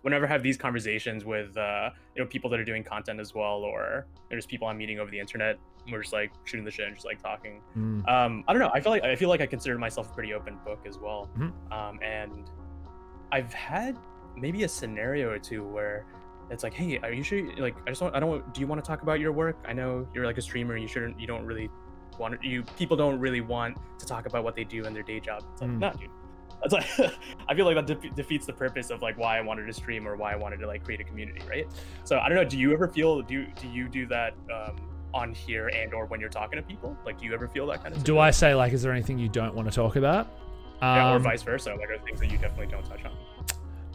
whenever I have these conversations with people that are doing content as well, or there's people I'm meeting over the internet, we're just like shooting the shit and just like talking. I don't know. I feel like I consider myself a pretty open book as well. And I've had maybe a scenario or two where it's like, hey, are you sure? Like, do you want to talk about your work? I know you're like a streamer. You don't really people don't really want to talk about what they do in their day job. It's like, nah, dude. That's like, I feel like that defeats the purpose of like why I wanted to stream or why I wanted to like create a community, right? So I don't know. Do you ever feel do you do that on here and or when you're talking to people? Like, do you ever feel that kind of situation? Do I say like, is there anything you don't want to talk about? Yeah, or vice versa. Like, are there things that you definitely don't touch on?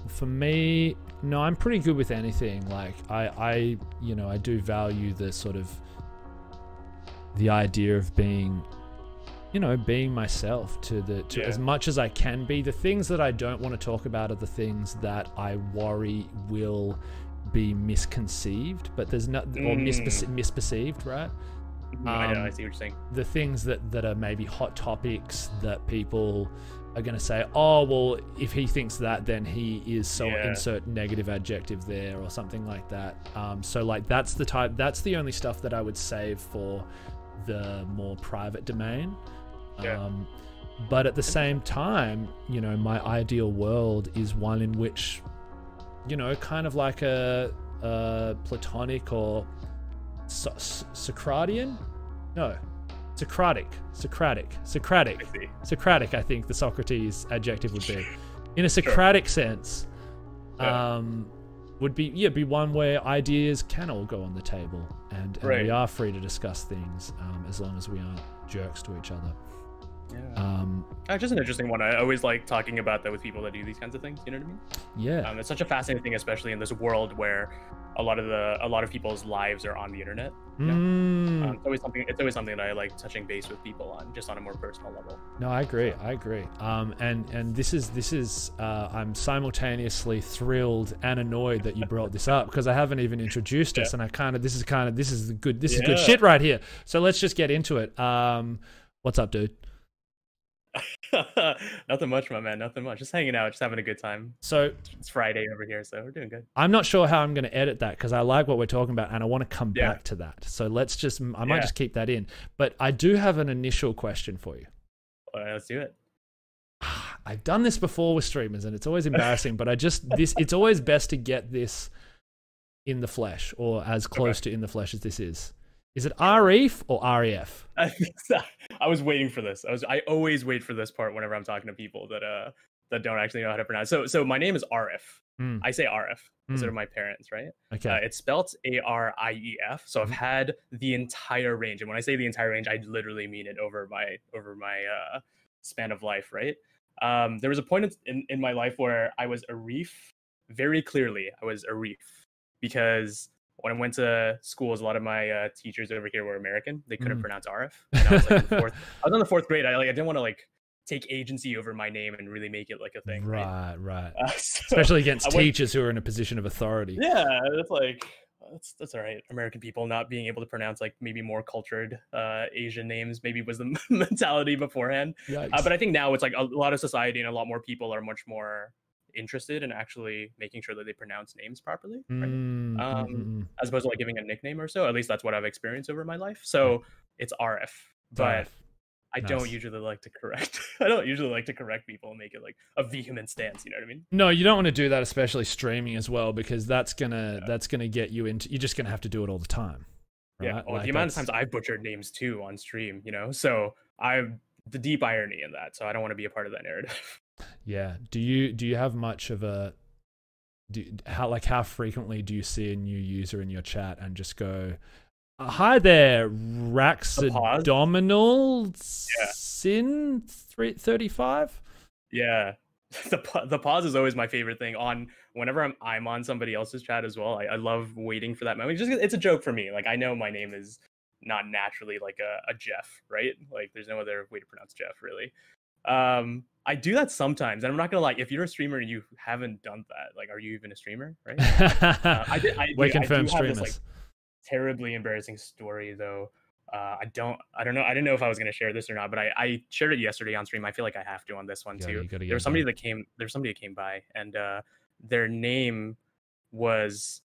For me, no, I'm pretty good with anything. Like I do value the sort of the idea of being, being myself as much as I can be. The things that I don't want to talk about are the things that I worry will be misconceived, but there's not, or misperceived, right? I know, I see what you're saying. The things that are maybe hot topics that people are going to say, oh, well, if he thinks that, then he is so insert negative adjective there or something like that. So like that's the only stuff that I would save for the more private domain. But at the same time, my ideal world is one in which, kind of like a platonic or Socratian? No. Socratic, I think the Socrates adjective would be. In a Socratic sense, would be one where ideas can all go on the table and we are free to discuss things as long as we aren't jerks to each other. Just an interesting one. I always like talking about that with people that do these kinds of things. You know what I mean? Yeah. It's such a fascinating thing, especially in this world where a lot of people's lives are on the internet. It's always something that I like touching base with people on, just on a more personal level. No, I agree. And this is I'm simultaneously thrilled and annoyed that you brought this up, because I haven't even introduced us, and this is good shit right here. So let's just get into it. What's up, dude? Nothing much, my man. Nothing much. Just hanging out, just having a good time. So it's Friday over here, so we're doing good. I'm not sure how I'm going to edit that, because I like what we're talking about and I want to come back to that. So I might just keep that in. But I do have an initial question for you. All right, let's do it. I've done this before with streamers and it's always embarrassing, but it's always best to get this in the flesh, or as close to in the flesh as this is. Is it Arief or Arief? I was waiting for this. I always wait for this part whenever I'm talking to people that don't actually know how to pronounce. So my name is Arief. I say Arief instead of my parents, right? Okay. It's spelled Arief. So I've had the entire range, and when I say the entire range, I literally mean it over my span of life, right? There was a point in my life where I was Arief. Very clearly, I was Arief, because when I went to schools, a lot of my teachers over here were American. They couldn't pronounce Arif. And I was like I was in the fourth grade. I didn't want to like take agency over my name and really make it like a thing. Right. So especially against teachers who are in a position of authority. Yeah, it's like that's all right. American people not being able to pronounce like maybe more cultured Asian names maybe was the mentality beforehand. But I think now it's like a lot of society and a lot more people are much more interested in actually making sure that they pronounce names properly, right? As opposed to like giving a nickname or so. At least that's what I've experienced over my life. So it's RF, but I don't usually like to correct. I don't usually like to correct people and make it like a vehement stance. You know what I mean? No, you don't want to do that, especially streaming as well, because that's gonna get you into. You're just gonna have to do it all the time. Right? Yeah. Well, the amount of times I've butchered names too on stream, so I'm the deep irony in that. So I don't want to be a part of that narrative. Yeah. Do you have much of a how frequently do you see a new user in your chat and just go, hi there, Raxadominal Sin 35? Yeah. The pause is always my favorite thing on whenever I'm on somebody else's chat as well. I love waiting for that moment. It's a joke for me. Like, I know my name is not naturally like a Jeff, right? Like, there's no other way to pronounce Jeff, really. I do that sometimes, and I'm not gonna lie. If you're a streamer and you haven't done that, like, are you even a streamer? Right? We confirm streamers. This, like, terribly embarrassing story though. I don't know. I didn't know if I was gonna share this or not, but I shared it yesterday on stream. I feel like I have to on this one too. There was somebody that came by, and their name was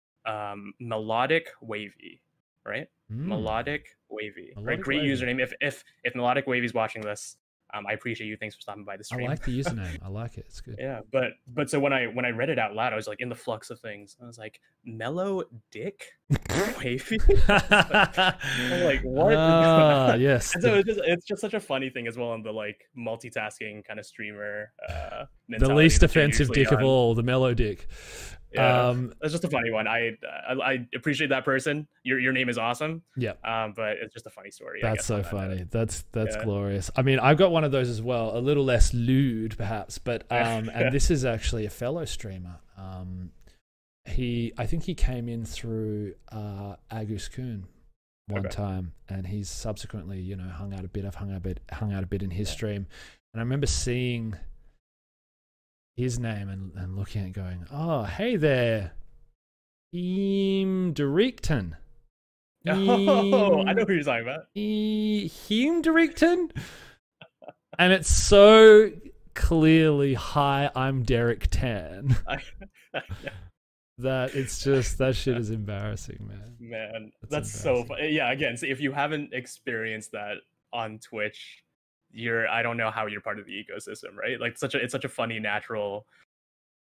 Melodic Wavy, right? Melodic Wavy, right? Great username. If Melodic Wavy's watching this, I appreciate you. Thanks for stopping by the stream. I like the username. I like it. It's good. Yeah, but so when I read it out loud, I was like in the flux of things. I was like, Mellow Dick Wavy. I'm like, what? Yes. And so it's just such a funny thing as well in the like multitasking kind of streamer. The least offensive dick of all, the mellow dick. Yeah, that's just a funny one. I appreciate that person. Your name is awesome. Yeah. But it's just a funny story. That's so funny. That's glorious. I mean, I've got one of those as well. A little less lewd, perhaps, but and this is actually a fellow streamer. I think he came in through Agus Kuhn one time, and he's subsequently, you know, hung out a bit. I've hung out a bit in his stream, and I remember seeing his name and looking at it going, oh, hey there, Directon. Oh, I know who you're talking about. Directon? And it's so clearly, hi, I'm Derek Tan. That it's just, that shit is embarrassing, man. Man, that's so funny. Yeah, again, so if you haven't experienced that on Twitch, I don't know how you're part of the ecosystem, right? Like it's such a funny, natural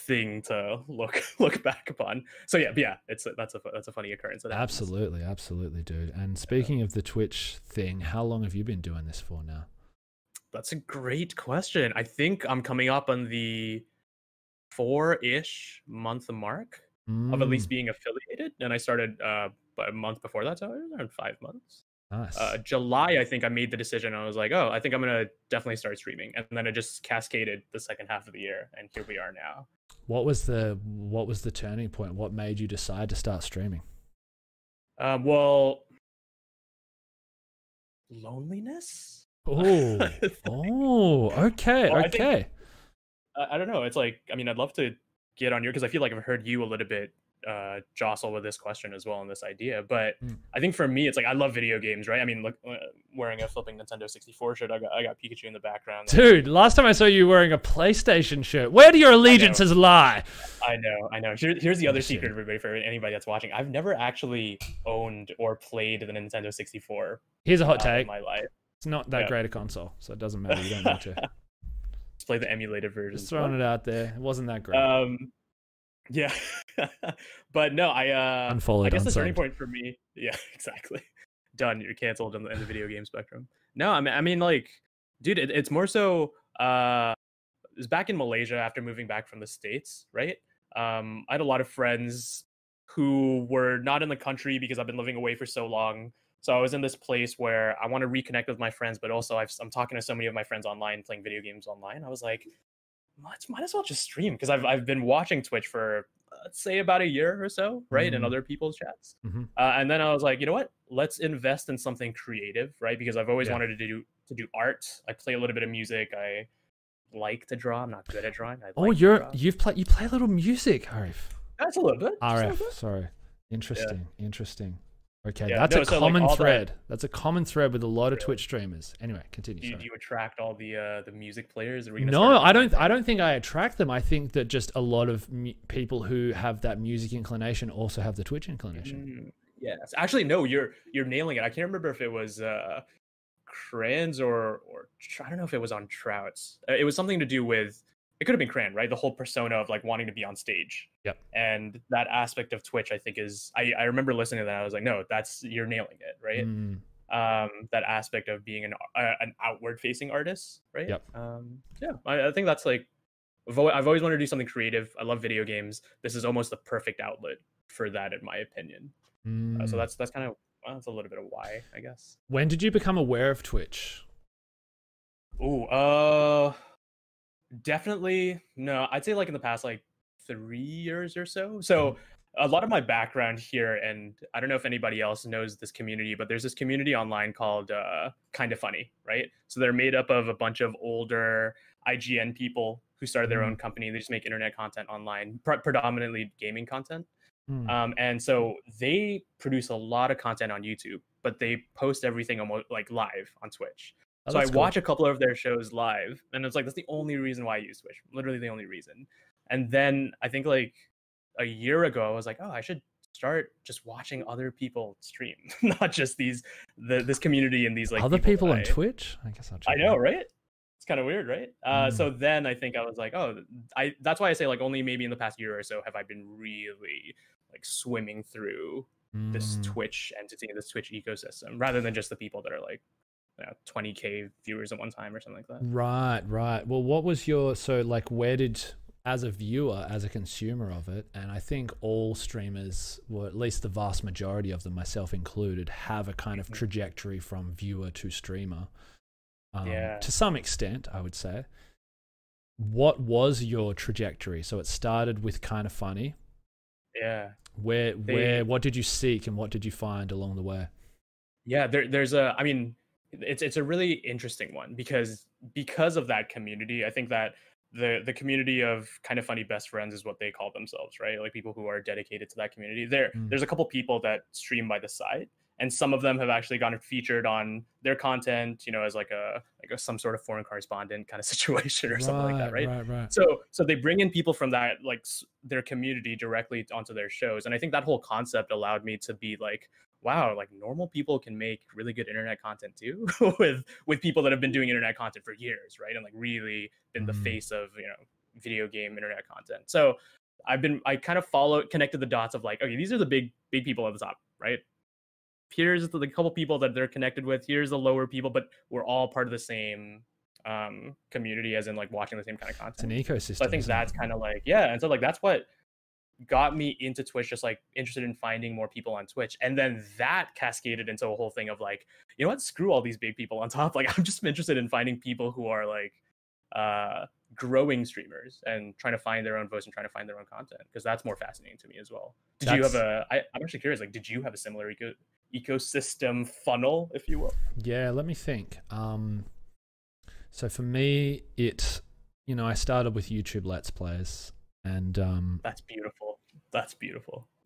thing to look back upon. So yeah, that's a funny occurrence. Absolutely, dude. And speaking of the Twitch thing, how long have you been doing this for now? That's a great question. I think I'm coming up on the 4-ish month mark of at least being affiliated, and I started a month before that, so around 5 months. Nice. July, I think I made the decision. I was like, oh, I think I'm gonna definitely start streaming, and then it just cascaded the second half of the year, and here we are now. What was the turning point? What made you decide to start streaming? Well, loneliness. Oh, okay, well, okay. I don't know. It's like, I mean, I'd love to get on your, because I feel like I've heard you a little bit jostle with this question as well and this idea, but I think for me it's like I love video games, right? I mean, look, wearing a flipping Nintendo 64 shirt, I got Pikachu in the background. Dude, last time I saw you wearing a PlayStation shirt. Where do your allegiances lie? I know. Here's the other secret, everybody, for anybody that's watching. I've never actually owned or played the Nintendo 64. Here's a hot take. In my life. It's not that great a console, so it doesn't matter. You don't need to. Just play the emulated version. Just throwing it out there. It wasn't that great. Yeah, but no, I guess the turning point for me, yeah, exactly. Done. You're canceled in the video game spectrum. No, I mean, like, dude, it's more so. It was back in Malaysia after moving back from the States, right? I had a lot of friends who were not in the country because I've been living away for so long. So I was in this place where I want to reconnect with my friends, but also I'm talking to so many of my friends online, playing video games online. I was like, might as well just stream, because I've been watching Twitch for let's say about a year or so, right, in other people's chats, and then I was like, you know what, let's invest in something creative, right? Because I've always wanted to do art. I play a little bit of music. I like to draw. I'm not good at drawing. You play a little music, Arief. That's a little bit. Arief, sorry. Interesting. Okay, that's a common thread. That's a common thread with a lot of Twitch streamers. Anyway, continue. Do you attract all the music players? No, I don't think I attract them. I think that just a lot of people who have that music inclination also have the Twitch inclination. Yes, actually, no, you're nailing it. I can't remember if it was Crayons or I don't know if it was on Trouts. It was something to do with. It could have been Cran, right? The whole persona of like wanting to be on stage. Yep. And that aspect of Twitch, I think, is I remember listening to that. I was like, no, you're nailing it, right? That aspect of being an outward facing artist, right? Yep. I think that's like, I've always wanted to do something creative. I love video games. This is almost the perfect outlet for that, in my opinion. So that's kind of, that's a little bit of why, I guess. When did you become aware of Twitch? Definitely no. I'd say like in the past like 3 years or so. So a lot of my background here, and I don't know if anybody else knows this community, but there's this community online called Kinda Funny, right? So they're made up of a bunch of older IGN people who started their own company. They just make internet content online, predominantly gaming content. And so they produce a lot of content on YouTube, but they post everything almost like live on Twitch. So I watch a couple of their shows live, and it's like, that's the only reason why I use Twitch, literally the only reason. And then I think like a year ago, I was like, oh, I should start just watching other people stream, not just this community and these like other people on Twitch. I guess I know, right? It's kind of weird, right? So then I think I was like, oh, that's why I say like only maybe in the past year or so have I been really like swimming through this Twitch entity, this Twitch ecosystem, rather than just the people that are like 20K viewers at one time or something like that. Right. Well, what was your, so like where did, as a viewer, as a consumer of it, and I think all streamers, or at least the vast majority of them, myself included, have a kind of trajectory from viewer to streamer. To some extent, I would say. What was your trajectory? So it started with kind of funny. Yeah. What did you seek and what did you find along the way? Yeah, there's a, I mean, it's a really interesting one because of that community. I think that the community of kind of funny best friends is what they call themselves, right? Like people who are dedicated to that community. There's a couple people that stream by the side, and some of them have actually gotten featured on their content, as like some sort of foreign correspondent kind of situation or something like that, right? So they bring in people from that, like their community, directly onto their shows, and I think that whole concept allowed me to be like, wow, like normal people can make really good internet content too, with people that have been doing internet content for years, right? And like really been the face of video game internet content. So I kind of connected the dots of like, okay, these are the big people at the top, right? Here's the couple people that they're connected with. Here's the lower people, but we're all part of the same community, as in like watching the same kind of content. It's an ecosystem. So I think that's kind of like, and so like that's what got me into Twitch, just like interested in finding more people on Twitch. And then that cascaded into a whole thing of like, you know what, screw all these big people on top. Like I'm just interested in finding people who are like growing streamers and trying to find their own voice and trying to find their own content, because that's more fascinating to me as well. I'm actually curious, like, did you have a similar ecosystem funnel, if you will? Yeah, let me think. So for me, I started with YouTube Let's Plays, and that's beautiful.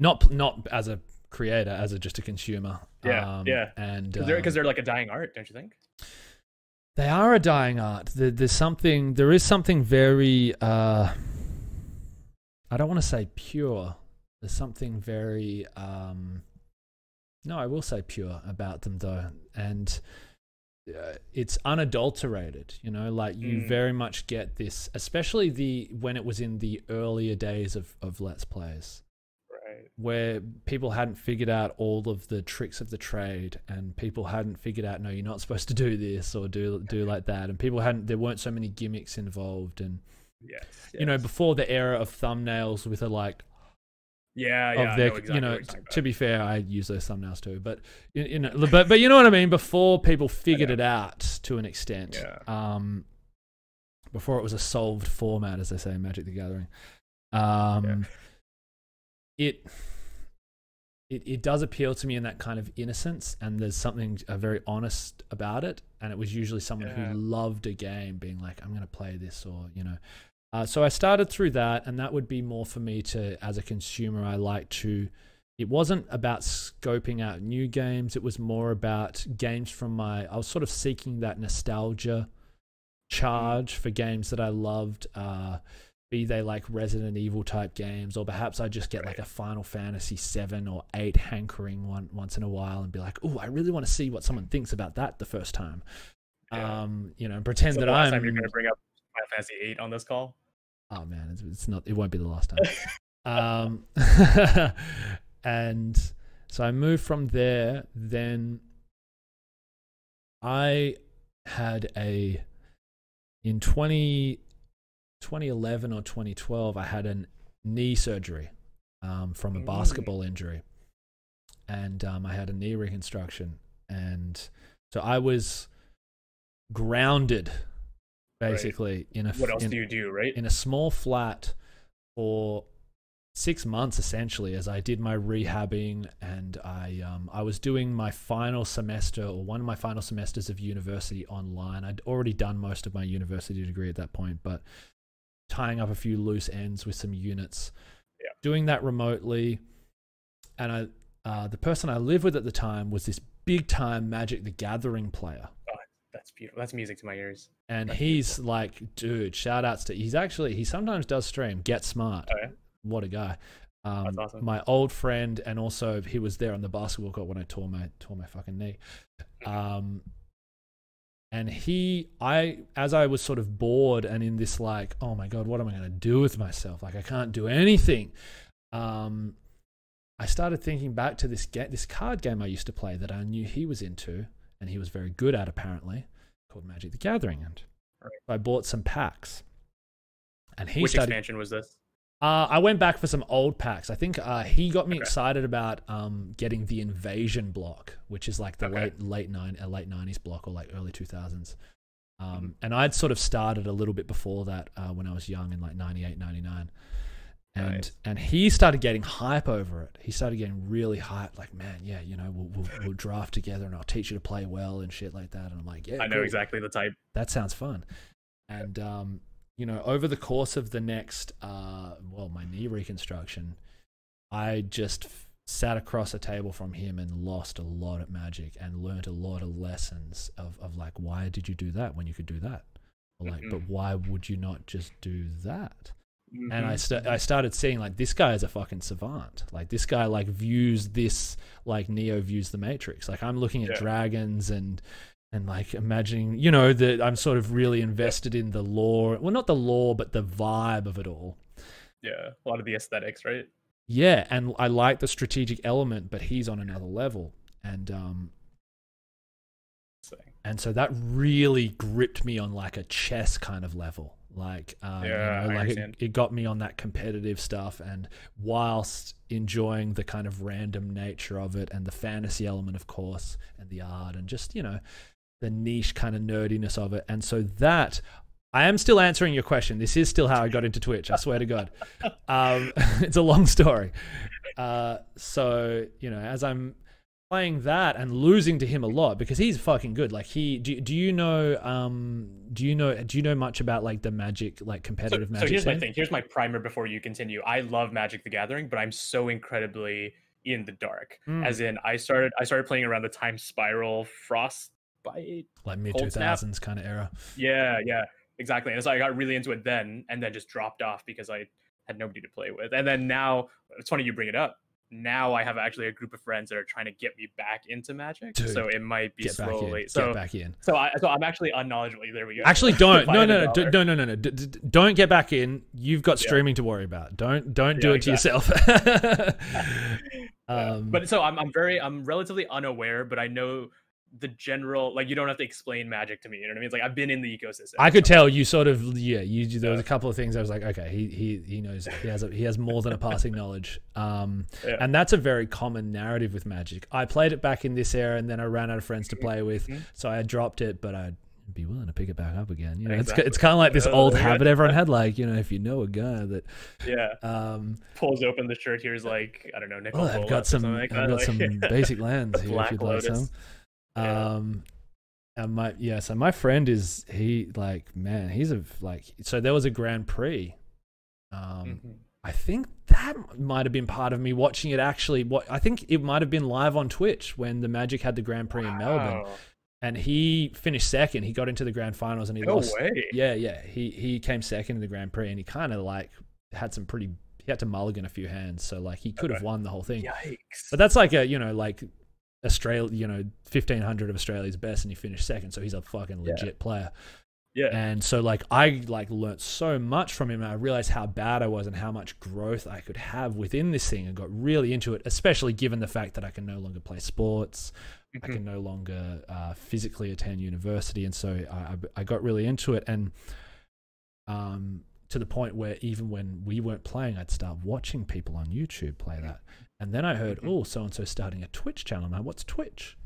Not as a creator, as just a consumer. And because they're like a dying art, don't you think? They are a dying art. There is something very, I don't want to say pure. There's something very, no, I will say pure about them though. And it's unadulterated, like you very much get this, especially when it was in the earlier days of Let's Plays. Where people hadn't figured out all of the tricks of the trade, and people hadn't figured out, no, you're not supposed to do this or do like that, and there weren't so many gimmicks involved, and before the era of thumbnails with a like to be fair, I use those thumbnails too, but but you know what I mean, before people figured it out to an extent, before it was a solved format, as they say in Magic the Gathering. It does appeal to me in that kind of innocence, and there's something very honest about it, and it was usually someone who loved a game being like, I'm going to play this, or so I started through that, and that would be more for me to, as a consumer, it wasn't about scoping out new games, it was more about games I was sort of seeking that nostalgia charge for games that I loved, be they like Resident Evil type games, or perhaps I just get like a Final Fantasy 7 or 8 hankering once in a while and be like, oh, I really want to see what someone thinks about that the first time. And pretend that I'm... time you're going to bring up Final Fantasy 8 on this call? Oh man, it's not. It won't be the last time. And so I moved from there. Then I had in 2011 or 2012, I had a knee surgery from a basketball injury, and I had a knee reconstruction, and so I was grounded basically in what else do you do, right? In a small flat for 6 months essentially, as I did my rehabbing, and I was doing my final semester, or one of my final semesters of university online. I'd already done most of my university degree at that point, but tying up a few loose ends with some units, doing that remotely. And the person I lived with at the time was this big time Magic the Gathering player. That's beautiful. That's music to my ears. And That's he's beautiful. like, dude, shout outs to, he sometimes does stream. Get Smart. Oh, yeah? What a guy. That's awesome. My old friend, and also he was there on the basketball court when I tore my fucking knee. And as I was sort of bored and in this like, oh my God, what am I going to do with myself? Like I can't do anything. I started thinking back to this card game I used to play that I knew he was into and he was very good at apparently, called Magic the Gathering. And I bought some packs. And Which expansion was this? I went back for some old packs. I think he got me excited about getting the Invasion block, which is like the late 90s block or like early 2000s. And I'd sort of started a little bit before that when I was young in like 98, 99. And he started getting hype over it. He started getting really hyped, like, man, yeah, you know, we'll draft together and I'll teach you to play well and shit like that. And I'm like, yeah, I know exactly the type. That sounds fun. And you know, over the course of the next, my knee reconstruction, I just sat across a table from him and lost a lot at Magic and learned a lot of lessons of like, why did you do that when you could do that? Or like, but why would you not just do that? And I started seeing like, this guy is a fucking savant. Like this guy like views this like Neo views the Matrix. Like I'm looking at dragons and like imagining, you know, that I'm sort of really invested in the lore. Well, not the lore, but the vibe of it all. Yeah, a lot of the aesthetics, right? Yeah, and I like the strategic element, but he's on another level. And so that really gripped me on like a chess kind of level. Like, you know, like it got me on that competitive stuff, and whilst enjoying the kind of random nature of it and the fantasy element, of course, and the art and just, you know, the niche kind of nerdiness of it. And so that, I am still answering your question. This is still how I got into Twitch. I swear to God. It's a long story. So, you know, as I'm playing that and losing to him a lot because he's fucking good. Like do you know much about like the Magic, like competitive Magic? So here's my thing. Here's my primer before you continue. I love Magic the Gathering, but I'm so incredibly in the dark. As in, I started playing around the time Spiral, Frostbite, like mid 2000s kind of era. Yeah, exactly. And so I got really into it then, and then just dropped off because I had nobody to play with. And then now, it's funny you bring it up. Now I have actually a group of friends that are trying to get me back into Magic. Dude, so it might be slowly. Get back in. So I'm actually unknowledgeable. There we go. Actually, don't. No. Don't get back in. You've got streaming to worry about. Don't do it to yourself. But so I'm relatively unaware, but I know the general, like, you don't have to explain Magic to me, you know what I mean? It's like I've been in the ecosystem. I could tell you sort of, there was a couple of things I was like, okay, he knows, he has more than a passing knowledge. And that's a very common narrative with Magic. I played it back in this era and then I ran out of friends to play with, so I dropped it, but I'd be willing to pick it back up again. You know, it's kind of like this old habit everyone had, like, you know, if you know a guy that pulls open the shirt, here's like, I don't know, nickel. I've got some basic lands here if you'd like some. And so my friend he's so there was a Grand Prix. I think that might have been part of me watching it actually. I think it might have been live on Twitch when the Magic had the Grand Prix in Melbourne. And he finished second. He got into the grand finals and he lost. Way. Yeah. He came second in the Grand Prix and he kind of like had he had to mulligan a few hands. So like he could have won the whole thing. Yikes. But that's like like Australia, 1,500 of Australia's best, and he finished second, so he's a fucking legit player. Yeah. And so like I learnt so much from him, and I realized how bad I was and how much growth I could have within this thing, and got really into it, especially given the fact that I can no longer play sports, I can no longer physically attend university, and so I got really into it, and to the point where even when we weren't playing, I'd start watching people on YouTube play that. And then I heard, so-and-so starting a Twitch channel. I'm like, what's Twitch?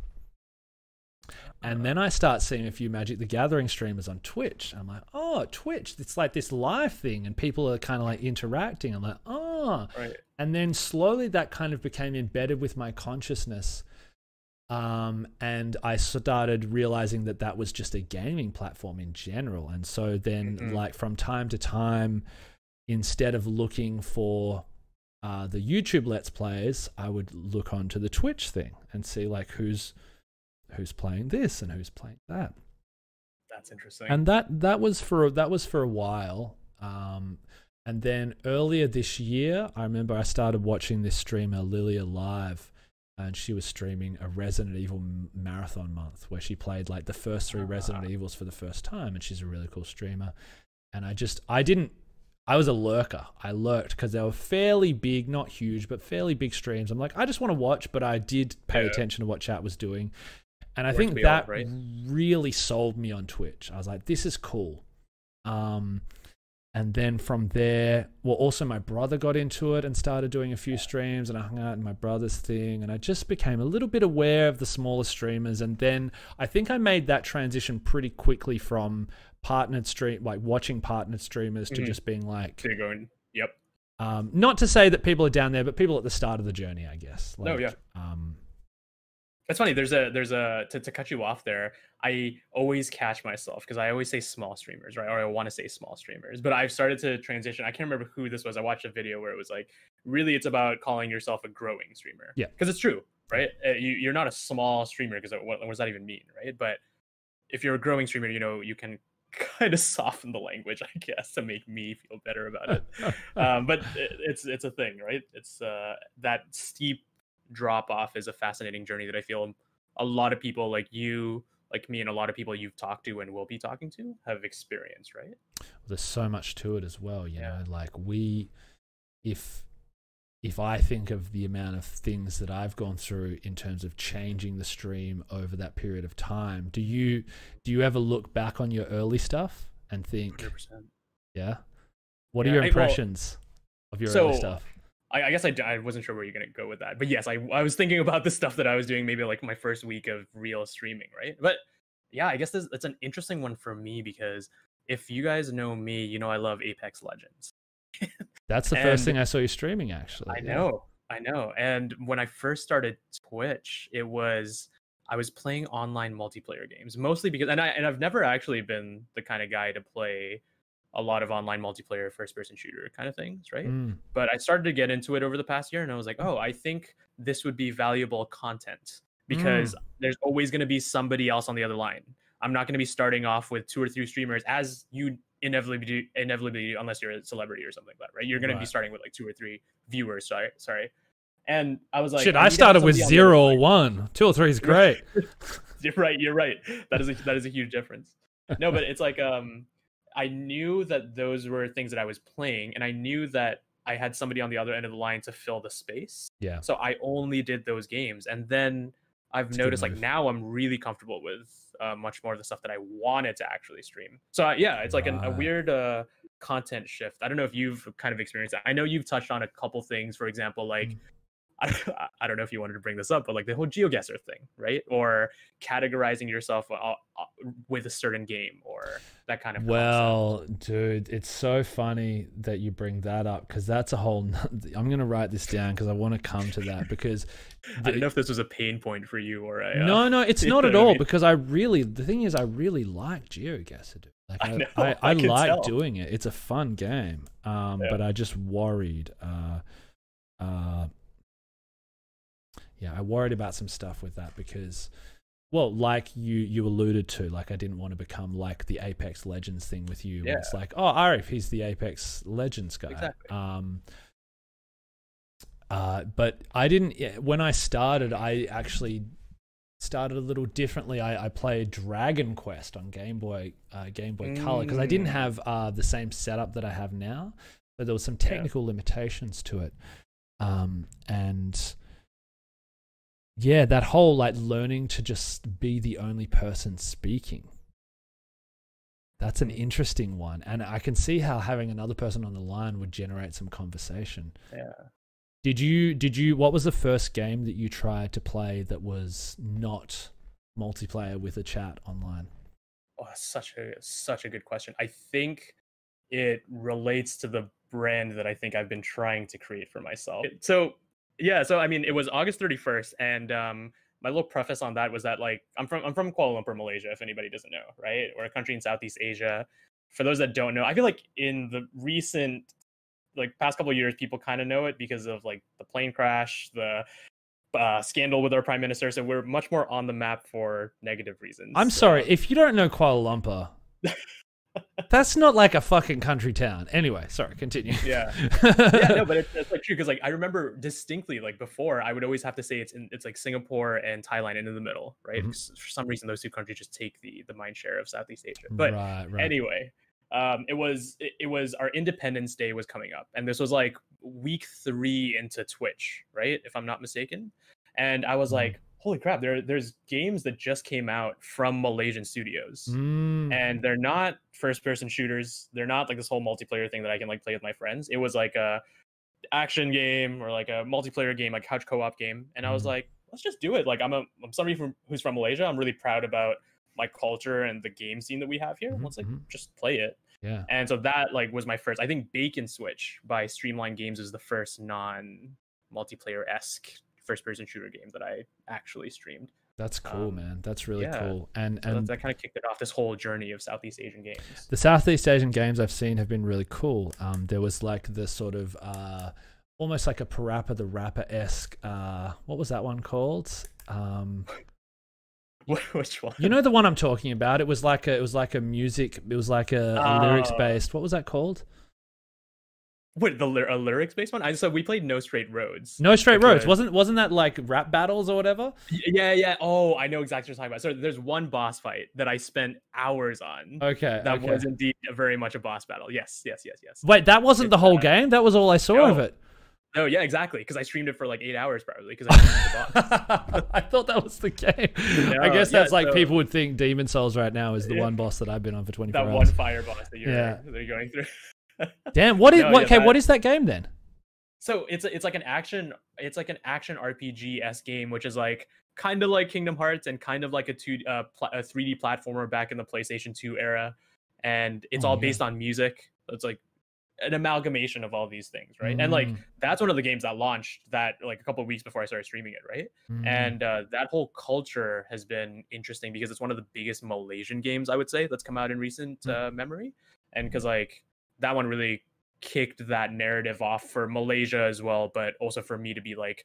And then I start seeing a few Magic the Gathering streamers on Twitch. I'm like, oh, Twitch. It's like this live thing and people are kind of like interacting. I'm like, oh. Right. And then slowly that kind of became embedded with my consciousness. And I started realizing that was just a gaming platform in general. And so then like from time to time, instead of looking for the YouTube Let's Plays, I would look onto the Twitch thing and see like who's playing this and who's playing that. That's interesting. And that was for a while. And then earlier this year, I remember I started watching this streamer Lilia live, and she was streaming a Resident Evil marathon month where she played like the first 3 Resident Evils for the first time, and she's a really cool streamer. And I was a lurker. I lurked because they were fairly big, not huge, but fairly big streams. I'm like, I just want to watch, but I did pay attention to what chat was doing. And I think that really sold me on Twitch. I was like, this is cool. And then from there, well, also my brother got into it and started doing a few streams, and I hung out in my brother's thing, and I just became a little bit aware of the smaller streamers. And then I think I made that transition pretty quickly from watching partnered streamers to just being like, you're going, yep. Not to say that people are down there, but people at the start of the journey, I guess. Like, no, yeah. That's funny. There's a to cut you off there. I always catch myself because I always say small streamers, right? Or I want to say small streamers, but I've started to transition. I can't remember who this was. I watched a video where it was like, really, it's about calling yourself a growing streamer. Yeah, because it's true, right? You're not a small streamer because what does that even mean, right? But if you're a growing streamer, you can kind of soften the language, I guess, to make me feel better about it. But it's a thing, right? It's that steep drop off is a fascinating journey that I feel a lot of people like you, like me, and a lot of people you've talked to and will be talking to have experienced, right? There's so much to it as well, you know, like if I think of the amount of things that I've gone through in terms of changing the stream over that period of time, do you ever look back on your early stuff and think, 100%. Yeah, what are your impressions of your early stuff? I guess I wasn't sure where you're going to go with that. But yes, I was thinking about the stuff that I was doing maybe like my first week of real streaming, right? But yeah, I guess that's an interesting one for me because if you guys know me, you know I love Apex Legends. That's the first thing I saw you streaming, actually. I know. And when I first started Twitch, I was playing online multiplayer games, mostly because I've never actually been the kind of guy to play a lot of online multiplayer first-person shooter kind of things, right? But I started to get into it over the past year, and I was like, oh, I think this would be valuable content because there's always going to be somebody else on the other line. I'm not going to be starting off with 2 or 3 streamers as you inevitably unless you're a celebrity or something like that, right? You're going to be starting with like 2 or 3 viewers. Sorry. And I was like, shit, I started with 0 or 1. 2 or 3 is great. You're right. That is a huge difference. No, but it's like I knew that those were things that I was playing, and I knew that I had somebody on the other end of the line to fill the space. Yeah. So I only did those games, and then I've noticed like now I'm really comfortable with much more of the stuff that I wanted to actually stream. So it's like a weird content shift. I don't know if you've kind of experienced that. I know you've touched on a couple things, for example, like I don't know if you wanted to bring this up, but like the whole GeoGuessr thing, right? Or categorizing yourself with a certain game or that kind of concept. Dude, it's so funny that you bring that up because that's a whole... I'm going to write this down because I want to come to that because... I don't know if this was a pain point for you or a... No, it's not at all because the thing is I really like GeoGuessr. Like I like doing it. It's a fun game, but I just worried... I worried about some stuff with that because, well, like you alluded to, like I didn't want to become like the Apex Legends thing with you. Yeah. It's like, oh, Arief, he's the Apex Legends guy. Exactly. But I didn't. When I started, I actually started a little differently. I played Dragon Quest on Game Boy Color because I didn't have the same setup that I have now, but there was some technical limitations to it, and. Yeah, that whole like learning to just be the only person speaking. That's an interesting one. And I can see how having another person on the line would generate some conversation. Yeah. Did you what was the first game that you tried to play that was not multiplayer with a chat online? Oh, such a good question. I think it relates to the brand that I think I've been trying to create for myself. So I mean, it was August 31st, and my little preface on that was that like I'm from Kuala Lumpur, Malaysia. If anybody doesn't know, right? We're a country in Southeast Asia. For those that don't know, I feel like in the recent past couple of years, people kind of know it because of like the plane crash, the scandal with our prime minister, so we're much more on the map for negative reasons. I'm sorry, if you don't know Kuala Lumpur, that's not like a fucking country town. Anyway, sorry, continue. Yeah, no, but it's like true, because like I remember distinctly, like before, I would always have to say it's like Singapore and Thailand in the middle, right? For some reason, those two countries just take the mind share of Southeast Asia. But anyway, it was our Independence Day was coming up, and this was like week 3 into Twitch, right? If I'm not mistaken. And I was like, holy crap, there's games that just came out from Malaysian studios, and they're not first-person shooters. They're not like this whole multiplayer thing that I can like play with my friends. It was like a action game or like a multiplayer game, like couch co-op game. And I was like, let's just do it. Like I'm somebody who's from Malaysia. I'm really proud about my culture and the game scene that we have here. Let's like just play it. Yeah. And so that like was my first. I think Bacon Switch by Streamline Games is the first non-multiplayer-esque first-person shooter game that I actually streamed. That's cool, man. That's really cool. And so that kind of kicked it off, this whole journey of Southeast Asian games. The Southeast Asian games I've seen have been really cool. There was like the sort of almost like a Parappa the Rapper-esque. What was that one called? Which one? You know the one I'm talking about. It was like a music. It was like a lyrics based. What was that called? Wait, a lyrics based one? So we played No Straight Roads. No Straight Roads. Wasn't that like rap battles or whatever? Yeah. Oh, I know exactly what you're talking about. So there's one boss fight that I spent hours on. Okay. That was indeed very much a boss battle. Yes. Wait, that wasn't the whole game? That was all I saw of it. No, yeah, exactly. Because I streamed it for like 8 hours probably. Because I streamed the boss. I thought that was the game. No, I guess that's like people would think Demon Souls right now is the one boss that I've been on for 24 hours. That one fire boss that you're going through. Damn, what is that game then? So it's like an action RPG-esque game, which is like kind of like Kingdom Hearts and kind of like a 3D platformer back in the PlayStation 2 era, and it's all based on music. It's like an amalgamation of all these things, right? And like that's one of the games that launched that like a couple of weeks before I started streaming it, right? And that whole culture has been interesting because it's one of the biggest Malaysian games, I would say, that's come out in recent memory, and because like that one really kicked that narrative off for Malaysia as well, but also for me to be like,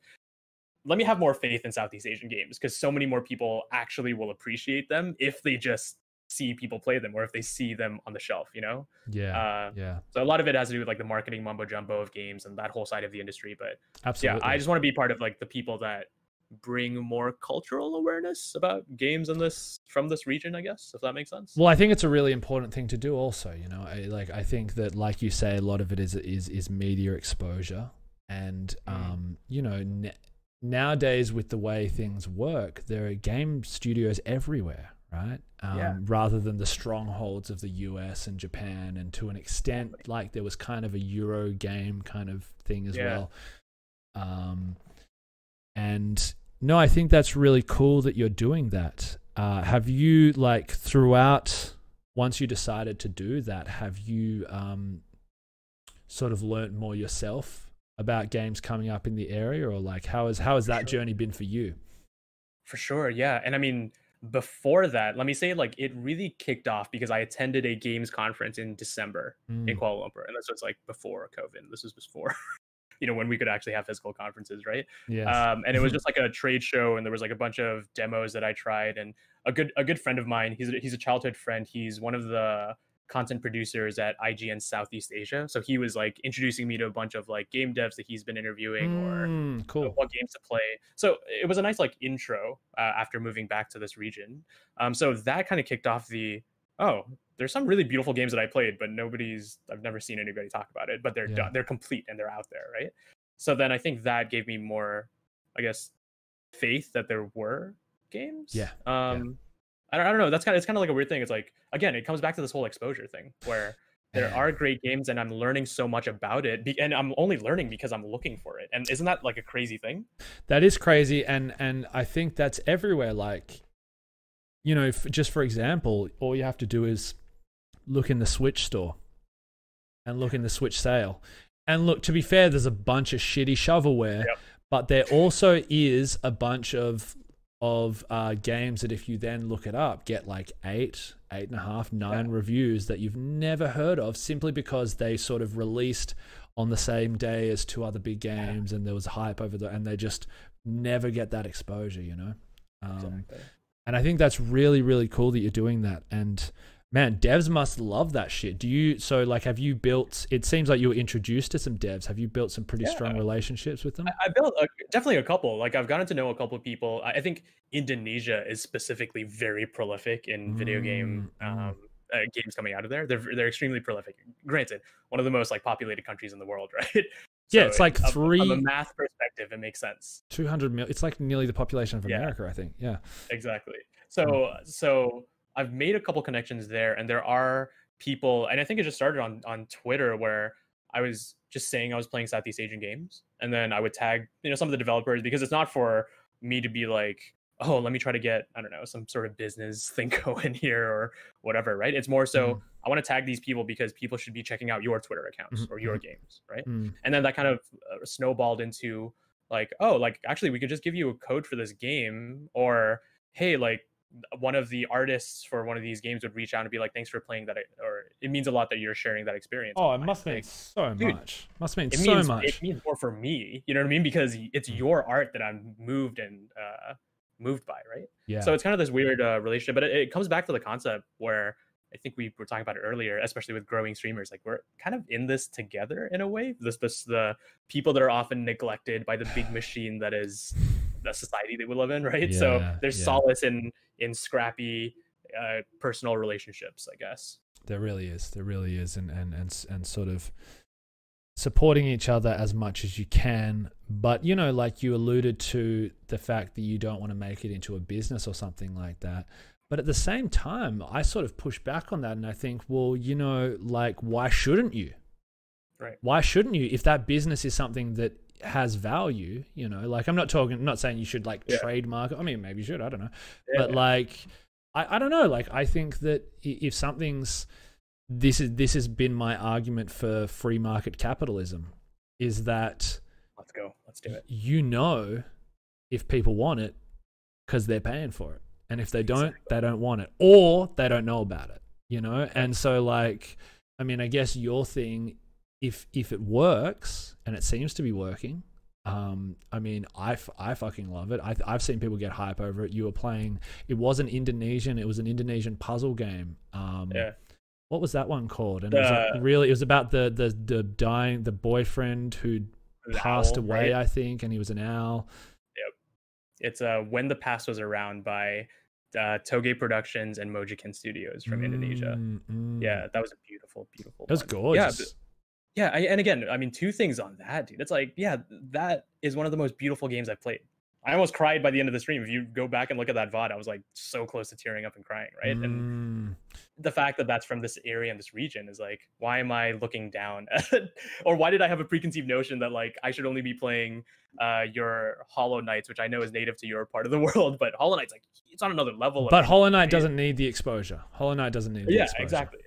let me have more faith in Southeast Asian games, because so many more people actually will appreciate them if they just see people play them or if they see them on the shelf, you know? Yeah. So a lot of it has to do with like the marketing mumbo jumbo of games and that whole side of the industry. But absolutely, I just want to be part of like the people that bring more cultural awareness about games from this region, I guess, if that makes sense. Well, I think it's a really important thing to do also, you know. I think that, like you say, a lot of it is media exposure, and you know, nowadays with the way things work, there are game studios everywhere, right? Rather than the strongholds of the US and Japan, and to an extent like there was kind of a Euro game kind of thing as well. And no, I think that's really cool that you're doing that. Have you, like, throughout, once you decided to do that, have you sort of learnt more yourself about games coming up in the area, or like how has that journey been for you? For sure, yeah. And I mean, before that, let me say, like, it really kicked off because I attended a games conference in December in Kuala Lumpur, and this was like before COVID. This was before you know, when we could actually have physical conferences, right? Yes. And it was just like a trade show, and there was like a bunch of demos that I tried. And a good friend of mine, he's a childhood friend. He's one of the content producers at IGN Southeast Asia. So he was like introducing me to a bunch of like game devs that he's been interviewing or cool. what games to play. So it was a nice like intro after moving back to this region. So that kind of kicked off there's some really beautiful games that I played, but I've never seen anybody talk about it, but they're done, they're complete and they're out there, right? So then I think that gave me more, I guess, faith that there were games. I don't know. It's kind of like a weird thing. It's like, again, it comes back to this whole exposure thing where there are great games and I'm learning so much about it, and I'm only learning because I'm looking for it. And isn't that like a crazy thing? That is crazy, and I think that's everywhere. Like, you know, just for example, all you have to do is look in the Switch store and look in the Switch sale. And look, to be fair, there's a bunch of shitty shovelware, but there also is a bunch of games that if you then look it up, get like 8.5, 9 reviews that you've never heard of, simply because they sort of released on the same day as 2 other big games, and there was hype over and they just never get that exposure, you know? Exactly. And I think that's really, really cool that you're doing that. And man, devs must love that shit. So like, have you built, it seems like you were introduced to some devs. Have you built some pretty strong relationships with them? I built definitely a couple. Like, I've gotten to know a couple of people. I think Indonesia is specifically very prolific in video game games coming out of there. They're extremely prolific. Granted, one of the most like populated countries in the world, right? Yeah, so it's like from a math perspective, it makes sense. 200 million. It's like nearly the population of America, I think. Yeah, exactly. So I've made a couple connections there, and there are people, and I think it just started on Twitter, where I was just saying I was playing Southeast Asian games, and then I would tag some of the developers, because it's not for me to be like, oh, let me try to get, I don't know, some sort of business thing going here or whatever, right? It's more so I want to tag these people because people should be checking out your Twitter accounts or your games, right? And then that kind of snowballed into like, oh, like actually we could just give you a code for this game, or hey, like one of the artists for one of these games would reach out and be like, thanks for playing that, or it means a lot that you're sharing that experience. Oh, it must mean so much. Must mean so much. It means more for me, you know what I mean? Because it's your art that I'm moved by, right? Yeah. So it's kind of this weird relationship, but it comes back to the concept where I think we were talking about it earlier, especially with growing streamers. Like, we're kind of in this together in a way. The people that are often neglected by the big machine that is the society that we live in, right? Yeah, so there's solace in scrappy personal relationships, I guess. There really is, and sort of supporting each other as much as you can. But like you alluded to the fact that you don't want to make it into a business or something like that. But at the same time, I sort of push back on that, and I think, well, like, why shouldn't you? Right. Why shouldn't you? If that business is something that has value, like, I'm not saying you should like trademark it. I mean, maybe you should, I don't know. But like, I don't know. Like, I think that if something's, this has been my argument for free market capitalism, is that let's do it. If people want it, because they're paying for it. And if they don't, they don't want it, or they don't know about it, And so, like, I mean, I guess your thing, if it works, and it seems to be working, I mean, I fucking love it. I've seen people get hype over it. You were playing, it was an Indonesian puzzle game. What was that one called? And it was about the boyfriend who passed away, right? I think, and he was an owl. It's When the Past Was Around by Toge Productions and Mojiken Studios from Indonesia. Yeah, that was a beautiful It was gorgeous. Yeah, and again, I mean, 2 things on that, dude. It's like, yeah, that is one of the most beautiful games I've played. I almost cried by the end of the stream. If you go back and look at that VOD, I was like so close to tearing up and crying, right? And the fact that that's from this area and this region is like, why am I looking down at, or why did I have a preconceived notion that like I should only be playing your Hollow Knights, which I know is native to your part of the world, but Hollow Knight's like, it's on another level. But Hollow Knight doesn't need the exposure. Hollow Knight doesn't need the exposure. Yeah, exactly.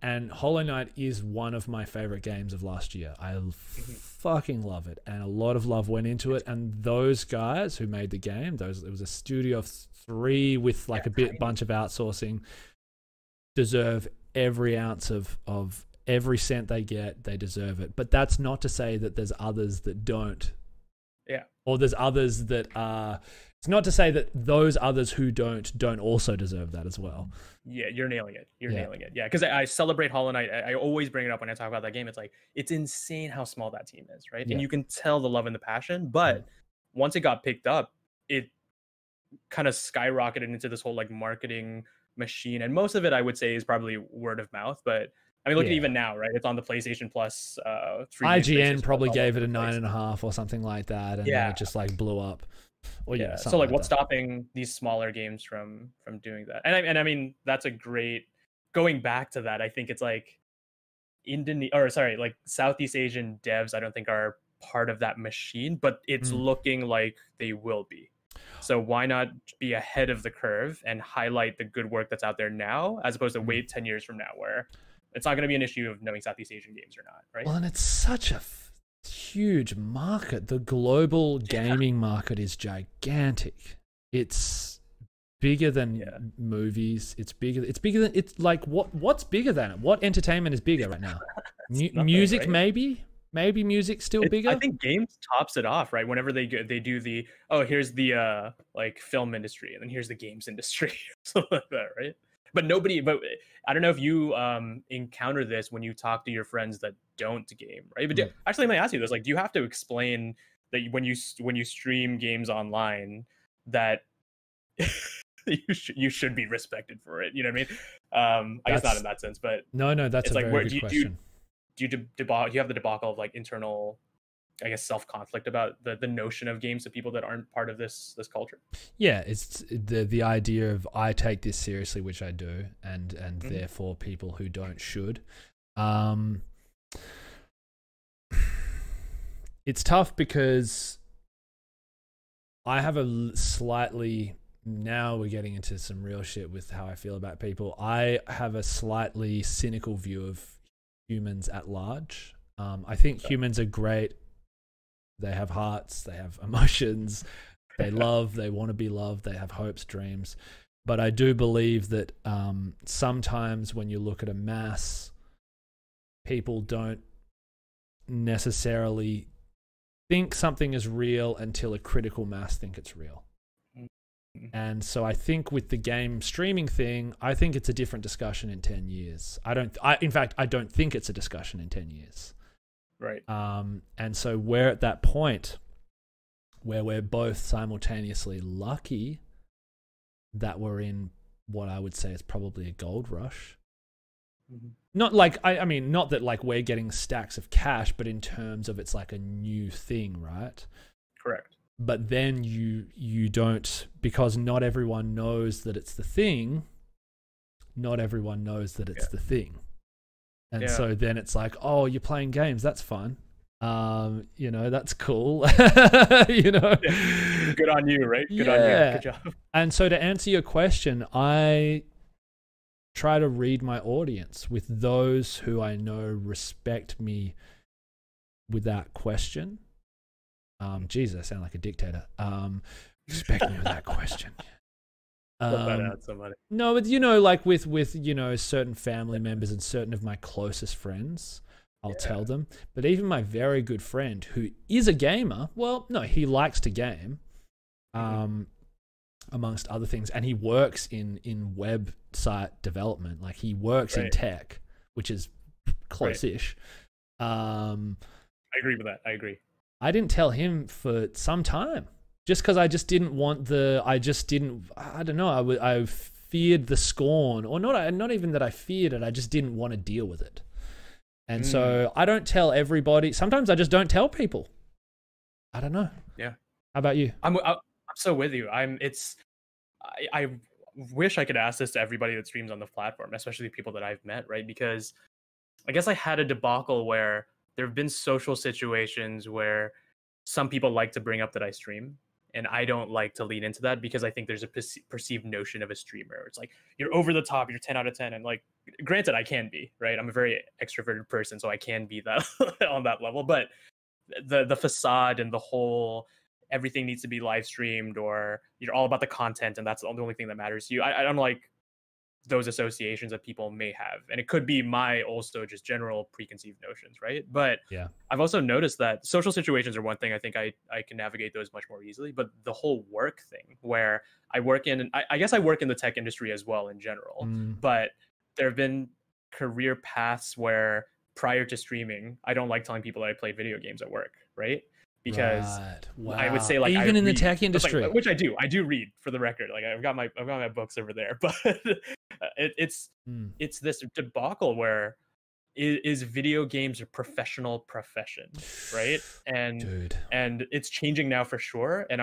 And Hollow Knight is one of my favorite games of last year. I fucking love it, and a lot of love went into it. And those guys who made the game, it was a studio of 3 with like bunch of outsourcing, deserve every ounce of every cent they get. They deserve it. But that's not to say that there's others that don't. Yeah. Or there's others that are. It's not to say that those others who don't also deserve that as well. Yeah, you're nailing it. Nailing it. Yeah, because I celebrate Hollow Knight. I always bring it up when I talk about that game. It's like, it's insane how small that team is, right? Yeah. And you can tell the love and the passion. But once it got picked up, it kind of skyrocketed into this whole like marketing machine. And most of it, I would say, is probably word of mouth. But I mean, look at even now, right? It's on the PlayStation Plus. IGN probably gave it a 9.5 or something like that, and then it just like blew up. Well, so like, what's stopping these smaller games from doing that? And I mean, that's a great, going back to that, I think it's like like Southeast Asian devs, I don't think are part of that machine, but it's looking like they will be. So why not be ahead of the curve and highlight the good work that's out there now, as opposed to wait 10 years from now, where it's not going to be an issue of knowing Southeast Asian games or not, right? Well, and it's such a huge market. The global gaming market is gigantic. It's bigger than movies. It's bigger than, it's like, what's bigger than it? What entertainment is bigger right now? Music, right? maybe music still bigger. I think games tops it off, right? Whenever they do the, oh, here's the like film industry, and then here's the games industry, something like that, right? But I don't know if you encounter this when you talk to your friends that don't game, right? But actually, let me ask you this: like, do you have to explain that when you stream games online that you should be respected for it? You know what I mean? I guess not in that sense, but no, that's it's a like, very good question. Do you have the debacle of like internal, I guess, self-conflict about the notion of games to people that aren't part of this culture? Yeah, it's the idea of I take this seriously, which I do, and therefore people who don't should. It's tough because I have a slightly, now we're getting into some real shit with how I feel about people. I have a slightly cynical view of humans at large. I think humans are great. They have hearts, they have emotions, they love, they want to be loved, they have hopes, dreams. But I do believe that sometimes when you look at a mass, people don't necessarily think something is real until a critical mass think it's real. And so I think with the game streaming thing, I think it's a different discussion in 10 years. In fact, I don't think it's a discussion in 10 years. Right. And so we're at that point where we're both simultaneously lucky that we're in what I would say is probably a gold rush. Not like, I mean, not that like we're getting stacks of cash, but in terms of it's like a new thing, right? Correct. But then you don't, because not everyone knows that it's the thing. Not everyone knows that it's the thing. And so then it's like, oh, you're playing games. That's fun. That's cool. Good on you, right? Good on you. Good job. And so to answer your question, I try to read my audience with those who I know respect me without question. Jesus, I sound like a dictator. Respect me without question. No, but like with certain family members and certain of my closest friends, I'll tell them. But even my very good friend who is a gamer, well, no, he likes to game, amongst other things, and he works in website development. Like he works in tech, which is close-ish. I agree with that. I agree. I didn't tell him for some time. Just because I don't know, I feared the scorn, or not even that I feared it, I just didn't want to deal with it. And so I don't tell everybody. Sometimes I just don't tell people. I don't know. Yeah. How about you? I'm so with you. I wish I could ask this to everybody that streams on the platform, especially people that I've met, right? Because I guess I had a debacle where there have been social situations where some people like to bring up that I stream. And I don't like to lean into that because I think there's a perceived notion of a streamer. It's like, you're over the top, you're 10 out of 10. And like, granted, I can be, right? I'm a very extroverted person, so I can be that on that level. But the facade and the whole, everything needs to be live streamed, or you're all about the content and that's the only thing that matters to you. I don't like those associations that people may have. And it could be my also just general preconceived notions, right? But I've also noticed that social situations are one thing. I think I can navigate those much more easily. But the whole work thing, where I work in, I guess I work in the tech industry as well in general, but there have been career paths where prior to streaming, I don't like telling people that I played video games at work, right? Because I would say, like, even in the tech industry, like, which I do read, for the record. Like I've got my books over there, but it's this debacle where is video games a professional profession, right? And it's changing now for sure. And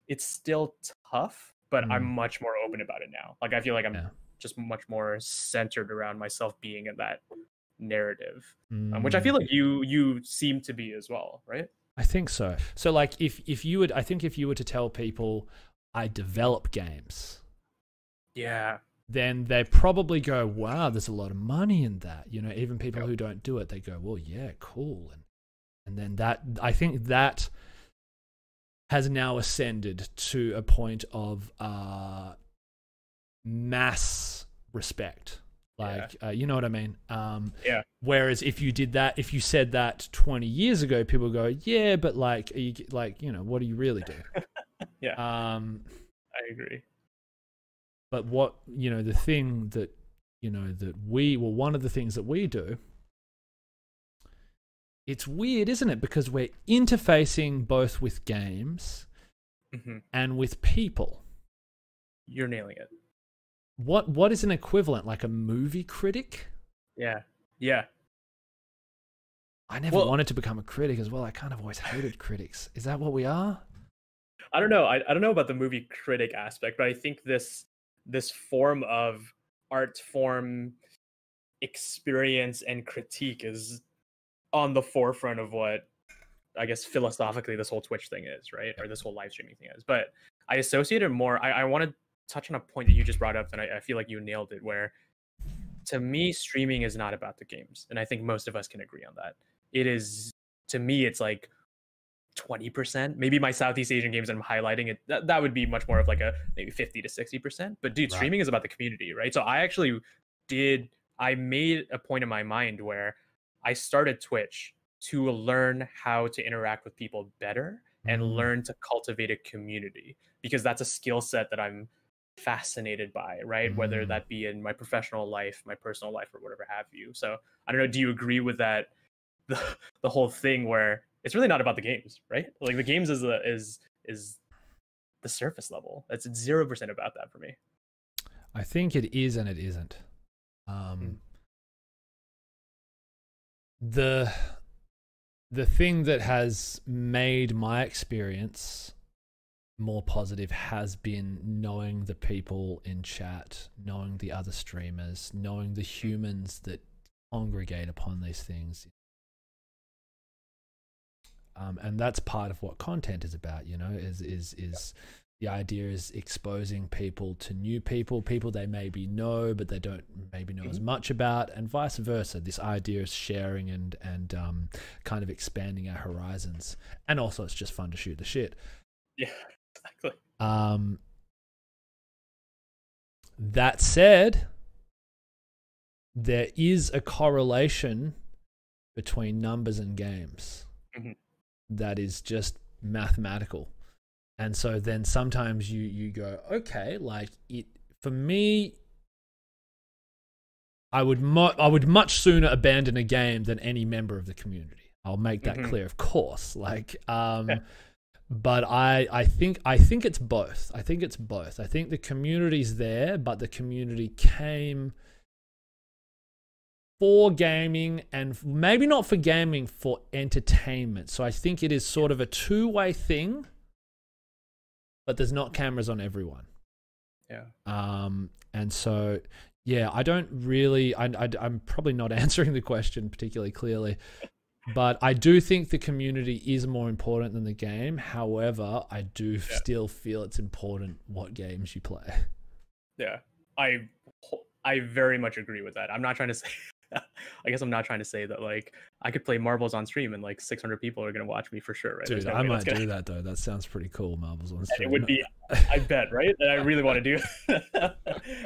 it's still tough, but I'm much more open about it now. Like I feel like I'm just much more centered around myself being in that narrative, which I feel like you seem to be as well, right? I think so. So like if you were to tell people I develop games, then they probably go, wow, there's a lot of money in that. Even people who don't do it, they go, well, yeah, cool. And then that, I think that has now ascended to a point of mass respect. Like, you know what I mean? Yeah. Whereas if you did that, if you said that 20 years ago, people go, yeah, but like, are you, like, you know, what do you really do? Yeah. I agree. But what, you know, the thing that, you know, that one of the things that we do, it's weird, isn't it? Because we're interfacing both with games and with people. You're nailing it. What is an equivalent? Like a movie critic? Yeah. I never wanted to become a critic as well. I kind of always hated critics. Is that what we are? I don't know. I don't know about the movie critic aspect, but I think this form of art form experience and critique is on the forefront of what I guess philosophically this whole Twitch thing is, right? Or this whole live streaming thing is. But I associate it more. I want to touch on a point that you just brought up, and I feel like you nailed it, where to me, streaming is not about the games. And I think most of us can agree on that. It is, to me, it's like 20%. Maybe my Southeast Asian games I'm highlighting it, that would be much more of like a maybe 50 to 60%. But dude, streaming is about the community, right? So I made a point in my mind where I started Twitch to learn how to interact with people better and learn to cultivate a community, because that's a skill set that I'm fascinated by, right? Whether that be in my professional life, my personal life, or whatever have you. So I don't know, do you agree with that, the whole thing where it's really not about the games, right? Like the games is the surface level. It's 0% about that for me. I think it is and it isn't. The thing that has made my experience more positive has been knowing the people in chat, knowing the other streamers, knowing the humans that congregate upon these things. And that's part of what content is about, you know, is the idea is exposing people to new people they maybe know, but they don't maybe know as much about, and vice versa. This idea is sharing and kind of expanding our horizons. And also it's just fun to shoot the shit. Yeah, exactly. That said, there is a correlation between numbers and games that is just mathematical. And so then sometimes you go, okay, like for me, I would much sooner abandon a game than any member of the community. I'll make that clear, of course. Like, but I think it's both. I think it's both. I think the community's there, but the community came for gaming, and maybe not for gaming, for entertainment. So I think it is sort of a two-way thing, but there's not cameras on everyone. Yeah. And so, yeah, I don't really, I'm probably not answering the question particularly clearly, but I do think the community is more important than the game. However, I do still feel it's important what games you play. Yeah, I very much agree with that. I'm not trying to say, I guess I'm not trying to say that like I could play marbles on stream and like 600 people are gonna watch me for sure, right? Dude, I might do that though. That sounds pretty cool, marbles on stream. It would be, I bet, right? And I really want to do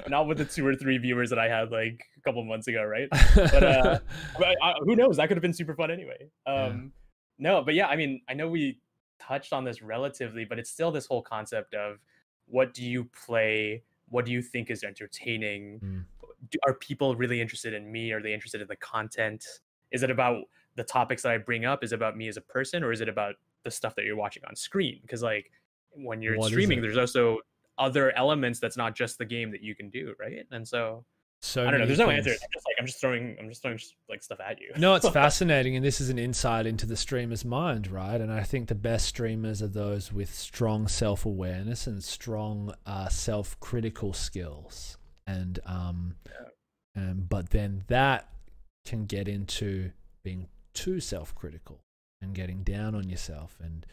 not with the 2 or 3 viewers that I had like a couple months ago, right? But who knows? That could have been super fun anyway. No, but yeah, I mean, I know we touched on this relatively, but it's still this whole concept of what do you play? What do you think is entertaining? Are people really interested in me? Are they interested in the content? Is it about the topics that I bring up? Is it about me as a person, or is it about the stuff that you're watching on screen? Because like when you're streaming, there's also other elements that's not just the game that you can do, right? And so I don't know. There's no answer. I'm just throwing like stuff at you. No, it's fascinating, and this is an insight into the streamer's mind, right? And I think the best streamers are those with strong self-awareness and strong self-critical skills. And but then that can get into being too self-critical and getting down on yourself, and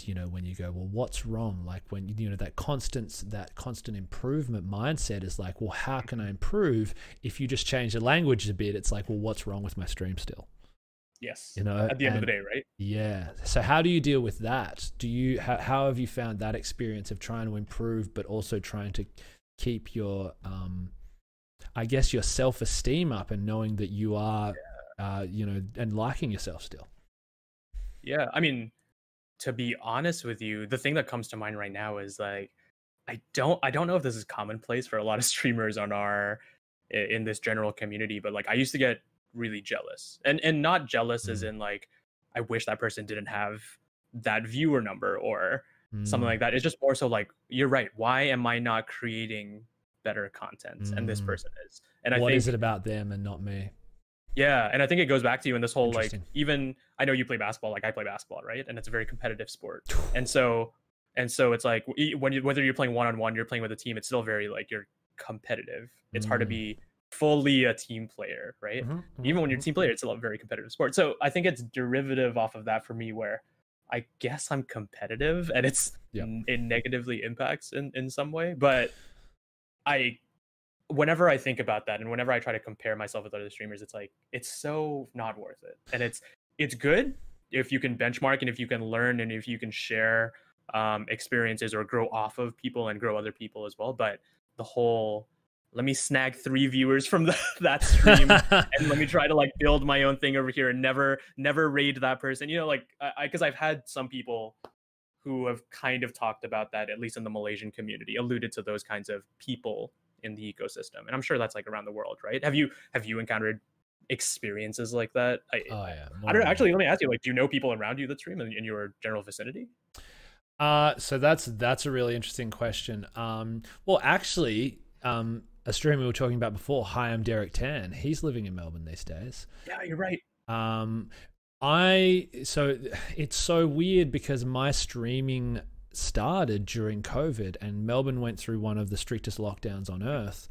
you know, when you go, well, what's wrong? Like when you know that constant improvement mindset is like, well, how can I improve? If you just change the language a bit, it's like, well, what's wrong with my stream still? Yes. You know, at the end of the day, right? Yeah. So how do you deal with that? How have you found that experience of trying to improve, but also trying to keep your I guess, your self-esteem up and knowing that you are, you know, and liking yourself still. Yeah, I mean, to be honest with you, the thing that comes to mind right now is like, I don't know if this is commonplace for a lot of streamers in this general community, but like I used to get really jealous, and not jealous as in like I wish that person didn't have that viewer number or something like that. It's just more so like, you're right, why am I not creating better content and this person is? And what I think, is it about them and not me? yeah, and I think it goes back to you in this whole like, even I know you play basketball, like I play basketball, right? And it's a very competitive sport. And so it's like whether you're playing one-on-one, you're playing with a team, it's still very like, you're competitive. It's hard to be fully a team player, right? Even when you're a team player, it's still a very competitive sport. So I think it's derivative off of that for me, where I guess I'm competitive and it negatively impacts in some way. But whenever I think about that and whenever I try to compare myself with other streamers, it's like, it's so not worth it. And it's good if you can benchmark and if you can learn and if you can share experiences or grow off of people and grow other people as well. But the whole, let me snag 3 viewers from that stream and let me try to like build my own thing over here and never raid that person, you know, like because I've had some people who have kind of talked about that, at least in the Malaysian community, alluded to those kinds of people in the ecosystem, and I'm sure that's like around the world, right? Have you encountered experiences like that? I don't know. Actually, let me ask you, like, do you know people around you that stream in your general vicinity? So that's a really interesting question. Well, actually, a streamer we were talking about before, Hi, I'm Derek Tan. He's living in Melbourne these days. Yeah, you're right. So it's so weird because my streaming started during COVID and Melbourne went through one of the strictest lockdowns on earth,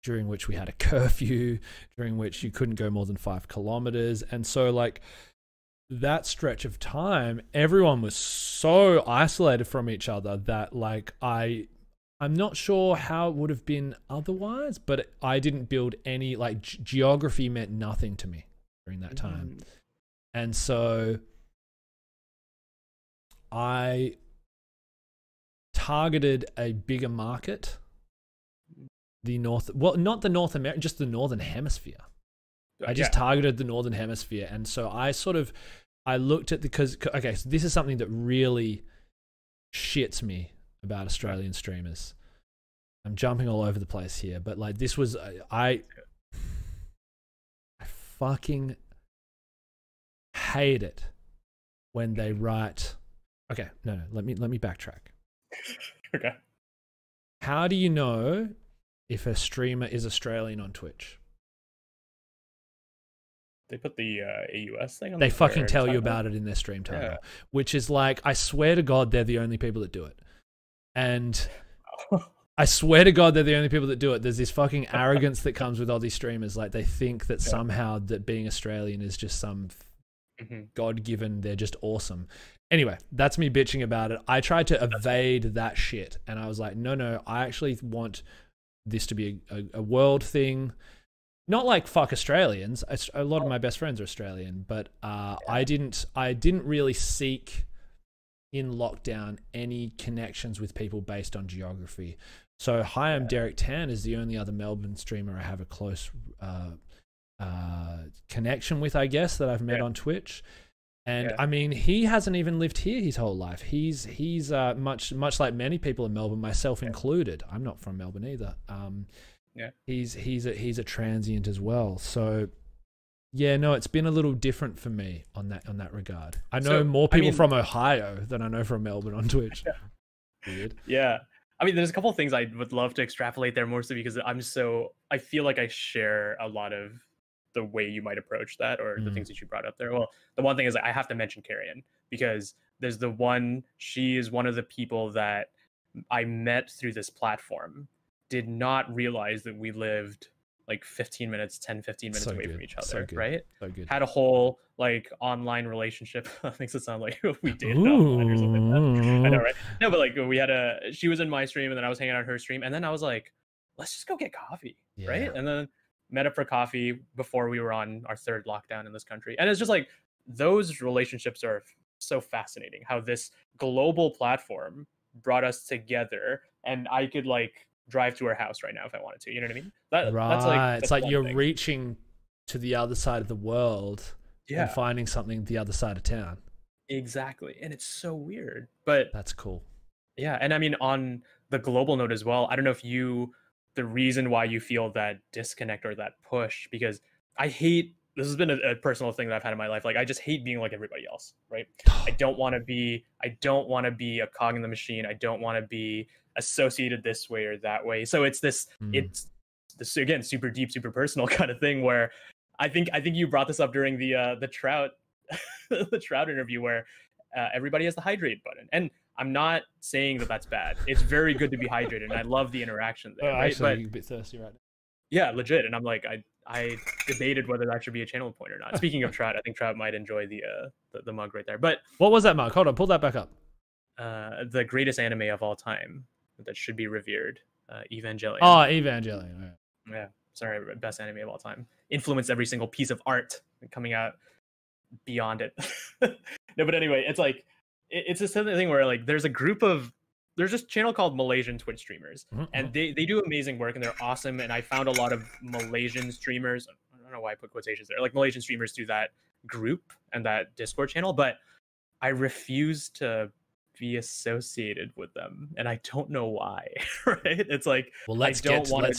during which we had a curfew, during which you couldn't go more than 5 kilometers. And so like that stretch of time, everyone was so isolated from each other that like I'm not sure how it would have been otherwise, but I didn't build any, like geography meant nothing to me during that time. And so I targeted a bigger market, not the North America, just the Northern Hemisphere. I just targeted the Northern Hemisphere. And so I looked at so this is something that really shits me about Australian streamers. I'm jumping all over the place here, but like this was, I fucking hate it when they write, okay, no, let me backtrack. Okay. How do you know if a streamer is Australian on Twitch? They put the AUS thing on. They fucking tell you about it in their stream title, which is like, I swear to God, they're the only people that do it. And I swear to God, they're the only people that do it. There's this fucking arrogance that comes with Aussie streamers. Like they think that somehow that being Australian is just some God-given, they're just awesome. Anyway, that's me bitching about it. I tried to evade that shit. And I was like, no, I actually want this to be a world thing. Not like fuck Australians. A lot of my best friends are Australian, but I didn't really seek in lockdown any connections with people based on geography. So Hi, I'm Derek Tan is the only other Melbourne streamer I have a close connection with, I guess, that I've met on Twitch. And I mean, he hasn't even lived here his whole life. He's much like many people in Melbourne, myself included. I'm not from Melbourne either. He's a transient as well. So yeah, no, it's been a little different for me on that regard. I know more people from Ohio than I know from Melbourne on Twitch. Weird. Yeah. I mean, there's a couple of things I would love to extrapolate there, mostly because I feel like I share a lot of the way you might approach that, or the things that you brought up there. Well, the one thing is I have to mention Carrion, because she is one of the people that I met through this platform, did not realize that we lived like 10, 15 minutes away from each other, right? So good. Had a whole like online relationship. Makes it sound like we dated online or something like that. I know, right? No, but like she was in my stream and then I was hanging out on her stream, and then I was like, let's just go get coffee, right? And then met up for coffee before we were on our 3rd lockdown in this country. And it's just like, those relationships are so fascinating, how this global platform brought us together, and I could like drive to her house right now if I wanted to. You know what I mean? It's like you're reaching to the other side of the world and finding something the other side of town. Exactly. And it's so weird, but that's cool. Yeah. And I mean, on the global note as well, I don't know if the reason why you feel that disconnect or that push, because this has been a personal thing that I've had in my life. Like, I just hate being like everybody else, right? I don't want to be a cog in the machine. I don't want to be associated this way or that way. So it's this again, super deep, super personal kind of thing where I think you brought this up during the Trout the Trout interview where everybody has the hydrate button. And I'm not saying that that's bad. It's very good to be hydrated, and I love the interaction there. Right? Actually, you're a bit thirsty right now. Yeah, legit. And I'm like, I debated whether that should be a channel point or not. Speaking of Trout, I think Trout might enjoy the mug right there. But what was that mug? Hold on, pull that back up. The greatest anime of all time that should be revered, Evangelion. Oh, Evangelion. Yeah, sorry, best anime of all time. Influenced every single piece of art coming out beyond it. No, but anyway, it's like it's a similar thing where like there's this channel called Malaysian Twitch streamers, and they do amazing work and they're awesome. And I found a lot of Malaysian streamers. I don't know why I put quotations there. Like Malaysian streamers do that group and that Discord channel, but I refuse to be associated with them, and I don't know why. Right? It's like, well, let's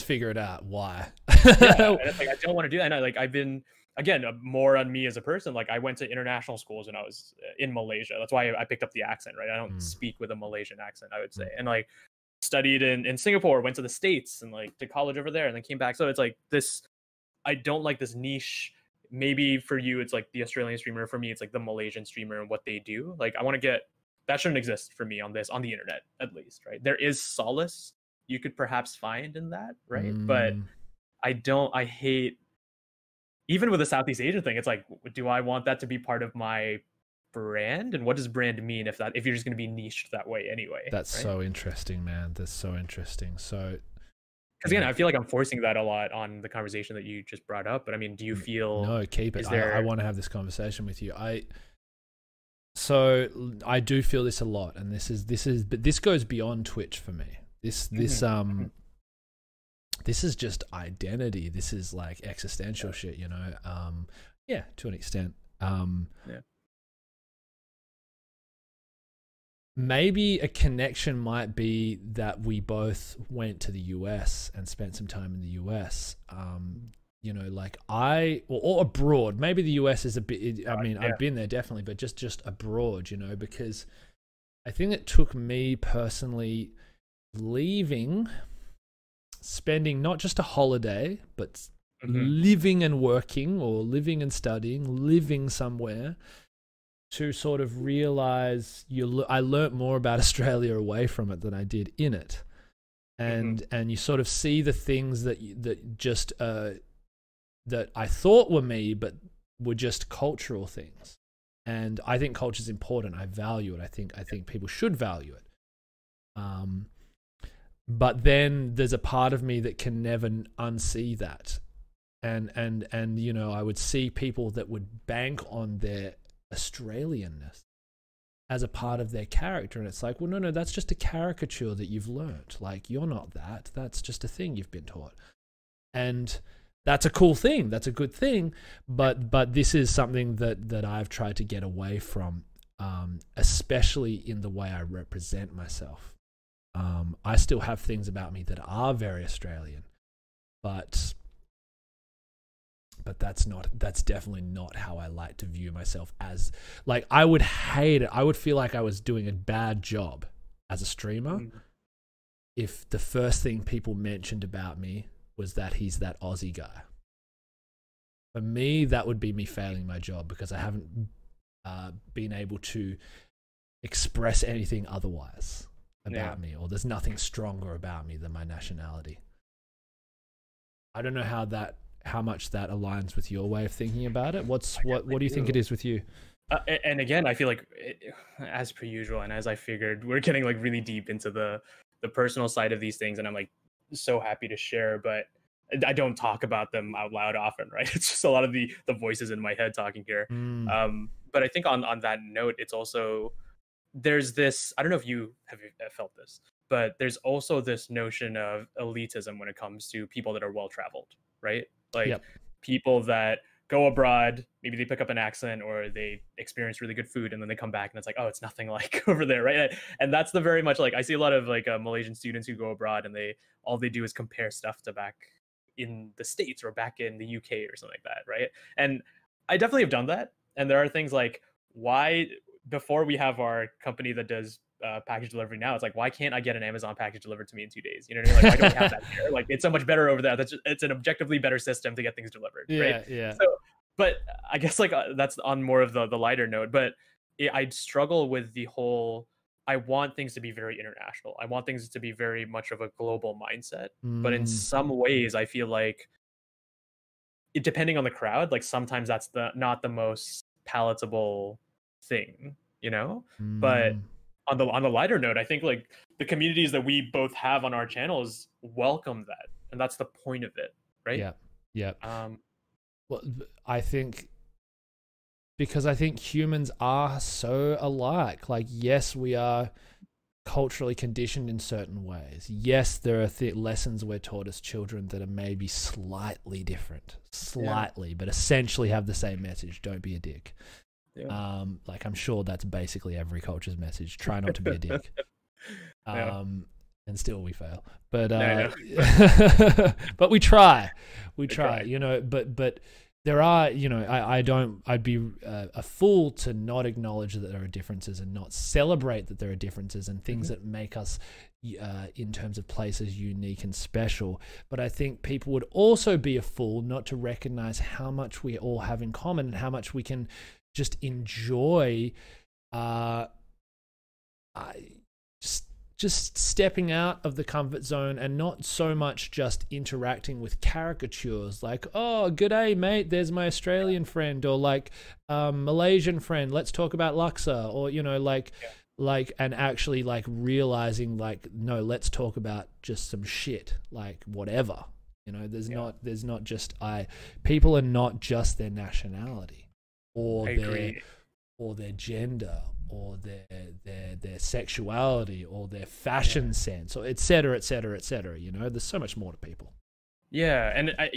figure it out. Why? Yeah, and it's like I don't want to do that. And I've been, again, more on me as a person. Like, I went to international schools when I was in Malaysia. That's why I picked up the accent, right? I don't speak with a Malaysian accent, I would say. And like studied in Singapore, went to the States and like to college over there and then came back. So it's like this, I don't like this niche. Maybe for you, it's like the Australian streamer. For me, it's like the Malaysian streamer and what they do. Like, I want to get, that shouldn't exist for me on the internet, at least, right? There is solace you could perhaps find in that, right? But I hate, even with the Southeast Asian thing, it's like, do I want that to be part of my brand? And what does brand mean if you're just going to be niched that way anyway? That's right? So interesting, man. That's so interesting. So, because again, I feel like I'm forcing that a lot on the conversation that you just brought up. But I mean, do you feel? No, keep it. I want to have this conversation with you. So I do feel this a lot, and but this goes beyond Twitch for me. This is just identity. This is like existential shit, you know? Yeah, to an extent. Maybe a connection might be that we both went to the US and spent some time in the US. You know, like or abroad. Maybe the US is a bit, I mean, I've been there definitely, but just abroad, you know, because I think it took me personally leaving, spending not just a holiday, but living and working, or living and studying, living somewhere, to sort of realize I learnt more about Australia away from it than I did in it. And you sort of see the things that that I thought were me, but were just cultural things. And I think culture is important. I value it. I think people should value it. But then there's a part of me that can never unsee that. And you know, I would see people that would bank on their Australianness as a part of their character, and it's like, well, no, that's just a caricature that you've learnt. Like, you're not that. That's just a thing you've been taught. And that's a cool thing. That's a good thing. But this is something that I've tried to get away from, especially in the way I represent myself. I still have things about me that are very Australian, but that's definitely not how I like to view myself as. Like, I would hate it. I would feel like I was doing a bad job as a streamer if the first thing people mentioned about me was that he's that Aussie guy. For me, that would be me failing my job, because I haven't been able to express anything otherwise about me, or there's nothing stronger about me than my nationality. I don't know how much that aligns with your way of thinking about it. What do you think it is with you? And again, I feel like, as per usual, and as I figured, we're getting like really deep into the personal side of these things, and I'm like so happy to share, but I don't talk about them out loud often, right? It's just a lot of the voices in my head talking here. But I think on that note, it's also, there's this, I don't know if you have felt this, but there's also this notion of elitism when it comes to people that are well traveled, right? Like Yep. people that go abroad, maybe they pick up an accent or they experience really good food and then they come back and it's like, oh, it's nothing like over there, right? And that's the very much like I see a lot of like Malaysian students who go abroad and all they do is compare stuff to back in the States or back in the UK or something like that, right? And I definitely have done that. And there are things like, why, before we have our company that does package delivery now, it's like, why can't I get an Amazon package delivered to me in 2 days? You know what I mean? Like, why don't we have that here? Like, it's so much better over there. It's an objectively better system to get things delivered, right? Yeah. So, but I guess like that's on more of the lighter note. But I struggle with the whole. I want things to be very international. I want things to be very much of a global mindset. But in some ways, I feel like, depending on the crowd, like sometimes that's not the most palatable thing, you know. But on the lighter note, I think like the communities that we both have on our channels welcome that, and that's the point of it, right? Yeah. Well, I think because I think humans are so alike. Like, yes, we are culturally conditioned in certain ways. Yes, there are lessons we're taught as children that are maybe slightly different, but essentially have the same message. Don't be a dick. Yeah. Like, I'm sure that's basically every culture's message. Try not to be a dick. And still we fail. But but we try. You know, but there are, you know, I'd be a fool to not acknowledge that there are differences and not celebrate that there are differences and things that make us, in terms of places, unique and special. But I think people would also be a fool not to recognize how much we all have in common and how much we can just enjoy, just stepping out of the comfort zone and not so much just interacting with caricatures like, oh, g'day, mate, there's my Australian friend, or like Malaysian friend, let's talk about laksa, or, you know, like, and actually like realizing like, no, let's talk about just some shit, like whatever, you know, there's not just people are not just their nationality or their gender or their sexuality or their fashion sense, or et cetera, you know, there's so much more to people. Yeah. And I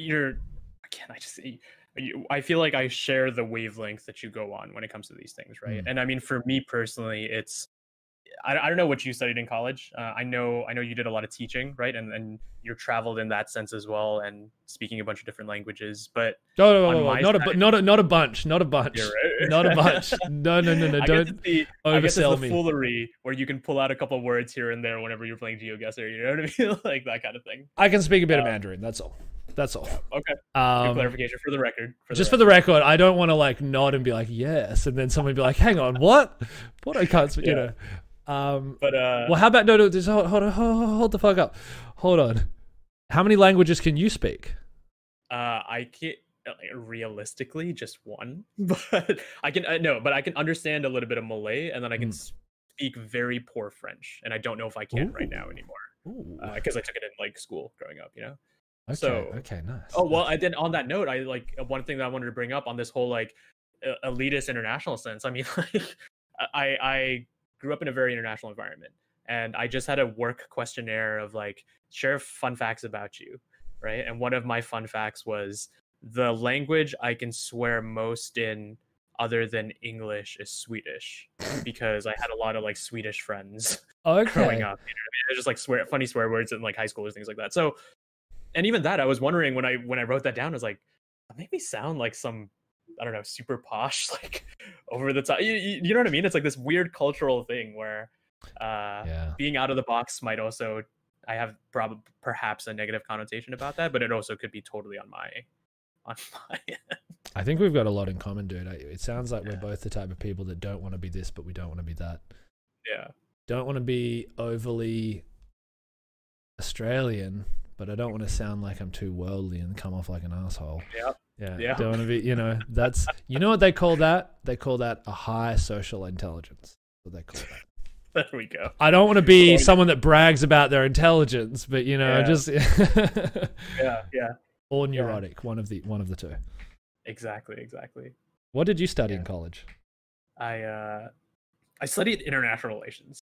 feel like I share the wavelength that you go on when it comes to these things, right? And I mean, for me personally, it's, I don't know what you studied in college. I know you did a lot of teaching, right? And you're traveled in that sense as well, and speaking a bunch of different languages. But not a bunch. Not a bunch. No, don't oversell me. Foolery where you can pull out a couple of words here and there whenever you're playing GeoGuessr. You know what I mean? Like that kind of thing. I can speak a bit of Mandarin. That's all. Okay. Good clarification for the record. For the record, I don't want to like nod and be like yes, and then someone be like, "Hang on, what? What I can't speak." You know. Well, how about no? Just hold the fuck up. Hold on. How many languages can you speak? I can't. Realistically, just one, but I can but I can understand a little bit of Malay, and then I can speak very poor French, and I don't know if I can right now anymore because I took it in like school growing up, you know. Okay, nice. Oh well, I then on that note, I like one thing that I wanted to bring up on this whole like elitist international sense. I mean, like I grew up in a very international environment, and I just had a work questionnaire of like share fun facts about you, right? And one of my fun facts was the language I can swear most in other than English is Swedish, because I had a lot of like Swedish friends growing up. You know what I mean? I just like funny swear words in like high school or things like that. So, and even that, I was wondering when I wrote that down, I was like, that made me sound like some, I don't know, super posh, like over the top. You know what I mean? It's like this weird cultural thing where being out of the box might also, I have perhaps a negative connotation about that, but it also could be totally on my end. I think we've got a lot in common, dude. It sounds like we're both the type of people that don't want to be this, but we don't want to be that. Yeah. Don't want to be overly Australian, but I don't want to sound like I'm too worldly and come off like an asshole. Yeah. Don't want to be, you know, that's, you know what they call that? They call that a high social intelligence. That's what they call that. There we go. I don't want to be someone that brags about their intelligence, but you know, just yeah. Or neurotic, one of the two. Exactly. What did you study in college? I studied international relations.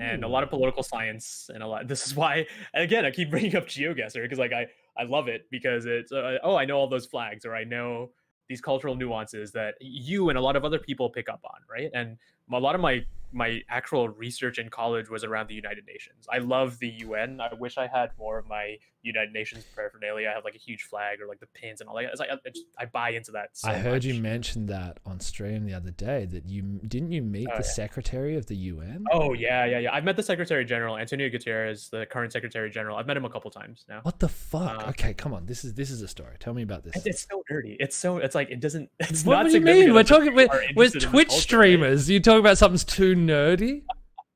and a lot of political science, and a lot. This is why, and again, I keep bringing up GeoGuessr because like I love it because it's oh, I know all those flags, or I know these cultural nuances that you and a lot of other people pick up on, right? And a lot of my actual research in college was around the United Nations. I love the UN. I wish I had more of my United Nations paraphernalia. I have like a huge flag or like the pins and all that. It's like I buy into that so I heard much. you mention that on stream the other day, that you meet the Secretary of the UN? Oh yeah. I've met the Secretary General, Antonio Guterres, the current Secretary General. I've met him a couple times now. What the fuck? Okay, come on. This is a story. Tell me about this. It's so nerdy. It's like it doesn't. It's what not do you mean? We're we're Twitch streamers. You talk about something's too nerdy.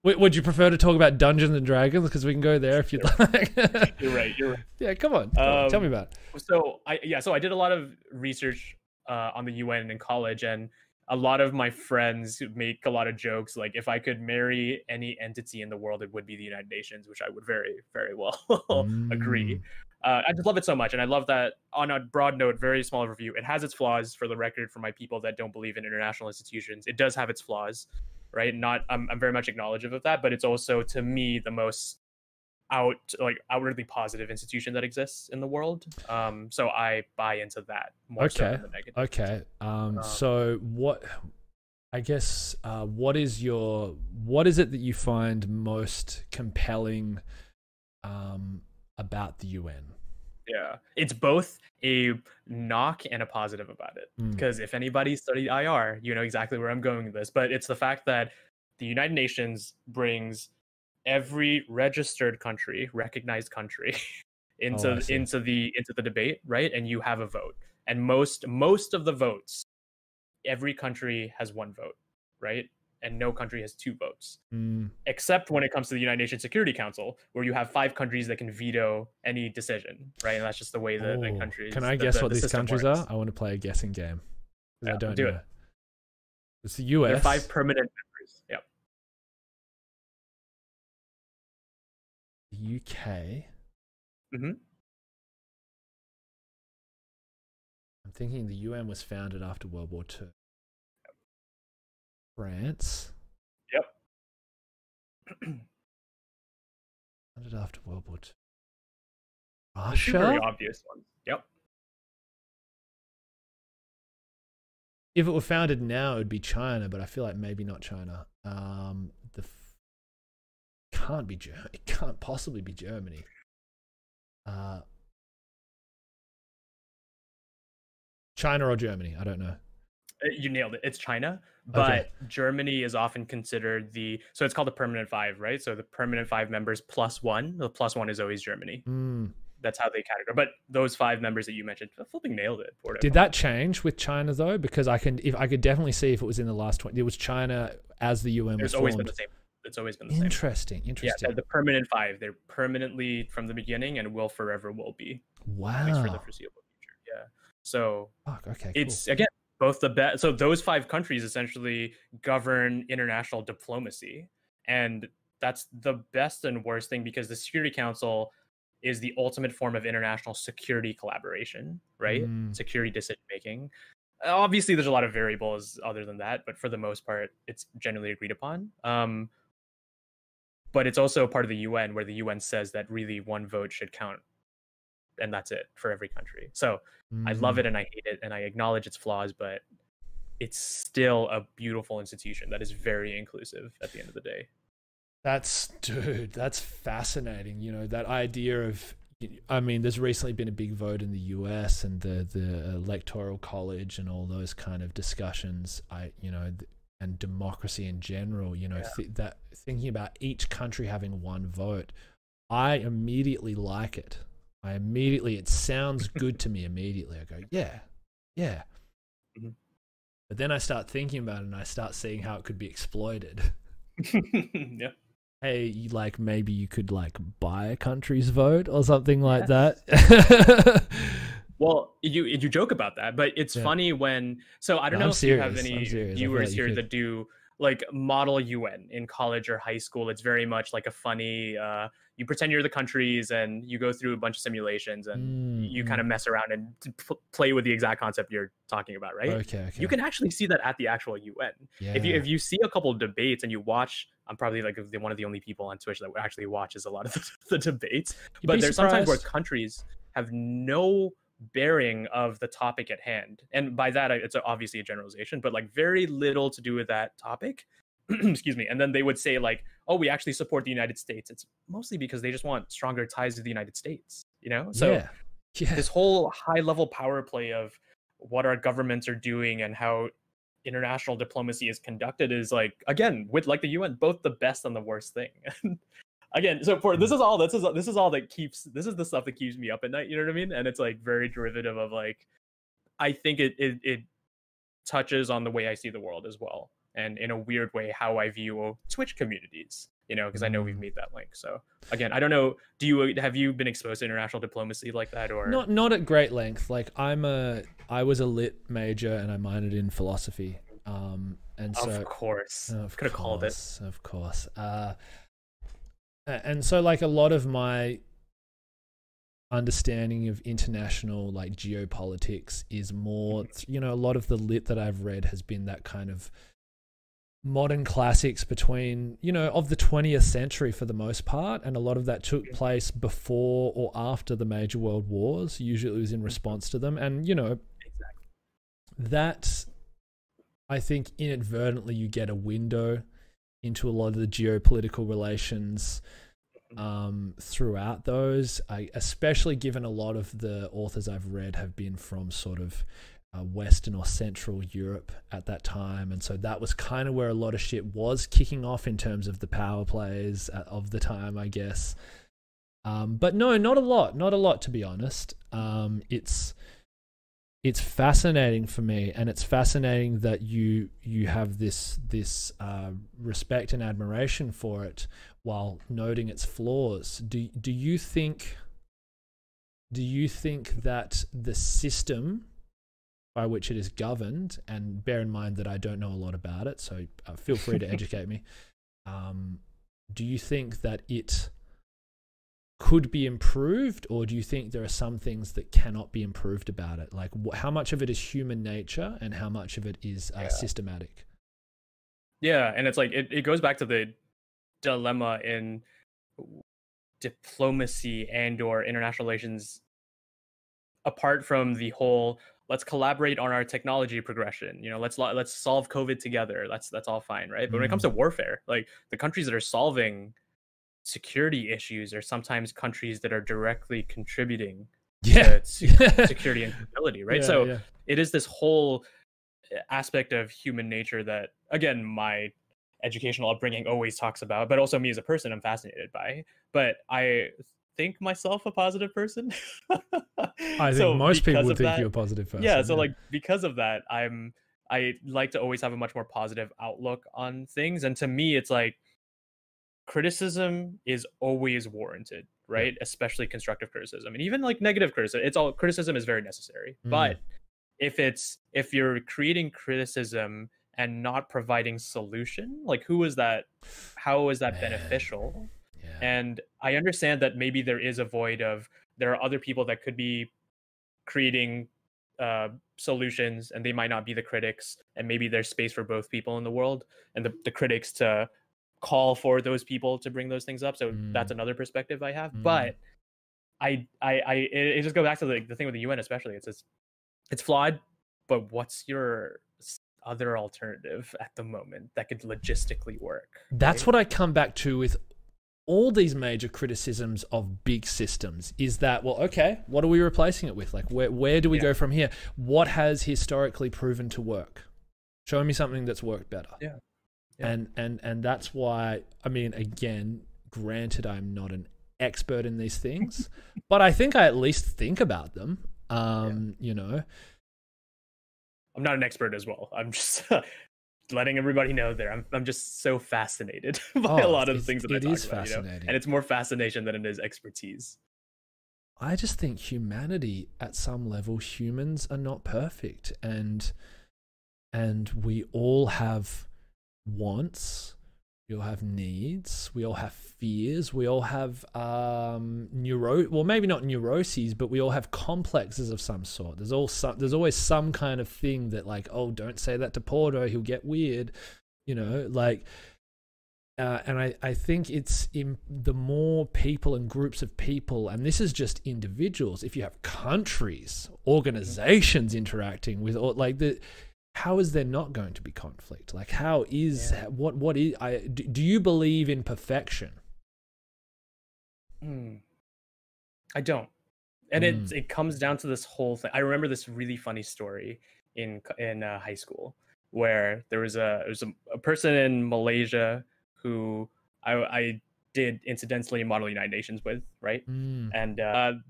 Would you prefer to talk about Dungeons and Dragons? Because we can go there if you'd like. You're right. Yeah, come on. Tell me about it. So I did a lot of research on the UN in college, and a lot of my friends make a lot of jokes. Like, if I could marry any entity in the world, it would be the United Nations, which I would very, very well agree. I just love it so much, and I love that. On a broad note, very small review. It has its flaws, for the record, for my people that don't believe in international institutions. It does have its flaws, right? I'm very much acknowledging of that, but it's also, to me, the most outwardly positive institution that exists in the world. So I buy into that more so than the negative. Okay. So what? I guess what is it that you find most compelling about the UN? Yeah, it's both a knock and a positive about it. Because if anybody studied IR, you know exactly where I'm going with this. But it's the fact that the United Nations brings every registered country, recognized country, into the debate, right? And you have a vote. And most of the votes, every country has one vote, right? And no country has two votes, except when it comes to the United Nations Security Council, where you have 5 countries that can veto any decision, right? And that's just the way that the countries. Can I guess what these countries are? I want to play a guessing game. Yeah, I don't do know. it. It's the US. There are 5 permanent members. Yep. The UK. I'm thinking the UN was founded after World War II. France. Yep. Founded after World War II. Russia. Very obvious ones. Yep. If it were founded now, it would be China, but I feel like maybe not China. Can't be Germany. It can't possibly be Germany. China or Germany? I don't know. You nailed it. It's China, but Germany is often considered so it's called the permanent 5, right? So the permanent 5 members plus 1. The plus 1 is always Germany. That's how they categorize. But those 5 members that you mentioned, flipping nailed it. Porto. Did that change with China though? Because I could definitely see if it was in the last 20. It was China as the UN was formed. Always been the same. It's always been the same. Interesting. Yeah, the permanent 5. They're permanently from the beginning and will forever be. Wow. At least for the foreseeable future. Yeah. So it's cool. Again, both the best. So those 5 countries essentially govern international diplomacy, and that's the best and worst thing, because the Security Council is the ultimate form of international security collaboration, right? Security decision making. Obviously, there's a lot of variables other than that, but for the most part, it's generally agreed upon. But it's also part of the UN, where the UN says that really one vote should count, and that's it for every country. So I love it and I hate it, and I acknowledge its flaws, but it's still a beautiful institution that is very inclusive at the end of the day. That's fascinating. You know, that idea of, I mean, there's recently been a big vote in the US and the electoral college and all those kind of discussions. And democracy in general, you know, that thinking about each country having one vote, I immediately like it. It sounds good to me immediately. I go, yeah. But then I start thinking about it and I start seeing how it could be exploited. Yeah. Hey, maybe you could buy a country's vote or something like that. Well, you joke about that, but it's funny when. So I don't know if you have any viewers here that do model UN in college or high school. It's very much like a funny. You pretend you're the countries and you go through a bunch of simulations and you kind of mess around and play with the exact concept you're talking about, right? Okay. You can actually see that at the actual UN. Yeah. If you see a couple of debates and you watch I'm probably like one of the only people on Twitch that actually watches a lot of the debates. You'd But be there's sometimes where surprised. countries have no bearing of the topic at hand, and by that it's obviously a generalization, but like very little to do with that topic. Excuse me. And then they would say like, oh, we actually support the United States. It's mostly because they just want stronger ties to the United States, you know? So this whole high level power play of what our governments are doing and how international diplomacy is conducted is like, again, with like the UN, both the best and the worst thing. Again, so for this is all that keeps, this is the stuff that keeps me up at night, you know what I mean? And it's like very derivative of like, I think it touches on the way I see the world as well, and in a weird way how I view Twitch communities, you know, because I know we've made that link. So again, I don't know, have you been exposed to international diplomacy like that, or not at great length? Like I was a lit major and I minored in philosophy, and so of course could have called it, of course. And so like a lot of my understanding of international like geopolitics is more, you know, a lot of the lit that I've read has been that kind of modern classics between, you know, of the 20th century for the most part, and a lot of that took place before or after the major world wars. Usually it was in response to them, and you know, that I think inadvertently you get a window into a lot of the geopolitical relations throughout those, especially given a lot of the authors I've read have been from sort of Western or Central Europe at that time, and so that was kind of where a lot of shit was kicking off in terms of the power plays of the time, I guess. But no, not a lot to be honest. It's fascinating for me, and it's fascinating that you have this respect and admiration for it while noting its flaws. Do you think that the system by which it is governed, and bear in mind that I don't know a lot about it, so feel free to educate me, do you think that it could be improved, or do you think there are some things that cannot be improved about it? Like how much of it is human nature and how much of it is systematic? Yeah, and it's like it goes back to the dilemma in diplomacy and or international relations, apart from the whole let's collaborate on our technology progression, you know, let's solve COVID together, that's all fine, right? But when it comes to warfare, like the countries that are solving security issues are sometimes countries that are directly contributing to security and stability, right? It is this whole aspect of human nature that, again, my educational upbringing always talks about, but also me as a person, I'm fascinated by. But I think myself a positive person. I think most people would think you're a positive person. Yeah, so like because of that, I like to always have a much more positive outlook on things, and to me, it's like criticism is always warranted, right? Especially constructive criticism, and even like negative criticism. Criticism is very necessary. But if you're creating criticism and not providing solution, like how is that beneficial? And I understand that maybe there is a void of, there are other people that could be creating solutions, and they might not be the critics, and maybe there's space for both people in the world, and the critics to call for those people to bring those things up. So that's another perspective I have. But it just goes back to the thing with the UN, especially. It's flawed, but what's your other alternative at the moment that could logistically work? That's right? What I come back to with all these major criticisms of big systems is that, well, okay, what are we replacing it with? Like, where do we go from here? What has historically proven to work? Show me something that's worked better. Yeah. And that's why, I mean, again, granted, I'm not an expert in these things, but I think I at least think about them. You know, I'm not an expert as well. I'm just letting everybody know there. I'm just so fascinated by a lot of the things that I talk about. It is fascinating, you know? And it's more fascination than it is expertise. I just think humanity, at some level, humans are not perfect, and we all have wants, we all have needs, we all have fears, we all have well, maybe not neuroses, but we all have complexes of some sort. There's always some kind of thing that, like, oh, don't say that to Porto, he'll get weird, you know, like and I think it's in the more people and groups of people, and this is just individuals. If you have countries, organizations interacting with, or like how is there not going to be conflict? Like, how is what is? Do you believe in perfection? I don't, and it comes down to this whole thing. I remember this really funny story in high school where there was a person in Malaysia who I did incidentally Model United Nations with, right? And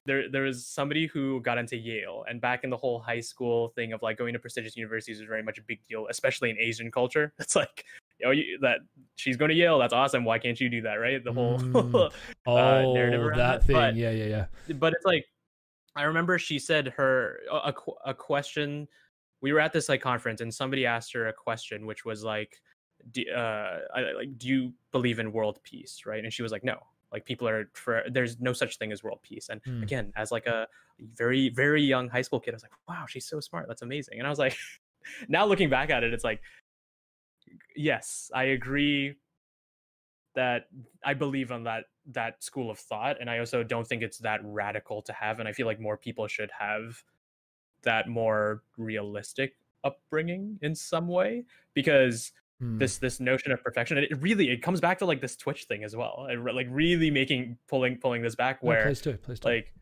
there was somebody who got into Yale, and back in the whole high school thing of like going to prestigious universities was very much a big deal, especially in Asian culture. It's like, that she's going to Yale, that's awesome. Why can't you do that, right? The whole narrative around that thing, but, yeah. But it's like, I remember she said a question. We were at this like conference, and somebody asked her a question, which was like, do you believe in world peace, right? And she was like, no, like there's no such thing as world peace. And again, as like a very, very young high school kid, I was like, wow, she's so smart, that's amazing. And I was like, now looking back at it, it's like, yes, I agree that I believe on that school of thought, and I also don't think it's that radical to have, and I feel like more people should have that more realistic upbringing in some way, because this notion of perfection, it comes back to like this Twitch thing as well, and like really pulling this back, where please do. Like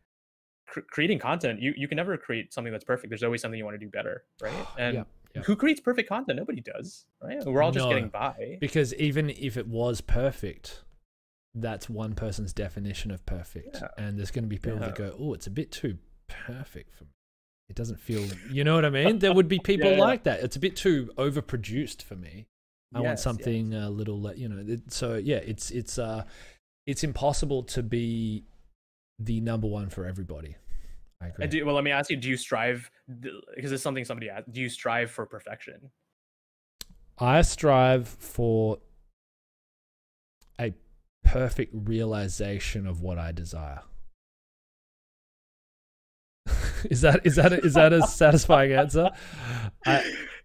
creating content, you can never create something that's perfect. There's always something you want to do better, right? And who creates perfect content? Nobody does, right? We're all just getting by. Because even if it was perfect, that's one person's definition of perfect, and there's going to be people that go, oh, it's a bit too perfect for me. It doesn't feel, you know what I mean? There would be people like that. It's a bit too overproduced for me. I want something a little, so yeah, it's impossible to be the number one for everybody. I agree. Well, let me ask you, do you strive, because it's something somebody asked, do you strive for perfection? I strive for a perfect realization of what I desire. Is that a satisfying answer?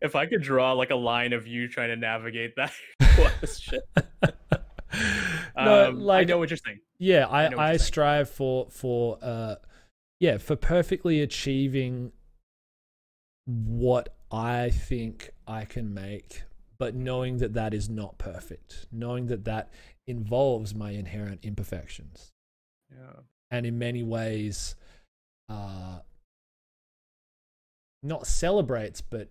If I could draw like a line of you trying to navigate that question. No, like, I know what you're saying. Yeah, I strive for perfectly achieving what I think I can make, but knowing that that is not perfect, knowing that that involves my inherent imperfections. Yeah. And in many ways, not celebrates, but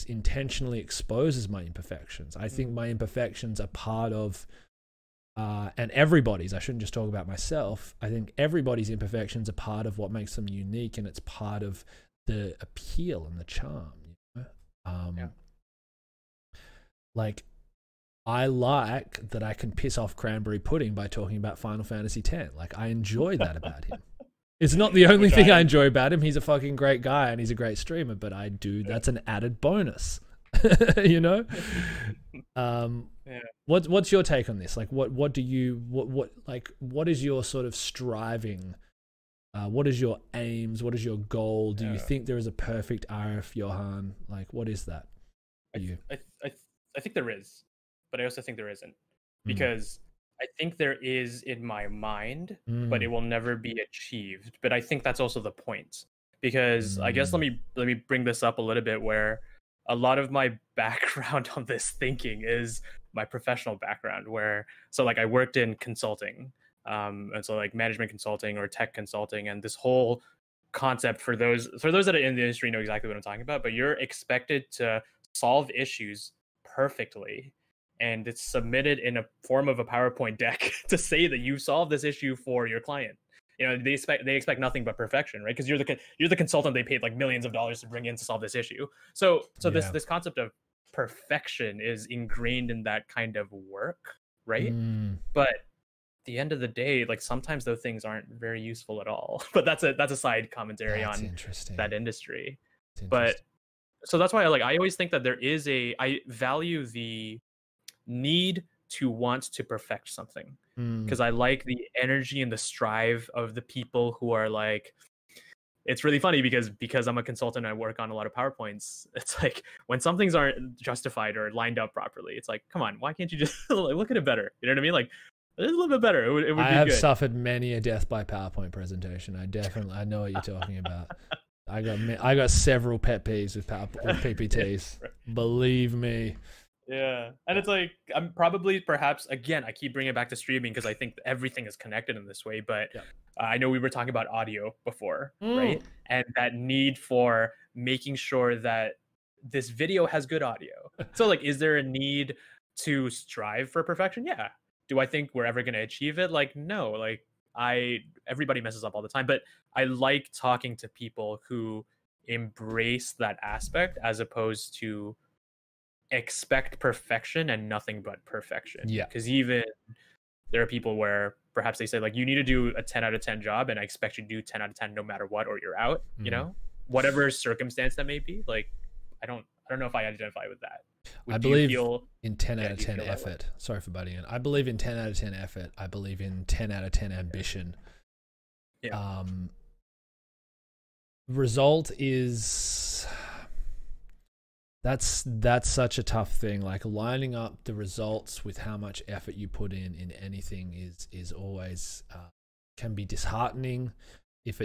intentionally exposes my imperfections. I think my imperfections are part of, and everybody's, I shouldn't just talk about myself. I think everybody's imperfections are part of what makes them unique, and it's part of the appeal and the charm. You know? Like, I like that I can piss off Cranberry Pudding by talking about Final Fantasy X. Like, I enjoy that about him. It's not the only thing I enjoy about him. He's a fucking great guy and he's a great streamer, but that's an added bonus. You know? What's your take on this? Like, what is your sort of striving? What is your aims? What is your goal? Do you think there is a perfect AriefJohan? Like, what is that for you? I think there is, but I also think there isn't, because I think there is in my mind, but it will never be achieved. But I think that's also the point, because I guess let me bring this up a little bit, where a lot of my background on this thinking is my professional background, so like I worked in consulting, and so like management consulting or tech consulting, and this whole concept, for those that are in the industry know exactly what I'm talking about, but you're expected to solve issues perfectly, and it's submitted in a form of a PowerPoint deck to say that you solved this issue for your client. You know, they expect nothing but perfection, right? Because you're the consultant they paid like millions of dollars to bring in to solve this issue. So this concept of perfection is ingrained in that kind of work, right? But at the end of the day, like, sometimes those things aren't very useful at all. But that's a side commentary on that industry. But so that's why I always think that I value the need to want to perfect something, because I like the energy and the strive of the people who are like, it's really funny because I'm a consultant, I work on a lot of PowerPoints. It's like when some things aren't justified or lined up properly, it's like, come on, why can't you just like, look at it better? You know what I mean? Like a little bit better. It would I be have good. suffered many a death by PowerPoint presentation. I know what you're talking about. I got several pet peeves with PPTs. Believe me. Yeah, and it's like I'm probably perhaps again I keep bringing it back to streaming because I think everything is connected in this way. But I know we were talking about audio before, right? And that need for making sure that this video has good audio. So like, is there a need to strive for perfection? Yeah. Do I think we're ever going to achieve it? Like, no. Like everybody messes up all the time, but I like talking to people who embrace that aspect as opposed to expect perfection and nothing but perfection. Yeah. Because even there are people where perhaps they say like, you need to do a 10 out of 10 job and I expect you to do 10 out of 10 no matter what, or you're out, you know, whatever circumstance that may be. Like, I don't know if I identify with that. I believe in 10 out of 10 effort. Sorry for butting in. I believe in 10 out of 10 effort. I believe in 10 out of 10 ambition. Yeah. Result is... That's such a tough thing. Like lining up the results with how much effort you put in anything is always can be disheartening if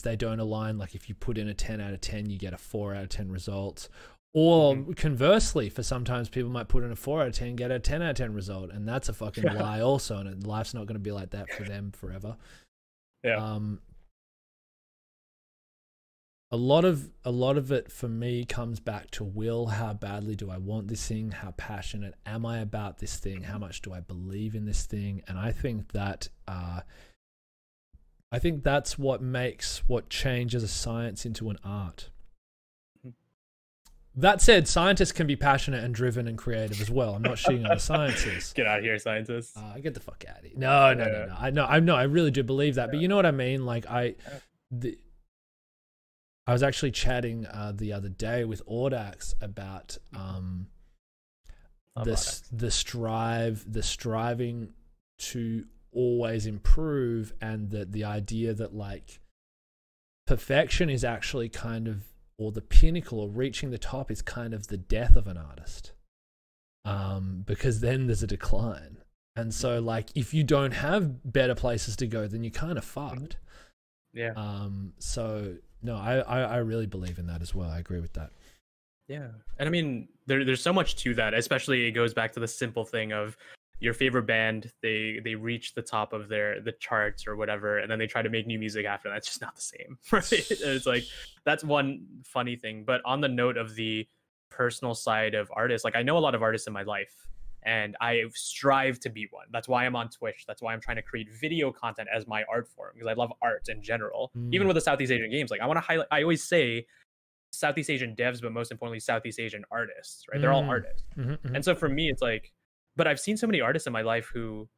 they don't align. Like if you put in a 10 out of 10, you get a 4 out of 10 result. Or conversely, for sometimes people might put in a 4 out of 10, get a 10 out of 10 result, and that's a fucking lie also. And life's not going to be like that for them forever. Yeah. A lot of it for me comes back to will. How badly do I want this thing? How passionate am I about this thing? How much do I believe in this thing? And I think that that's what changes a science into an art. That said, scientists can be passionate and driven and creative as well. I'm not shitting on the scientists. Get out of here, scientists. Get the fuck out of here. No. I really do believe that. But you know what I mean? Like I was actually chatting the other day with Audax about the striving to always improve, and the idea that like perfection is actually kind of, or the pinnacle or reaching the top is kind of the death of an artist, because then there's a decline. And so like if you don't have better places to go, then you're kind of fucked. Yeah. So no, I really believe in that as well. I agree with that. Yeah. And I mean, there's so much to that, especially it goes back to the simple thing of your favorite band, they reach the top of the charts or whatever, and then they try to make new music after that. It's just not the same, right? It's like, that's one funny thing. But on the note of the personal side of artists, like I know a lot of artists in my life, and I strive to be one. That's why I'm on Twitch. That's why I'm trying to create video content as my art form, because I love art in general. Even with the Southeast Asian games, like I want to highlight, I always say Southeast Asian devs, but most importantly, Southeast Asian artists, right? They're all artists. And so for me, it's like, but I've seen so many artists in my life who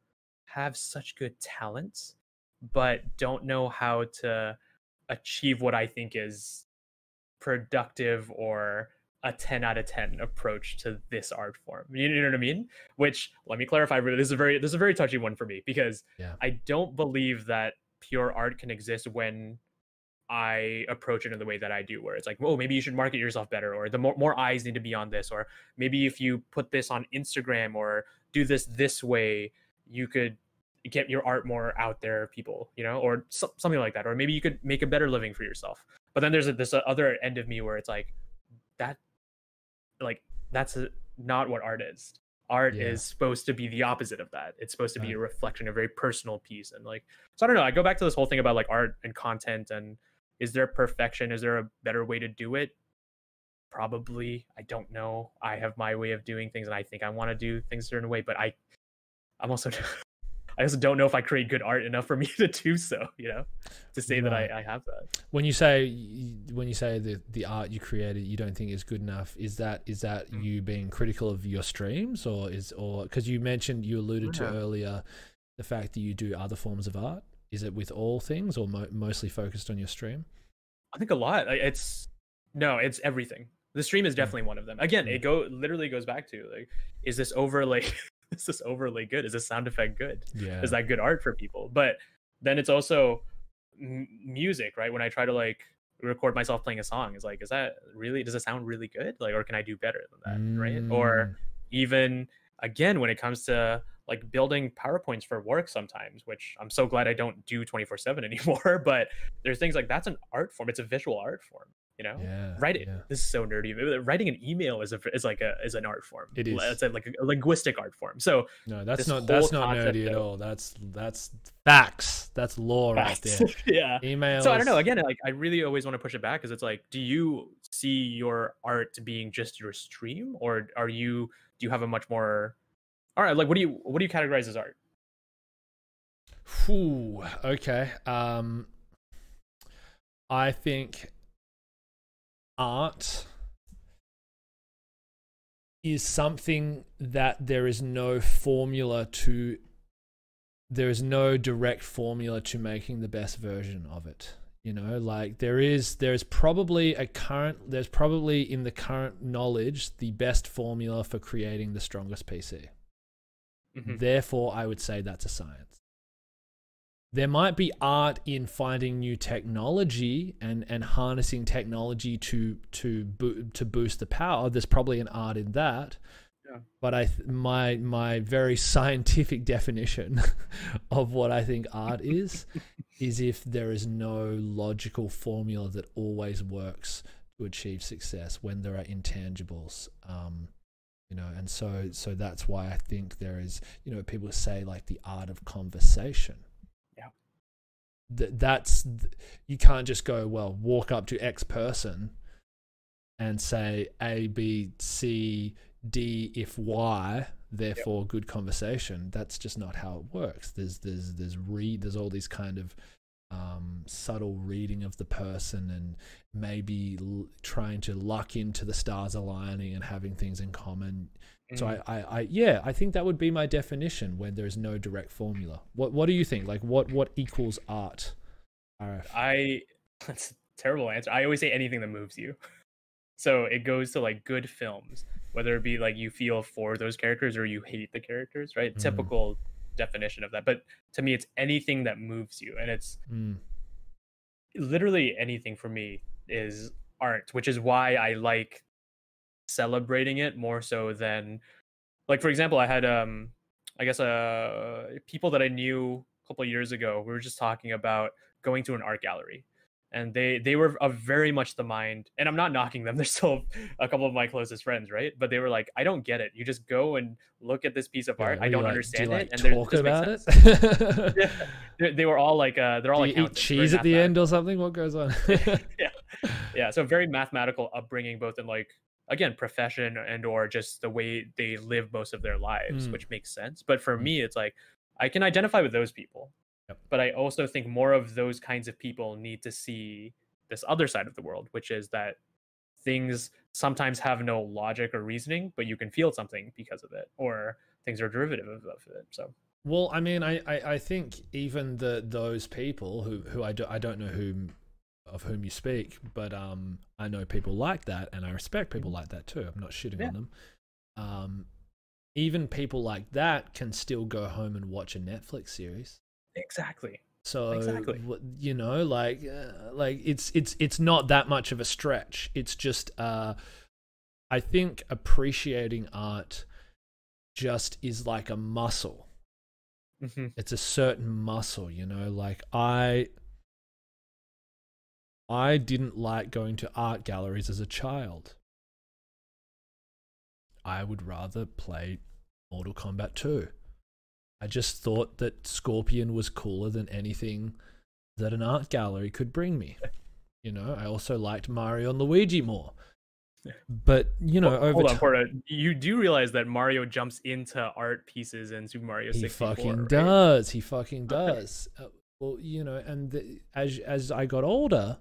have such good talents, but don't know how to achieve what I think is productive or a 10 out of 10 approach to this art form. You know what I mean? Which, let me clarify, this is a very touchy one for me, because I don't believe that pure art can exist when I approach it in the way that I do, where it's like, oh, maybe you should market yourself better, or the more eyes need to be on this, or maybe if you put this on Instagram or do this way, you could get your art more out there, people, you know, or something like that, or maybe you could make a better living for yourself. But then there's this other end of me where it's like, that's not what art is. Art is supposed to be the opposite of that. It's supposed to be a reflection, a very personal piece. And like, so I don't know, I go back to this whole thing about like art and content, and is there perfection? Is there a better way to do it? Probably. I don't know. I have my way of doing things, and I think I want to do things a certain way, but I'm also I also don't know if I create good art enough for me to do so, you know, to say that I have that. When you say the art you created you don't think is good enough, is that you being critical of your streams, or because you alluded to earlier the fact that you do other forms of art? Is it with all things, or mostly focused on your stream? I think a lot. It's everything. The stream is definitely one of them. Again, it literally goes back to like, is this overlay good? Is this sound effect good? Is that good art for people? But then it's also music, right? When I try to like record myself playing a song, is like, is that really, does it sound really good? Like, or can I do better than that, right? Or even again, when it comes to like building PowerPoints for work sometimes, which I'm so glad I don't do 24/7 anymore, but there's things like that's an art form. It's a visual art form, you know? This is so nerdy. Writing an email is an art form. It is. It's like a linguistic art form. So no, that's not nerdy at all. That's facts. That's law right there. Yeah. Emails. So I don't know. Again, like I really always want to push it back because it's like, do you see your art being just your stream, or do you have a much more, all right, like what do you categorize as art? Ooh, okay. I think art is something that there is no direct formula to making the best version of it. You know, like there's probably in the current knowledge the best formula for creating the strongest PC. Therefore, I would say that's a science. There might be art in finding new technology and harnessing technology to boost the power. There's probably an art in that. Yeah. But my very scientific definition of what I think art is if there is no logical formula that always works to achieve success when there are intangibles. You know, and so that's why I think there is, you know, people say like the art of conversation. Yeah. That's, you can't just go, well, walk up to X person and say A, B, C, D, if Y, therefore good conversation. That's just not how it works. There's all these kind of subtle reading of the person and maybe trying to luck into the stars aligning and having things in common. So I think that would be my definition when there's no direct formula. What do you think? Like what equals art? Arif? That's a terrible answer. I always say anything that moves you. So it goes to like good films, whether it be like you feel for those characters or you hate the characters, right? Typical definition of that. But to me, it's anything that moves you, and it's literally anything for me is art, which is why I like celebrating it more so than, like, for example, I had I guess people that I knew a couple of years ago, we were just talking about going to an art gallery, and they were of very much the mind, and I'm not knocking them, they're still a couple of my closest friends, right? But they were like, I don't get it, you just go and look at this piece of art, I don't understand it, and talk about it. They were all like they're all like, eat cheese at the end or something, what goes on? yeah, so very mathematical upbringing, both in like, again, profession and or just the way they live most of their lives, which makes sense. But for me, it's like I can identify with those people. Yep. But I also think more of those kinds of people need to see this other side of the world, which is that things sometimes have no logic or reasoning, but you can feel something because of it, or things are derivative of it. So, well, I mean, I think even those people who I don't know of whom you speak, but I know people like that, and I respect people like that too. I'm not shitting on them. Even people like that can still go home and watch a Netflix series. Exactly. So you know, like it's not that much of a stretch. It's just I think appreciating art just is like a muscle. It's a certain muscle, you know. Like I didn't like going to art galleries as a child. I would rather play Mortal Kombat 2. I just thought that Scorpion was cooler than anything that an art gallery could bring me. You know, I also liked Mario and Luigi more. But, you know, over hold on, Porto. You do realize that Mario jumps into art pieces in Super Mario 64, He fucking right? does. He fucking does. Well, you know, and as I got older,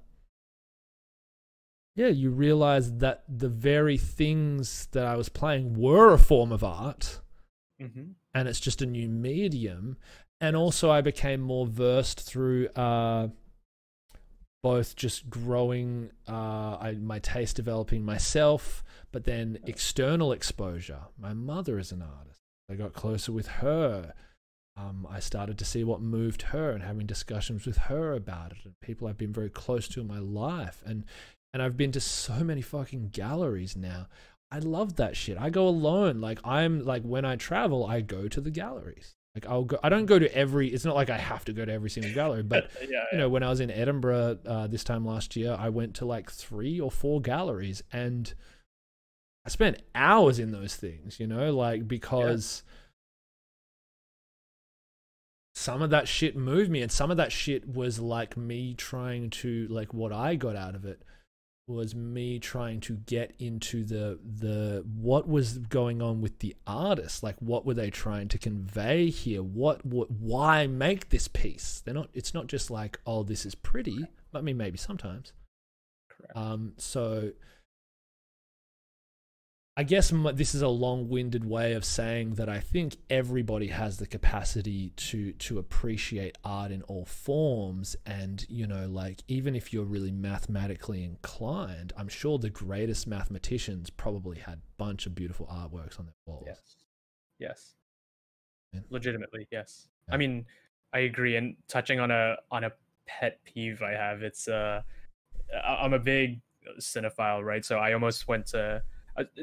yeah, you realize that the very things that I was playing were a form of art. And it's just a new medium. And also I became more versed through both just growing my taste developing myself, but then external exposure. My mother is an artist. I got closer with her. I started to see what moved her and having discussions with her about it, and people I've been very close to in my life. And I've been to so many fucking galleries now. I love that shit. I go alone. Like, I'm like, when I travel, I go to the galleries. Like, I don't go to every, it's not like I have to go to every single gallery, but you know, when I was in Edinburgh this time last year, I went to like 3 or 4 galleries, and I spent hours in those things, you know, like, because some of that shit moved me, and some of that shit was like me trying to, like, what I got out of it was me trying to get into the what was going on with the artist, like, what were they trying to convey here, why make this piece. It's not just like, oh, this is pretty. I mean, maybe sometimes. Correct. So I guess this is a long-winded way of saying that I think everybody has the capacity to appreciate art in all forms. And, you know, like, even if you're really mathematically inclined, I'm sure the greatest mathematicians probably had a bunch of beautiful artworks on their walls. Yes. Yeah. Legitimately, yes. Yeah. I mean, I agree. And touching on a pet peeve I have, it's I'm a big cinephile, right? So I almost went to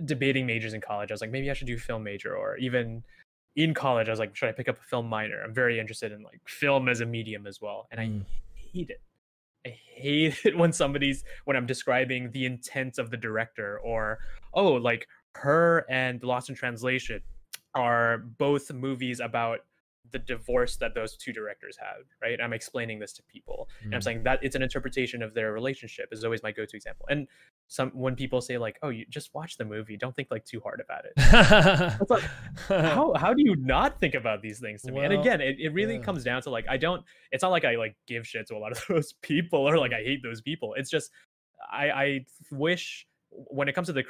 debating majors in college. I was like, maybe I should do film major, or even in college, I was like, should I pick up a film minor? I'm very interested in like film as a medium as well. And I hate it. I hate it when I'm describing the intent of the director, or, oh, like Her and Lost in Translation are both movies about the divorce that those 2 directors had, right? I'm explaining this to people, and I'm saying that it's an interpretation of their relationship is always my go-to example. And when people say like, oh, you just watch the movie, don't think like too hard about it. It's like, how do you not think about these things to me? And again, it really comes down to like, it's not like I like give shit to a lot of those people, or like I hate those people. It's just I wish, when it comes to the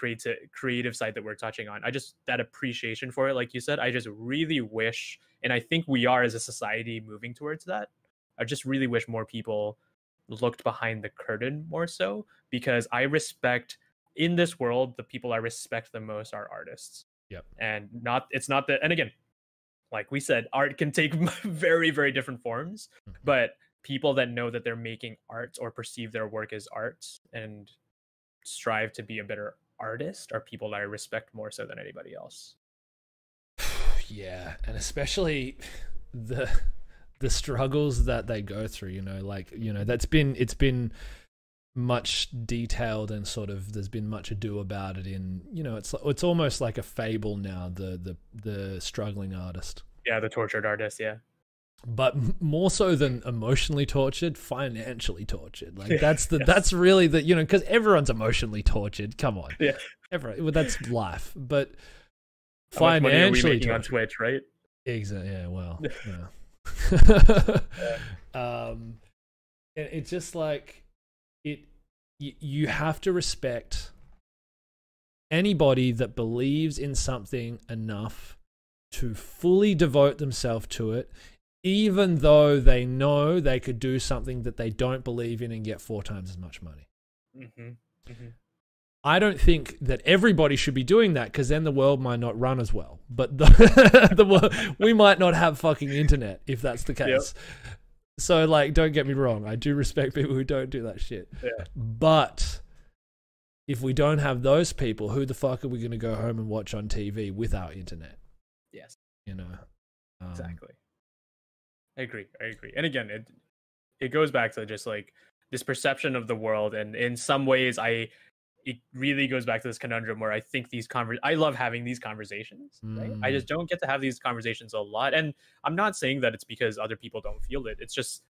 creative side that we're touching on, that appreciation for it, like you said, I just really wish, and I think we are as a society moving towards that. I just really wish more people looked behind the curtain more so, because I respect, in this world, the people I respect the most are artists. Yep. And it's not that, and again, like we said, art can take very, very different forms, but people that know that they're making art or perceive their work as art and strive to be a better artist are people that I respect more so than anybody else. Yeah, and especially the struggles that they go through, you know, like, you know, it's been much detailed, and sort of there's been much ado about it in, you know, it's almost like a fable now, the struggling artist. Yeah, the tortured artist, yeah. But more so than emotionally tortured, financially tortured. Like, that's really the, you know, because everyone's emotionally tortured. Come on. Yeah. Well, that's life. But how financially much money are we making on Twitch, right? Exactly. Yeah, well. Yeah. It's just like, you have to respect anybody that believes in something enough to fully devote themselves to it, even though they know they could do something that they don't believe in and get 4 times as much money. I don't think that everybody should be doing that, because then the world might not run as well. But the world, we might not have fucking internet if that's the case. Yep. So, like, don't get me wrong. I do respect people who don't do that shit. Yeah. But if we don't have those people, who the fuck are we going to go home and watch on TV without internet? Yes. You know? Exactly. I agree. And again, it goes back to just like this perception of the world, and in some ways it really goes back to this conundrum where I think I love having these conversations, right? I just don't get to have these conversations a lot. And I'm not saying that it's because other people don't feel it. It's just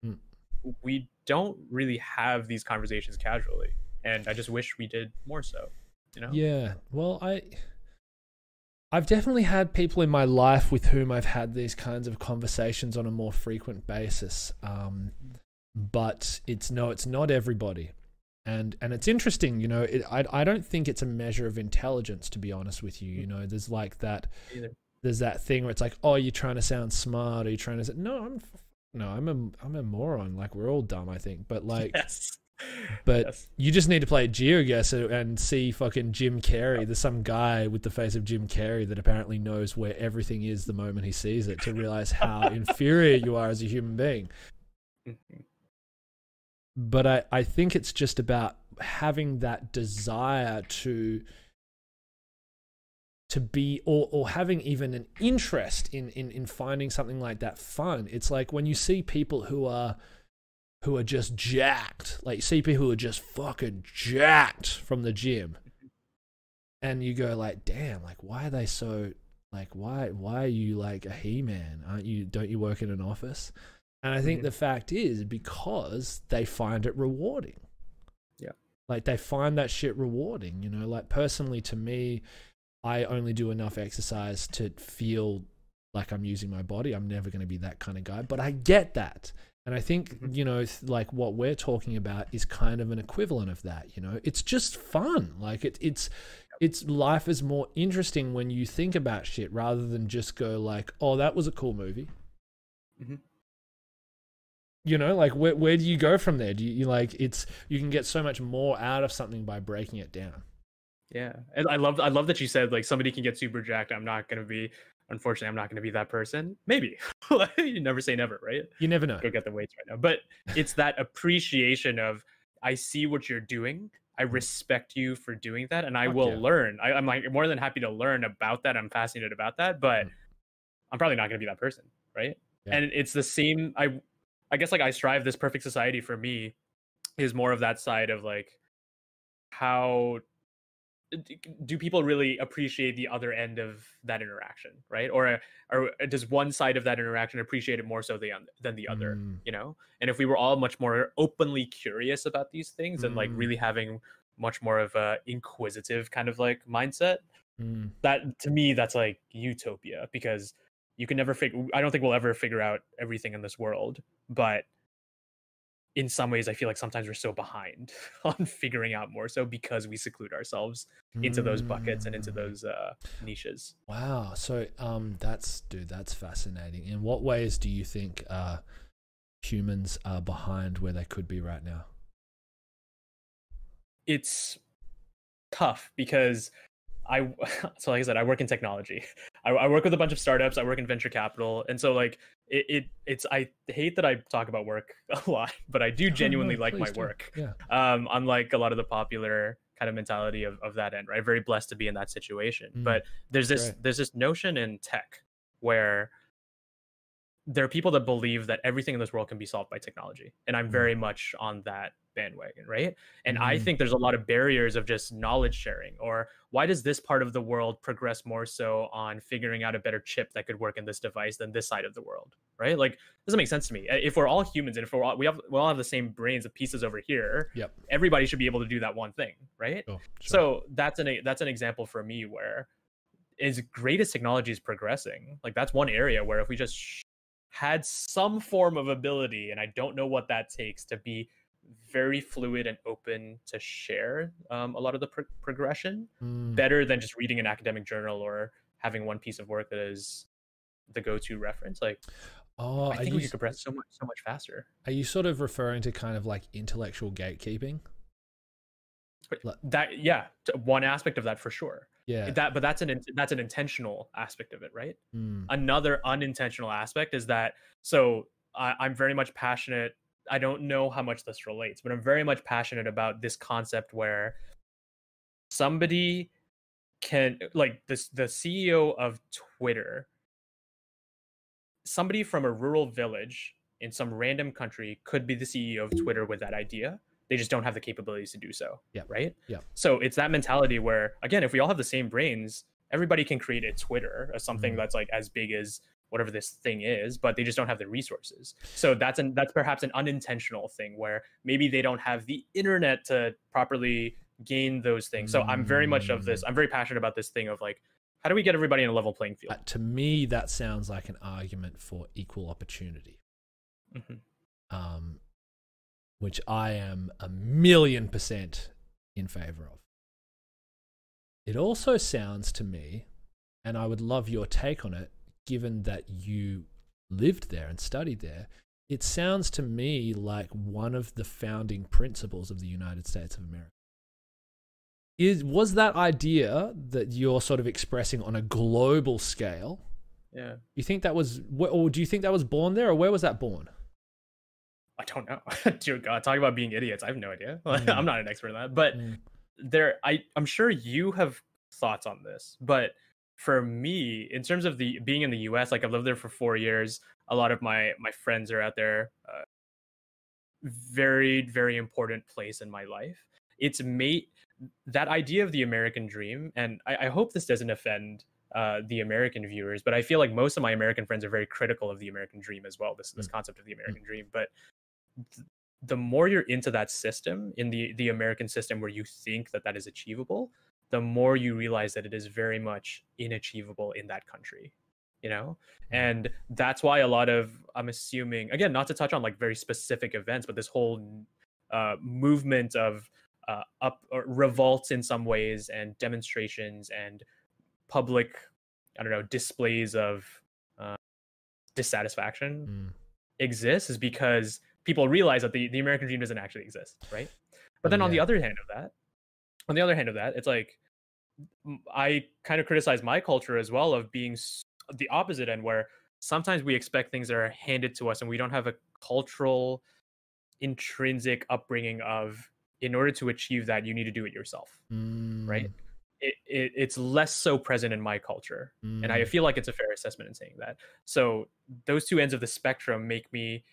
we don't really have these conversations casually, and I just wish we did more so, you know? Yeah. Well, I've definitely had people in my life with whom I've had these kinds of conversations on a more frequent basis. But it's not everybody. And it's interesting, you know, I don't think it's a measure of intelligence, to be honest with you. You know, there's like that, there's that thing where it's like, oh, you're trying to sound smart, or you're trying to say, I'm a moron. Like, we're all dumb, I think. But like, yes. But Yes. you just need to play GeoGuessr and see fucking Jim Carrey. There's some guy with the face of Jim Carrey that apparently knows where everything is the moment he sees it, to realize how inferior you are as a human being. But I think it's just about having that desire to be, or having even an interest in finding something like that fun. It's like when you see people who are just jacked, like you see people who are just fucking jacked from the gym, and you go like, damn, like why are they so, like why are you like a He-Man? Don't you work in an office? And I think the fact is because they find it rewarding. Yeah. Like they find that shit rewarding, you know, like personally to me, I only do enough exercise to feel like I'm using my body. I'm never going to be that kind of guy, but I get that. And I think, you know, like what we're talking about is kind of an equivalent of that, you know, it's just fun. Like it's life is more interesting when you think about shit rather than just go like, oh, that was a cool movie. You know, like where do you go from there? Do you like, you can get so much more out of something by breaking it down. Yeah. And I love that you said like somebody can get super jacked. Unfortunately, I'm not going to be that person. Maybe. You never say never, right? You never know. Go get the weights right now. But it's that appreciation of, I see what you're doing. I respect you for doing that. And I will learn. I'm like more than happy to learn about that. I'm fascinated about that. But I'm probably not going to be that person, right? Yeah. And it's the same. I guess like I strive, this perfect society for me is more of that side of like, how do people really appreciate the other end of that interaction, right? Or does one side of that interaction appreciate it more so than the other, you know? And if we were all much more openly curious about these things and like really having much more of a inquisitive kind of like mindset, that to me, that's like utopia, because you can never I don't think we'll ever figure out everything in this world, but in some ways, I feel like sometimes we're so behind on figuring out more so because we seclude ourselves into those buckets and into those niches. Wow. So that's fascinating. In what ways do you think humans are behind where they could be right now? It's tough because so like I said, I work in technology. I work with a bunch of startups. I work in venture capital. And so like it's, I hate that I talk about work a lot, but I do genuinely like my work. Yeah. Unlike a lot of the popular kind of mentality of that end, right? Very blessed to be in that situation. But there's this notion in tech where there are people that believe that everything in this world can be solved by technology. And I'm very much on that bandwagon, right? And I think there's a lot of barriers of just knowledge sharing, or why does this part of the world progress more so on figuring out a better chip that could work in this device than this side of the world, right? Like, doesn't make sense to me. If we're all humans and if we all have the same brains of pieces over here, everybody should be able to do that one thing, right? Oh, sure. So that's an example for me where, as great as technology is progressing, like that's one area where if we just had some form of ability, and I don't know what that takes, to be very fluid and open to share a lot of the progression, better than just reading an academic journal or having one piece of work that is the go-to reference. Like, I think we could progress so much faster. Are you sort of referring to kind of like intellectual gatekeeping? That, yeah, one aspect of that for sure. Yeah. But that's an intentional aspect of it, right? Another unintentional aspect is that, so I'm very much passionate. I don't know how much this relates, but I'm very much passionate about this concept where somebody can, like the CEO of Twitter, somebody from a rural village in some random country could be the CEO of Twitter with that idea. They just don't have the capabilities to do so. Yeah. Right. Yeah. So it's that mentality where, again, if we all have the same brains, everybody can create a Twitter or something that's like as big as whatever this thing is, but they just don't have the resources. So that's perhaps an unintentional thing where maybe they don't have the internet to properly gain those things. So I'm very much of this. I'm very passionate about this thing of like, how do we get everybody in a level playing field? To me, that sounds like an argument for equal opportunity. Which I am 1,000,000% in favor of. It also sounds to me, and I would love your take on it, given that you lived there and studied there, it sounds to me like one of the founding principles of the United States of America. Was that idea that you're sort of expressing on a global scale? Yeah. You think that was, or do you think that was born there, or where was that born? I don't know. Dear God, talking about being idiots, I have no idea. I'm not an expert in that, but I'm sure you have thoughts on this. But for me, in terms of being in the U.S., like I've lived there for 4 years. A lot of my friends are out there. Very, very important place in my life. It's made that idea of the American dream, and I hope this doesn't offend the American viewers, but I feel like most of my American friends are very critical of the American dream as well. This concept of the American dream, but the more you're into that system, in the American system, where you think that is achievable, the more you realize that it is very much inachievable in that country, you know? And that's why a lot of, I'm assuming, again, not to touch on like very specific events, but this whole movement of revolts in some ways, and demonstrations and public, I don't know, displays of dissatisfaction exists, is because people realize that the American dream doesn't actually exist, right? But then on the other hand of that, it's like, I kind of criticize my culture as well of being the opposite end, where sometimes we expect things that are handed to us and we don't have a cultural intrinsic upbringing of, in order to achieve that, you need to do it yourself, right? It's less so present in my culture, and I feel like it's a fair assessment in saying that. So those two ends of the spectrum make me,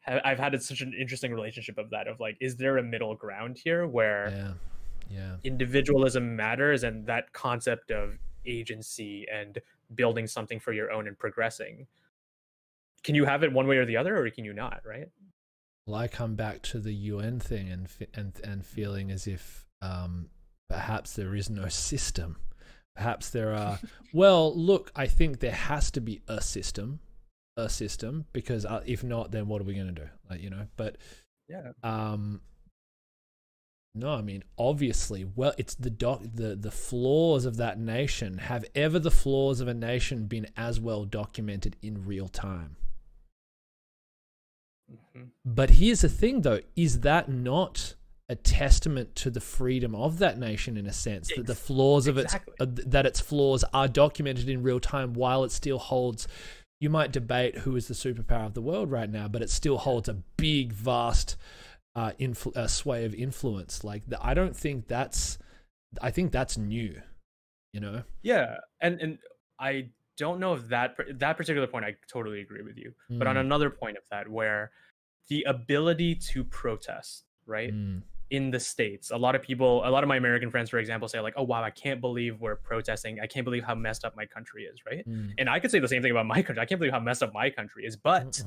I've had such an interesting relationship of that, of like, is there a middle ground here where individualism matters, and that concept of agency and building something for your own and progressing, can you have it one way or the other, or can you not, right? Well, I come back to the UN thing and feeling as if perhaps there is no system. Perhaps there are. Well, look, I think there has to be a system, because if not, then what are we going to do? Like, you know, but no, I mean, obviously, well, it's the flaws of that nation. Have ever the flaws of a nation been as well documented in real time? But here's the thing, though: is that not a testament to the freedom of that nation, in a sense, that the flaws of its flaws are documented in real time, while it still holds? You might debate who is the superpower of the world right now, but it still holds a big, vast sway of influence. Like, I don't think that's. I think that's new, you know. Yeah, and I don't know if that particular point, I totally agree with you. But on another point of that, where the ability to protest, right, in the States, a lot of my American friends, for example, say like, oh wow, I can't believe we're protesting. I can't believe how messed up my country is, right? And I could say the same thing about my country. I can't believe how messed up my country is, but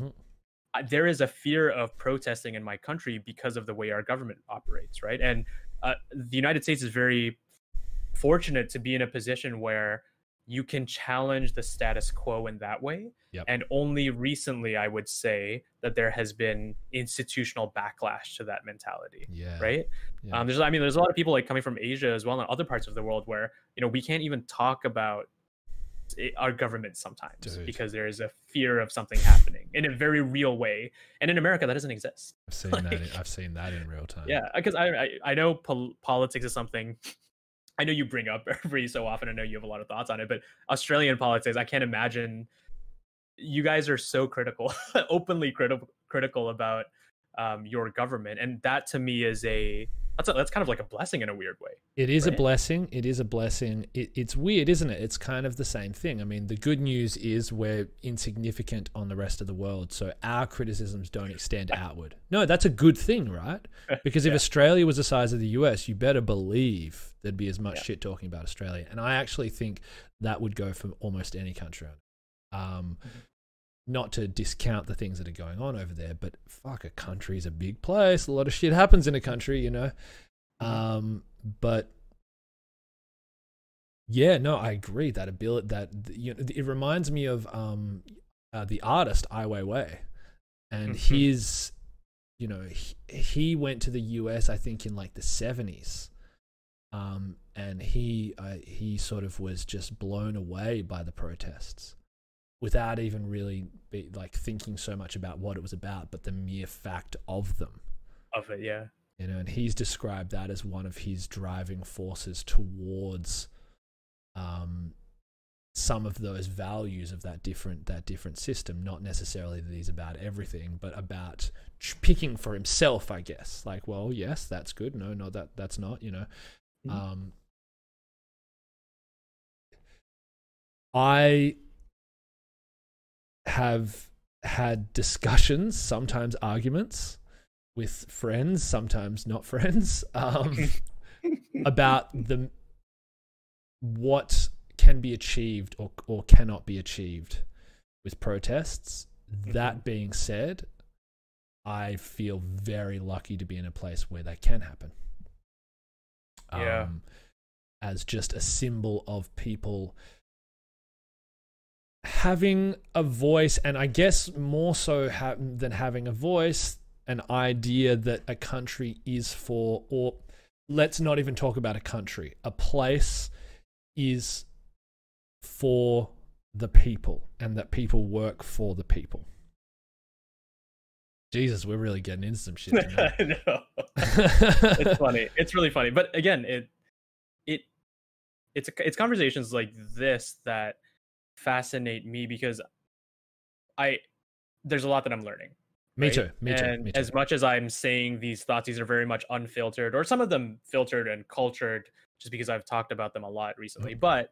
there is a fear of protesting in my country because of the way our government operates, right? And the United States is very fortunate to be in a position where you can challenge the status quo in that way. And only recently, I would say, that there has been institutional backlash to that mentality, right? There's a lot of people like coming from Asia as well, and other parts of the world, where, you know, we can't even talk about our government sometimes, because there is a fear of something happening in a very real way, and in America that doesn't exist. I've seen that in real time. Yeah, because I know politics is something I know you bring up every so often. I know you have a lot of thoughts on it, but Australian politics, I can't imagine. You guys are so critical, openly critical about your government, and that to me is that's kind of like a blessing in a weird way. It is, right? A blessing. It is a blessing. It's weird, isn't it? It's kind of the same thing. I mean, the good news is we're insignificant on the rest of the world, so our criticisms don't extend outward. No, that's a good thing, right? Because if Australia was the size of the US, you better believe there'd be as much shit talking about Australia. And I actually think that would go for almost any country. Not to discount the things that are going on over there, but fuck, a country is a big place. A lot of shit happens in a country, you know. But yeah, no, I agree. That ability, that, you know, it reminds me of the artist Ai Weiwei, and his, you know, he went to the US, I think, in like the 70s. And he sort of was just blown away by the protests, without even really be like thinking so much about what it was about, but the mere fact of them. Of it, yeah. You know, and he's described that as one of his driving forces towards some of those values of that different system. Not necessarily that he's about everything, but about picking for himself, I guess. Like, well, yes, that's good. No, that's not, you know. Mm-hmm. I have had discussions, sometimes arguments with friends, sometimes not friends, about what can be achieved or cannot be achieved with protests. That being said, I feel very lucky to be in a place where that can happen. Yeah. As just a symbol of people having a voice, and I guess more so than having a voice, an idea that a country is for, or let's not even talk about a country, a place is for the people, and that people work for the people. Jesus, we're really getting into some shit tonight. I know. It's funny. It's really funny. But again, it's conversations like this that fascinate me, because there's a lot that I'm learning. Me right? too. Me too. And as much as I'm saying these thoughts, these are very much unfiltered, or some of them filtered and cultured just because I've talked about them a lot recently. But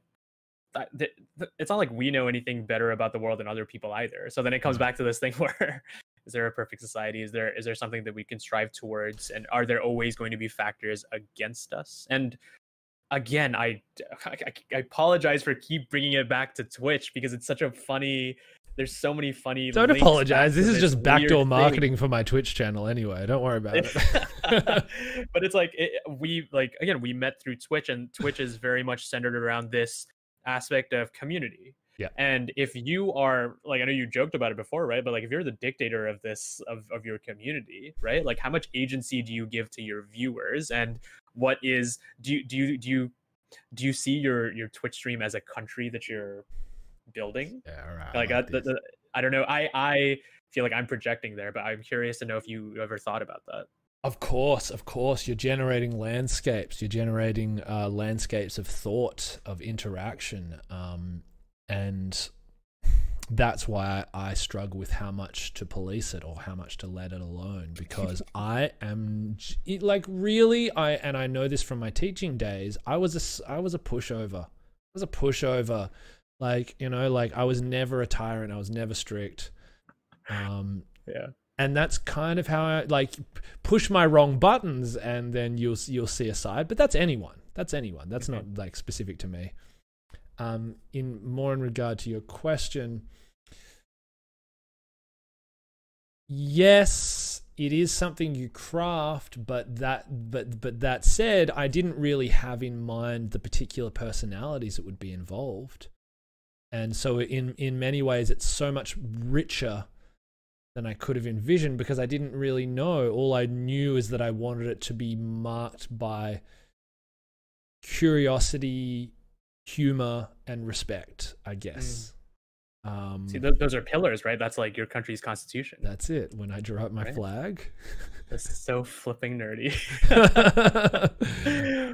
it's not like we know anything better about the world than other people either. So then it comes back to this thing where, is there a perfect society? Is there something that we can strive towards? And are there always going to be factors against us? And again, I apologize for keep bringing it back to Twitch, because it's such a funny, there's so many funny. Don't apologize. This is just backdoor marketing for my Twitch channel anyway. Don't worry about it. But it's like, we met through Twitch, and Twitch is very much centered around this aspect of community. Yeah. And if you are, like, I know you joked about it before, right? But like, if you're the dictator of this, of your community, right? Like, how much agency do you give to your viewers? And what is, do you see your Twitch stream as a country that you're building? Yeah, all right. Like, I don't know. I feel like I'm projecting there, but I'm curious to know if you ever thought about that. Of course. You're generating landscapes. You're generating landscapes of thought, of interaction. And that's why I struggle with how much to police it or how much to let it alone, because I am like, really, and I know this from my teaching days, I was a pushover. I was a pushover. Like, you know, like, I was never a tyrant. I was never strict. Yeah. And that's kind of how I, like, push my wrong buttons, and then you'll see a side. But that's anyone. That's not like specific to me. In regard to your question, yes, it is something you craft, but that said, I didn't really have in mind the particular personalities that would be involved. And so in many ways, it's so much richer than I could have envisioned, because I didn't really know. All I knew is that I wanted it to be marked by curiosity, humor, and respect, I guess. See, those are pillars, right? That's like your country's constitution. That's it. When I draw up my flag. That's so flipping nerdy.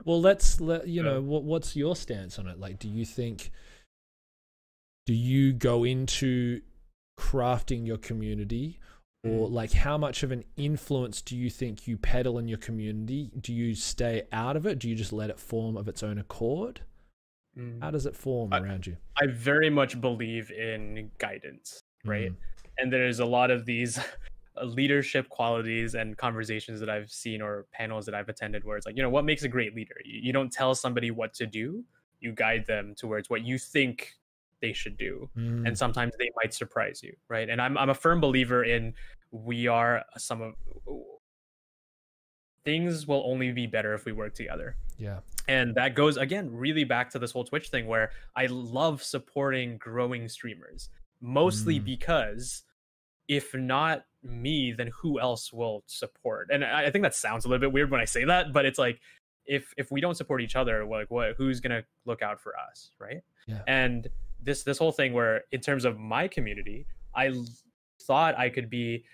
Well, you know, what's your stance on it? Like, do you go into crafting your community, or like, how much of an influence do you think you peddle in your community? Do you stay out of it? Do you just let it form of its own accord? How does it form around you? I very much believe in guidance, right? And there's a lot of these leadership qualities and conversations that I've seen, or panels that I've attended, where it's like, you know, what makes a great leader? You don't tell somebody what to do, you guide them towards what you think they should do. And sometimes they might surprise you, right? And I'm a firm believer in, things will only be better if we work together. Yeah. And that goes, again, really back to this whole Twitch thing, where I love supporting growing streamers, mostly because if not me, then who else will support? And I think that sounds a little bit weird when I say that, but it's like, if we don't support each other, like, who's gonna look out for us, right? Yeah. And this whole thing where, in terms of my community, thought I could be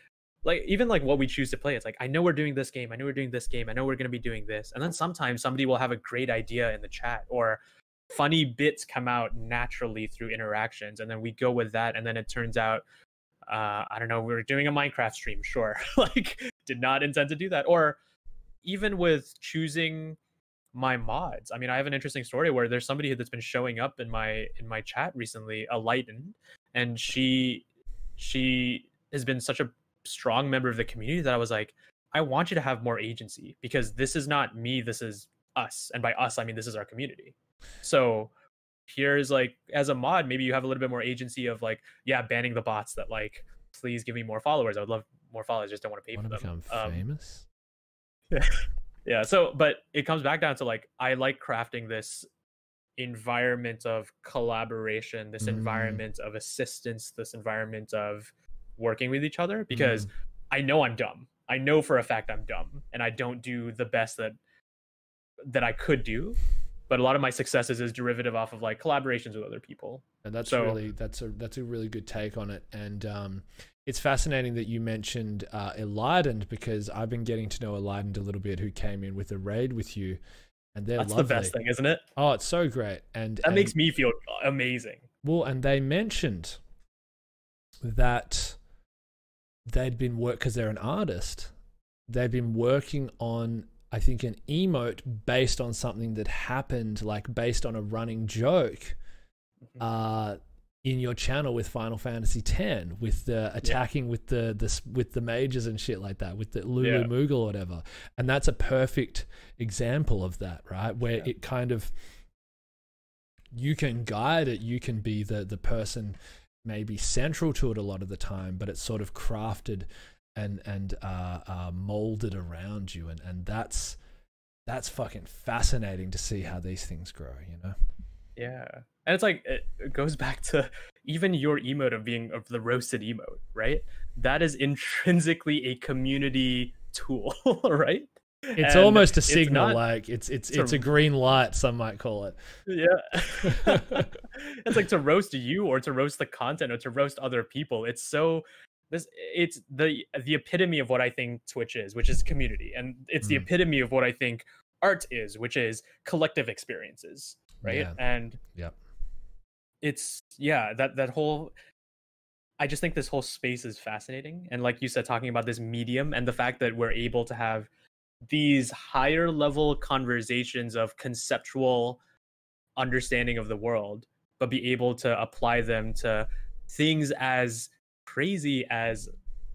like, even like what we choose to play, it's like, I know we're doing this game, I know we're doing this game, I know we're going to be doing this, and then sometimes somebody will have a great idea in the chat, or funny bits come out naturally through interactions, and then we go with that, and then it turns out, I don't know, we're doing a Minecraft stream, sure. Like, did not intend to do that. Or even with choosing my mods, I mean, I have an interesting story where there's somebody that's been showing up in my chat recently, Alighten, and she has been such a strong member of the community that I was like, I want you to have more agency, because this is not me, this is us, and by us I mean this is our community. So here's like, as a mod, maybe you have a little bit more agency of like, yeah, banning the bots that like, please give me more followers, I would love more followers, just don't want to pay for them. Become famous. Yeah, so but it comes back down to like, I like crafting this environment of collaboration, this environment of assistance, this environment of working with each other, because I know I'm dumb. I know for a fact I'm dumb, and I don't do the best that I could do. But a lot of my successes is derivative off of like collaborations with other people. And that's a really good take on it. And it's fascinating that you mentioned Enlightened, because I've been getting to know Enlightened a little bit, who came in with a raid with you, and they're lovely. The best thing, isn't it? Oh, it's so great. And that makes me feel amazing. Well, and they mentioned that they'd been because they're an artist, they've been working on, I think, an emote based on something that happened, like based on a running joke in your channel with Final Fantasy X, with the attacking with the mages and shit like that, with the Lulu Moogle or whatever. And that's a perfect example of that, right? Where it kind of, you can guide it, you can be the person maybe central to it a lot of the time, but it's sort of crafted and molded around you, and that's fucking fascinating to see how these things grow, you know? Yeah. And it's like, it goes back to even your emote of the roasted emote, right? That is intrinsically a community tool, right? It's and almost a signal, like it's a green light, some might call it. Yeah. It's like, to roast you, or to roast the content, or to roast other people. It's the epitome of what I think Twitch is, which is community. And it's the epitome of what I think art is, which is collective experiences, right? Yeah. And it's, that whole, I just think this whole space is fascinating. And like you said, talking about this medium and the fact that we're able to have these higher level conversations of conceptual understanding of the world, but be able to apply them to things as crazy as,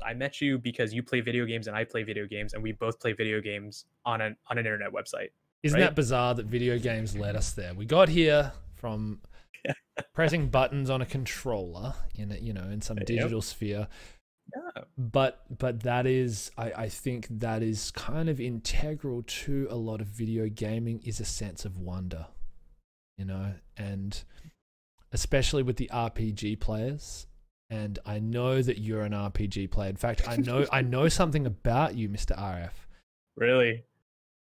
I met you because you play video games and I play video games, and we both play video games on an internet website. Isn't that bizarre that video games led us there? We got here from pressing buttons on a controller in some digital sphere. Yeah. But that is, I think that is kind of integral to a lot of video gaming, is a sense of wonder, and especially with the RPG players. And I know that you're an RPG player. In fact, I know something about you, Mr. Arief. Really?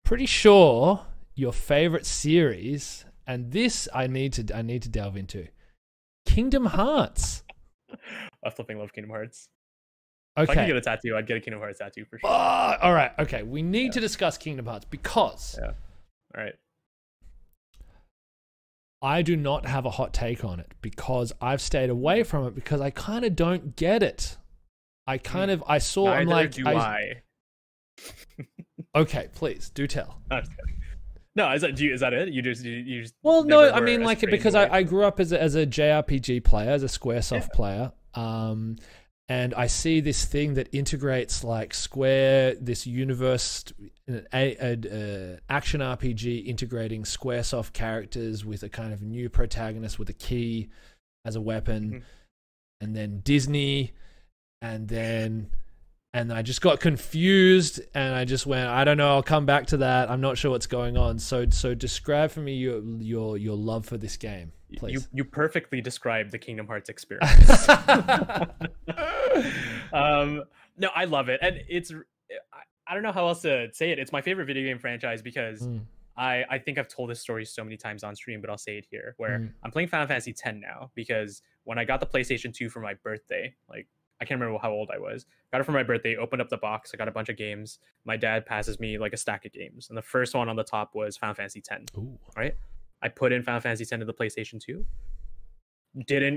Pretty sure your favorite series, and this I need to delve into, Kingdom Hearts. I flipping love Kingdom Hearts. Okay. If I could get a tattoo, I'd get a Kingdom Hearts tattoo for sure. All right. Okay. We need to discuss Kingdom Hearts, because all right, I do not have a hot take on it, because I've stayed away from it, because I kind of don't get it. I saw, neither I'm like, do I. Okay, please do tell. I'm just kidding. No, is that it? You just well, no, I mean, like, because I grew up as a JRPG player, as a Squaresoft player, and I see this thing that integrates like Square, this universe, action RPG integrating Squaresoft characters with a kind of new protagonist with a key as a weapon, and then Disney, and I just got confused, and I just went, I don't know, I'll come back to that. I'm not sure what's going on. So describe for me your love for this game, please. You perfectly described the Kingdom Hearts experience. No, I love it, and I don't know how else to say it. It's my favorite video game franchise, because I think I've told this story so many times on stream, but I'll say it here, where I'm playing Final Fantasy X now, because when I got the PlayStation 2 for my birthday, like I can't remember how old I was. Got it for my birthday, opened up the box, I got a bunch of games. My dad passes me like a stack of games. And the first one on the top was Final Fantasy X. Ooh. Right? I put in Final Fantasy X into the PlayStation 2.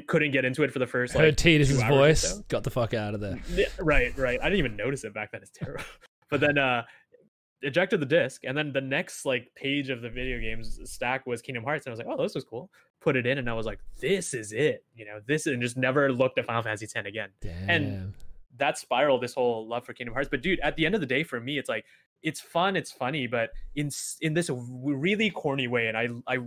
Couldn't get into it for the first like heard Titus's voice, so. got the fuck out of there. Right. I didn't even notice it back then. It's terrible. But then ejected the disc, and then the next like page of the video games stack was Kingdom Hearts, and I was like, oh, this was cool. Put it in, and I was like, this is it, and just never looked at Final Fantasy X again. Damn. And that spiraled this whole love for Kingdom Hearts. But dude, at the end of the day, for me, it's like, it's fun, it's funny, but in this really corny way, and I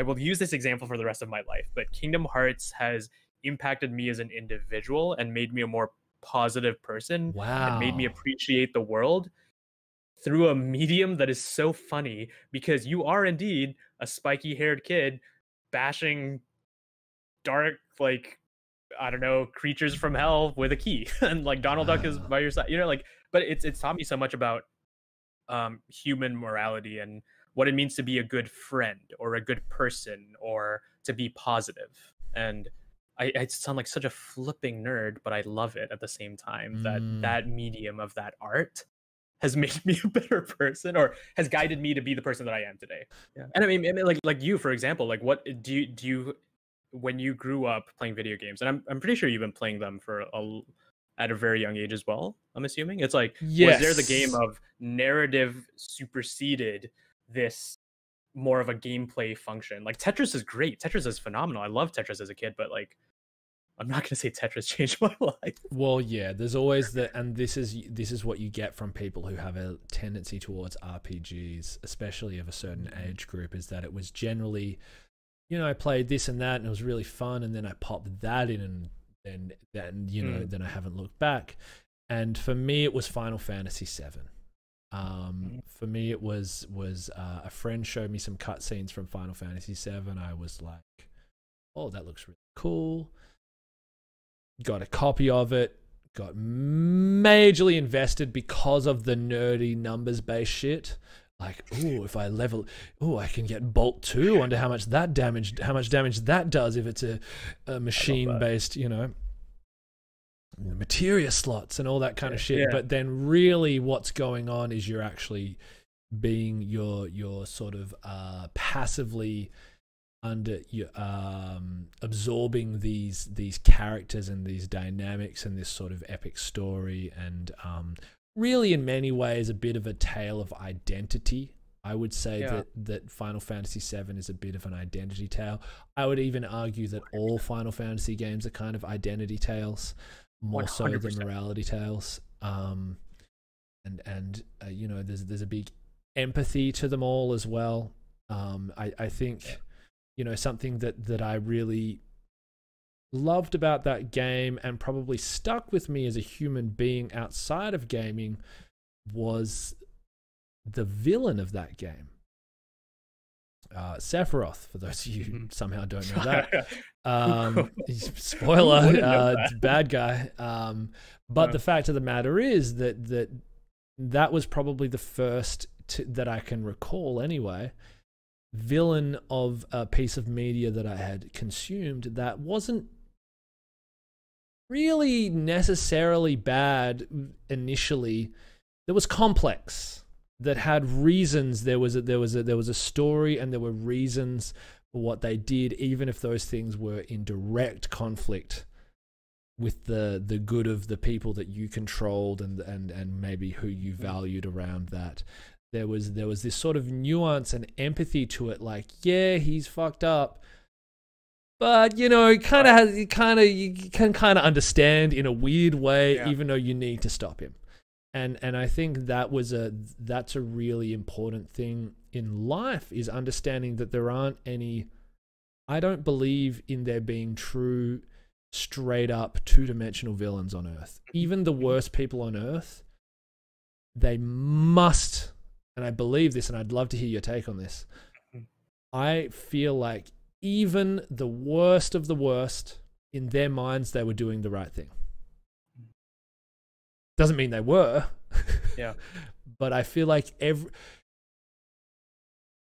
will use this example for the rest of my life, but Kingdom Hearts has impacted me as an individual and made me a more positive person. Wow. And made me appreciate the world through a medium that is so funny, because you are indeed a spiky haired kid bashing dark, like, I don't know, creatures from hell with a key, and like Donald Duck is by your side, like, but it's taught me so much about human morality and what it means to be a good friend or a good person or to be positive. And I sound like such a flipping nerd, but I love it at the same time. That medium of that art has made me a better person, or has guided me to be the person that I am today. Yeah. And I mean like you, for example, like what do you when you grew up playing video games, and I'm pretty sure you've been playing them at a very young age as well, I'm assuming. It's like, yes. Was there the game of narrative superseded this more of a gameplay function? Like Tetris is great. Tetris is phenomenal. I love Tetris as a kid, but like, I'm not going to say Tetris changed my life. Well, yeah, there's always and this is what you get from people who have a tendency towards RPGs, especially of a certain age group, is that it was generally, I played this and that and it was really fun, and then I popped that in, and then then I haven't looked back. And for me, it was Final Fantasy VII. For me, it was a friend showed me some cutscenes from Final Fantasy VII. I was like, oh, that looks really cool. Got a copy of it, got majorly invested because of the nerdy numbers-based shit. Like, ooh, if I level, I can get Bolt 2. Wonder how much damage that does if it's a machine-based, materia slots and all that kind of shit. Yeah. But then really what's going on is you're actually being your sort of passively absorbing these characters and these dynamics and this sort of epic story, and really in many ways a bit of a tale of identity. I would say that Final Fantasy VII is a bit of an identity tale. I would even argue that all Final Fantasy games are kind of identity tales, more 100%. So than morality tales. There's a big empathy to them all as well. I think something that I really loved about that game and probably stuck with me as a human being outside of gaming was the villain of that game. Sephiroth, for those of you who somehow don't know that. Spoiler, bad guy. But the fact of the matter is that was probably the first that I can recall anyway, villain of a piece of media that I had consumed that wasn't really necessarily bad initially. That was complex, that had reasons. There was a story, and there were reasons for what they did, even if those things were in direct conflict with the good of the people that you controlled and maybe who you valued around that. There was this sort of nuance and empathy to it, like, yeah, he's fucked up, but you can kind of understand in a weird way, even though you need to stop him. And I think that's a really important thing in life, is understanding that there aren't any. I don't believe in there being true, straight up two-dimensional villains on Earth. Even the worst people on Earth, they must. And I believe this, and I'd love to hear your take on this. I feel like even the worst of the worst, in their minds, they were doing the right thing. Doesn't mean they were. Yeah. But I feel like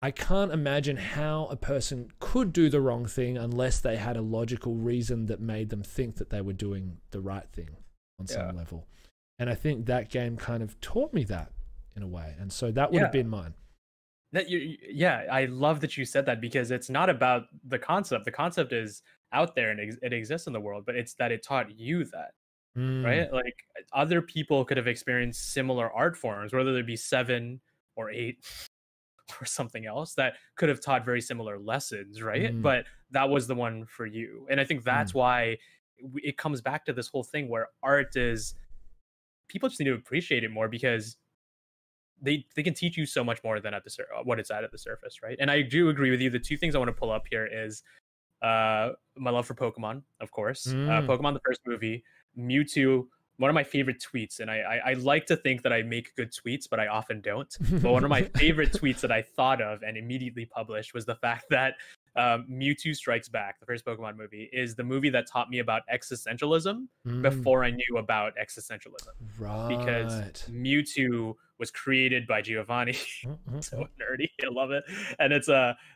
I can't imagine how a person could do the wrong thing unless they had a logical reason that made them think that they were doing the right thing. on some level. And I think that game kind of taught me that in a way. And so that would have been mine. Yeah, I love that you said that, because it's not about the concept. The concept is out there and it exists in the world, but it's that it taught you that, right? Like, other people could have experienced similar art forms, whether there be 7 or 8 or something else, that could have taught very similar lessons, right? But that was the one for you. And I think that's why it comes back to this whole thing where art is, people just need to appreciate it more, because they can teach you so much more than at the what it's at the surface, right? And I do agree with you. The 2 things I want to pull up here is my love for Pokemon, of course. Pokemon, the first movie, Mewtwo, one of my favorite tweets. And I like to think that I make good tweets, but I often don't. But one of my favorite tweets that I thought of and immediately published was the fact that Mewtwo Strikes Back, the first Pokemon movie, is the movie that taught me about existentialism before I knew about existentialism. Right. Because Mewtwo was created by Giovanni. So nerdy, I love it. And it's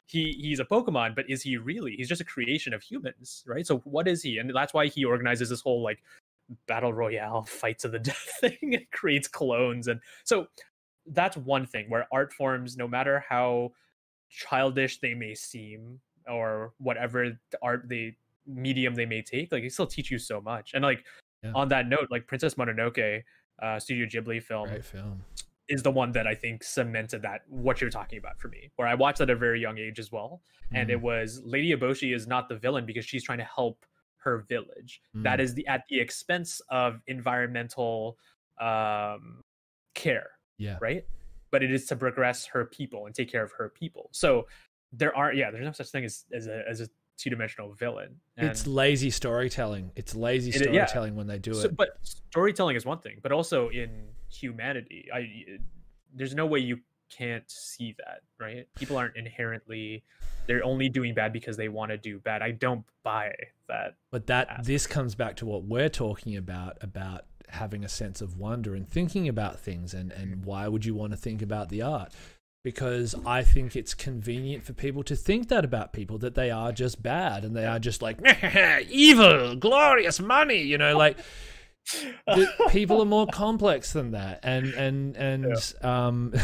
he's a Pokemon, but is he really? He's just a creation of humans, right? So what is he? And that's why he organizes this whole like battle royale, fight to the death thing, and creates clones. And so that's one thing where art forms, no matter how childish they may seem, or whatever the medium they may take, like they still teach you so much. And like on that note, like Princess Mononoke, Studio Ghibli film, is the one that I think cemented that, what you're talking about, for me, where I watched at a very young age as well. And it was, Lady Eboshi is not the villain because she's trying to help her village. That is at the expense of environmental care, right? But it is to progress her people and take care of her people. So there's no such thing as a 2-dimensional villain. And it's lazy storytelling. It's lazy storytelling when they do it. But storytelling is one thing, but also in humanity, there's no way you can't see that, right? People aren't inherently, they're only doing bad because they want to do bad. I don't buy that. But this comes back to what we're talking about having a sense of wonder and thinking about things, and why would you want to think about the art? Because I think it's convenient for people to think that about people, that they are just bad and they are just like evil, glorious money, you know, like people are more complex than that. And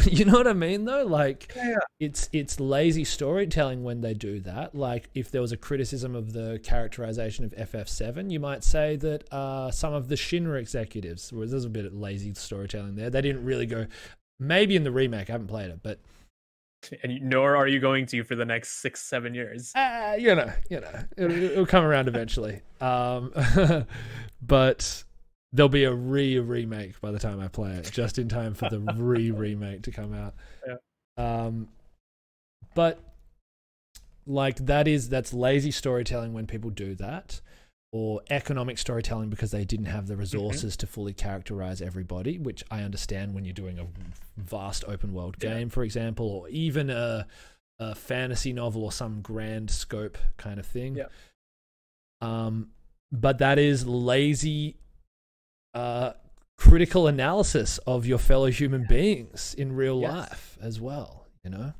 you know what I mean though? Like it's lazy storytelling when they do that. Like if there was a criticism of the characterization of FF7, you might say that some of the Shinra executives, there's a bit of lazy storytelling there. They didn't really go, maybe in the remake, I haven't played it, but and nor are you going to for the next 6-7 years. It'll come around eventually. But there'll be a remake by the time I play it, just in time for the remake to come out. But like that's lazy storytelling when people do that, or economic storytelling because they didn't have the resources to fully characterize everybody, which I understand when you're doing a vast open world game, for example, or even a fantasy novel or some grand scope kind of thing. But that is lazy critical analysis of your fellow human beings in real life as well, you know?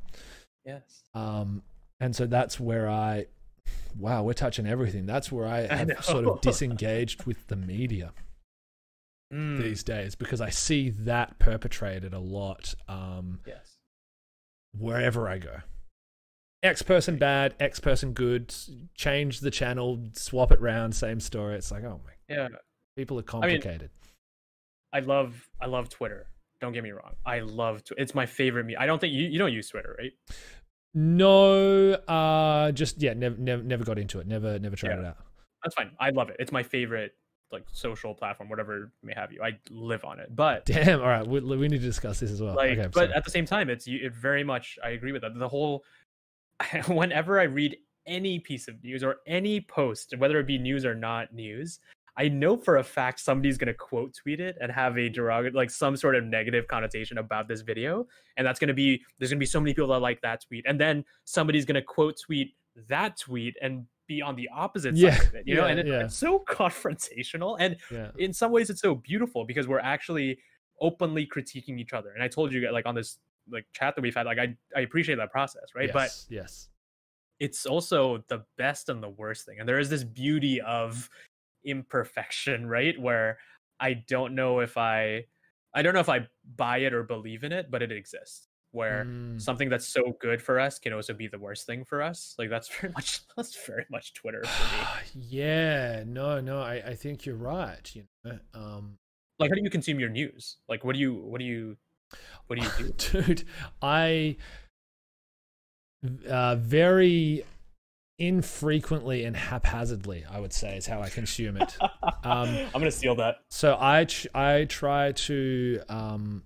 And so that's where we're touching everything. That's where I have sort of disengaged with the media these days, because I see that perpetrated a lot wherever I go. X person bad, X person good, change the channel, swap it round, same story. It's like, oh my God. People are complicated. I love Twitter. Don't get me wrong. I love it's my favorite. I don't think you don't use Twitter, right? No, never got into it. Never tried it out. That's fine. I love it. It's my favorite like social platform, whatever may have you. I live on it. But damn, all right, we need to discuss this as well. Like, okay, but at the same time, it very much. I agree with that. The whole whenever I read any piece of news or any post, whether it be news or not news, I know for a fact somebody's going to quote tweet it and have a derogatory, like some sort of negative connotation about this video. And there's going to be so many people that like that tweet. And then somebody's going to quote tweet that tweet and be on the opposite side of it, you know? And it's so confrontational. And in some ways it's so beautiful because we're actually openly critiquing each other. And I told you like on this like chat that we've had, like I appreciate that process, right? But it's also the best and the worst thing. And there is this beauty of imperfection, right? Where I don't know if I don't know if I buy it or believe in it, but it exists. Where something that's so good for us can also be the worst thing for us. Like that's very much Twitter for me. Yeah, no, I think you're right. You know, like how do you consume your news? Like what do you do? Dude, I very infrequently and haphazardly, I would say, is how I consume it. I'm gonna steal that. So I try to,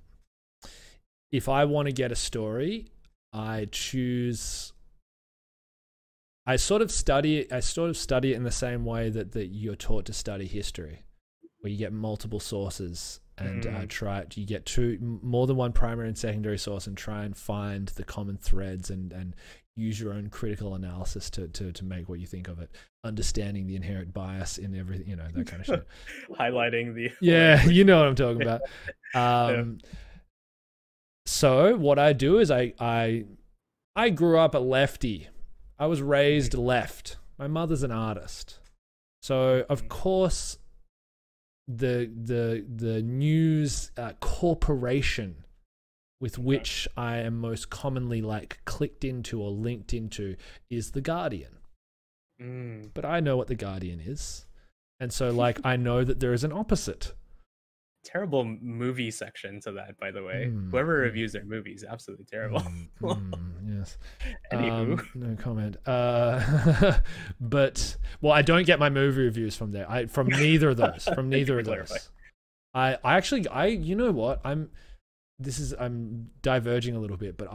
if I want to get a story, I sort of study it in the same way that you're taught to study history, where you get multiple sources and you get more than one primary and secondary source, and try and find the common threads and use your own critical analysis to make what you think of it, understanding the inherent bias in everything, you know, that kind of shit. Highlighting the you know what I'm talking about. So what I do is I grew up a lefty. I was raised left. My mother's an artist, so of course the news corporation with which I am most commonly like clicked into or linked into is The Guardian. But I know what The Guardian is. And so like I know that there is an opposite. Terrible movie section to that, by the way. Whoever reviews their movies, absolutely terrible. Yes. Anywho. No comment. But well, I don't get my movie reviews from there. From neither of those. From neither of those. I actually you know what? I'm diverging a little bit, but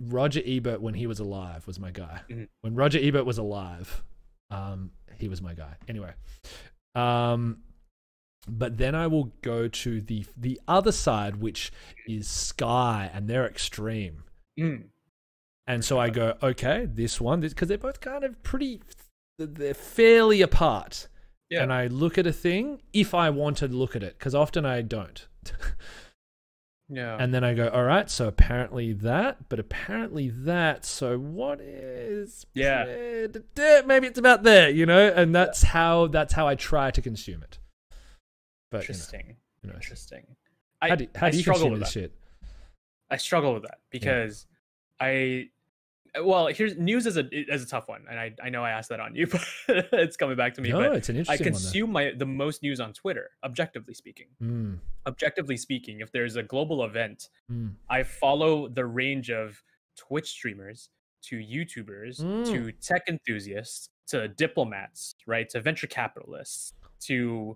Roger Ebert, when he was alive, was my guy. When Roger Ebert was alive, he was my guy. Anyway, but then I will go to the other side, which is Sky, and they're extreme. And so I go, okay, this because they're both kind of they're fairly apart. Yeah. And I look at a thing if I want to look at it, because often I don't. Yeah. And then I go, all right, so apparently that, but apparently that, so what is... Yeah. Maybe it's about there, you know? And that's how I try to consume it. But, interesting. You know, interesting. How do you consume this shit? I struggle with that because here's news is a tough one, and I know I asked that on you, but it's coming back to me. No, but it's an interesting I consume the most news on Twitter, objectively speaking. Objectively speaking, if there's a global event, I follow the range of Twitch streamers to YouTubers to tech enthusiasts to diplomats, right, to venture capitalists to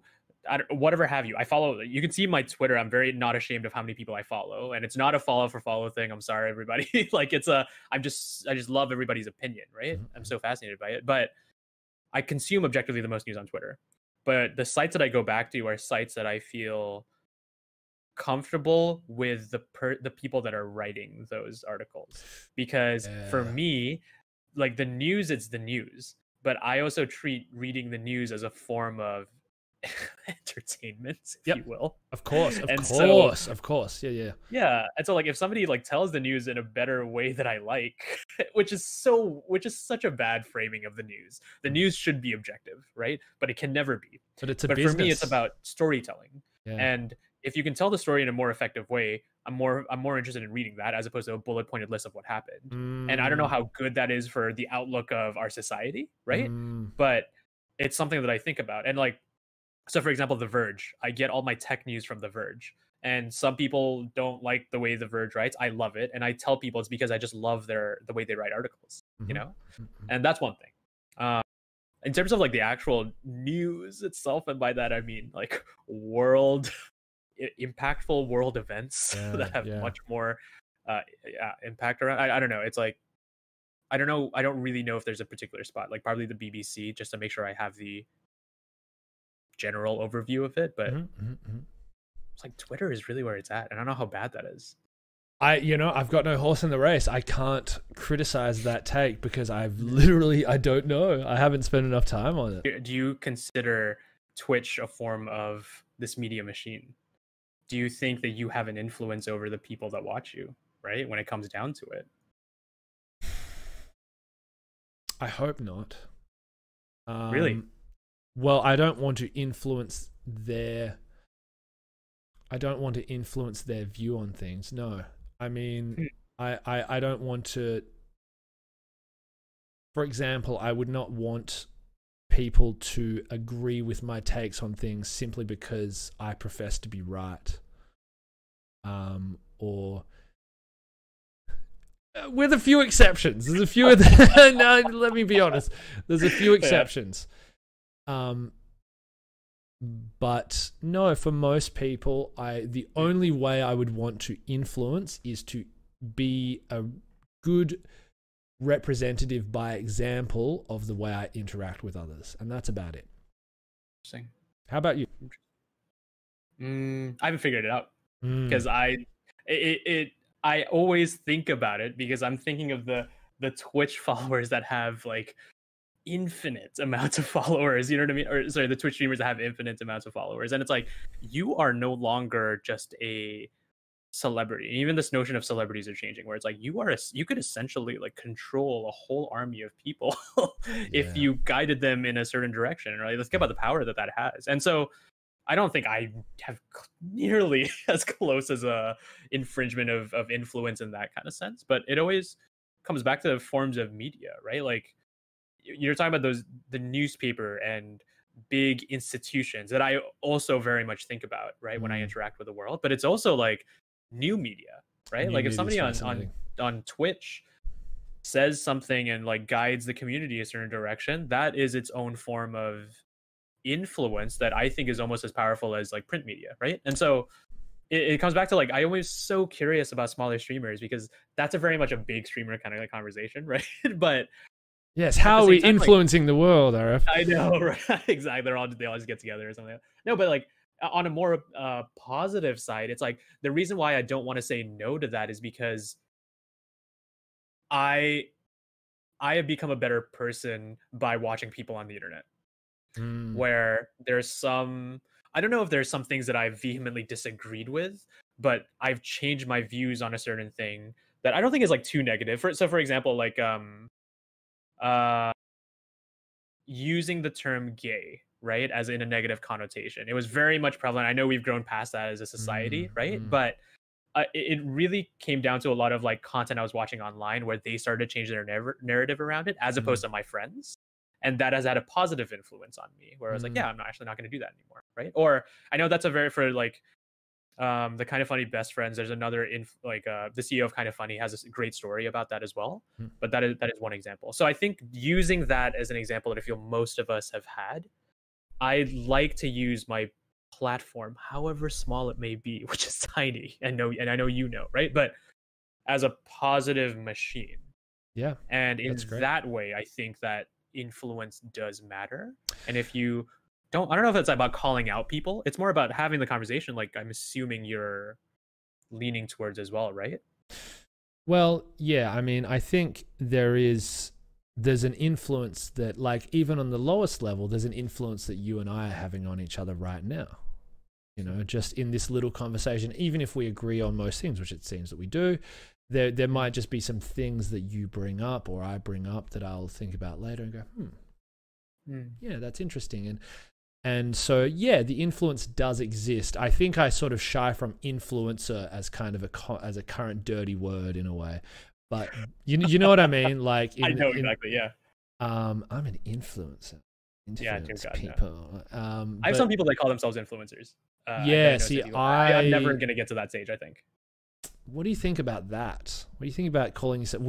whatever have you. I follow. You can see my Twitter. I'm very not ashamed of how many people I follow, and it's not a follow for follow thing. I'm sorry, everybody. Like I just love everybody's opinion, right? I'm so fascinated by it. But I consume objectively the most news on Twitter. But the sites that I go back to are sites that I feel comfortable with the people that are writing those articles, because for me, like the news, it's the news. But I also treat reading the news as a form of entertainment, if you will. Of course. Yeah. And so like if somebody like tells the news in a better way that I like, which is such a bad framing of the news. The news should be objective, right? But it can never be. But it's a business. For me, it's about storytelling. Yeah. And if you can tell the story in a more effective way, I'm more interested in reading that as opposed to a bullet pointed list of what happened. And I don't know how good that is for the outlook of our society, right? But it's something that I think about. And like, so for example, The Verge, I get all my tech news from The Verge. And some people don't like the way The Verge writes. I love it. And I tell people it's because I just love the way they write articles, you know? And that's one thing. In terms of like the actual news itself, and by that I mean like impactful world events that have much more impact around. I don't know. It's like, I don't know. I don't really know if there's a particular spot, like probably the BBC, just to make sure I have the general overview of it. But it's like Twitter is really where it's at. And I don't know how bad that is. I've got no horse in the race. I can't criticize that take because I don't know. I haven't spent enough time on it. Do you consider Twitch a form of this media machine? Do you think that you have an influence over the people that watch you, right? When it comes down to it. I hope not. Really? Well, I don't want to influence their I don't want to influence their view on things. No, I mean, I don't want to. For example, I would not want people to agree with my takes on things simply because I profess to be right. Or with a few exceptions. There's a few of the, no, let me be honest. There's a few exceptions. But no, for most people, the only way I would want to influence is to be a good representative by example of the way I interact with others, and that's about it. Interesting. How about you? I haven't figured it out because I always think about it because I'm thinking of the Twitch followers that have like infinite amounts of followers, you know what I mean? Or sorry, the Twitch streamers that have infinite amounts of followers, and it's like you are no longer just a celebrity. Even this notion of celebrities are changing, where it's like you could essentially like control a whole army of people if you guided them in a certain direction, right? Let's get about the power that has. And so I don't think I have nearly as close as a infringement of influence in that kind of sense, but it always comes back to the forms of media, right? Like you're talking about the newspaper and big institutions that I also very much think about, right, when I interact with the world. But it's also like new media, right? New like if somebody on Twitch says something and like guides the community a certain direction, that is its own form of influence that I think is almost as powerful as like print media, right? And so it comes back to like I always so curious about smaller streamers because that's a very much a big streamer kind of like conversation, right? But yes, how are we influencing the world, Arif? I know, right? Exactly. They all just get together or something. No, but like on a more positive side, it's like the reason why I don't want to say no to that is because I have become a better person by watching people on the internet. Where there's some, I don't know if there's some things that I've vehemently disagreed with, but I've changed my views on a certain thing that I don't think is like too negative. So for example, like using the term gay, right, as in a negative connotation. It was very much prevalent. I know we've grown past that as a society, right? But it really came down to a lot of like content I was watching online where they started to change their narrative around it as opposed to my friends. And that has had a positive influence on me where I was like, yeah, I'm actually not going to do that anymore, right? Or I know that's a very, for like the Kind of Funny best friends, there's another the CEO of Kind of Funny has a great story about that as well. But that is one example. So I think using that as an example that I feel most of us have had, I like to use my platform, however small it may be, which is tiny, and I know you know, right? But as a positive machine. Yeah. And in that way, I think that influence does matter. And if you I don't know if it's about calling out people. It's more about having the conversation, like I'm assuming you're leaning towards as well, right? Well, yeah. I mean, I think there's an influence that, like, even on the lowest level, there's an influence that you and I are having on each other right now. You know, just in this little conversation, even if we agree on most things, which it seems that we do, there might just be some things that you bring up or I bring up that I'll think about later and go, yeah, that's interesting. And so, yeah, the influence does exist. I think I sort of shy from influencer as kind of as a current dirty word in a way, but you know what I mean? Like, I know exactly. Yeah. I'm an influencer. Yeah, dear God, people. No. I have some people that call themselves influencers. Yeah, see, I'm never going to get to that stage, I think. What do you think about that? What do you think about calling yourself?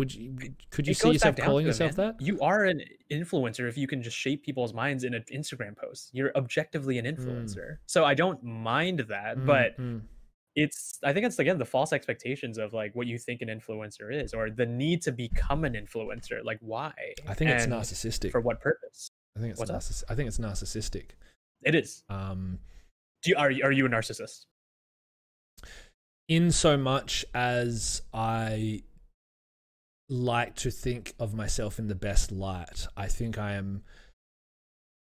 Could you see yourself calling yourself that? You are an influencer if you can just shape people's minds in an Instagram post. You're objectively an influencer. So I don't mind that, but I think it's again the false expectations of like what you think an influencer is, or the need to become an influencer. Like why? I think it's narcissistic. For what purpose? I think it's narcissistic. It is. Are you a narcissist? In so much as I like to think of myself in the best light, I think I'm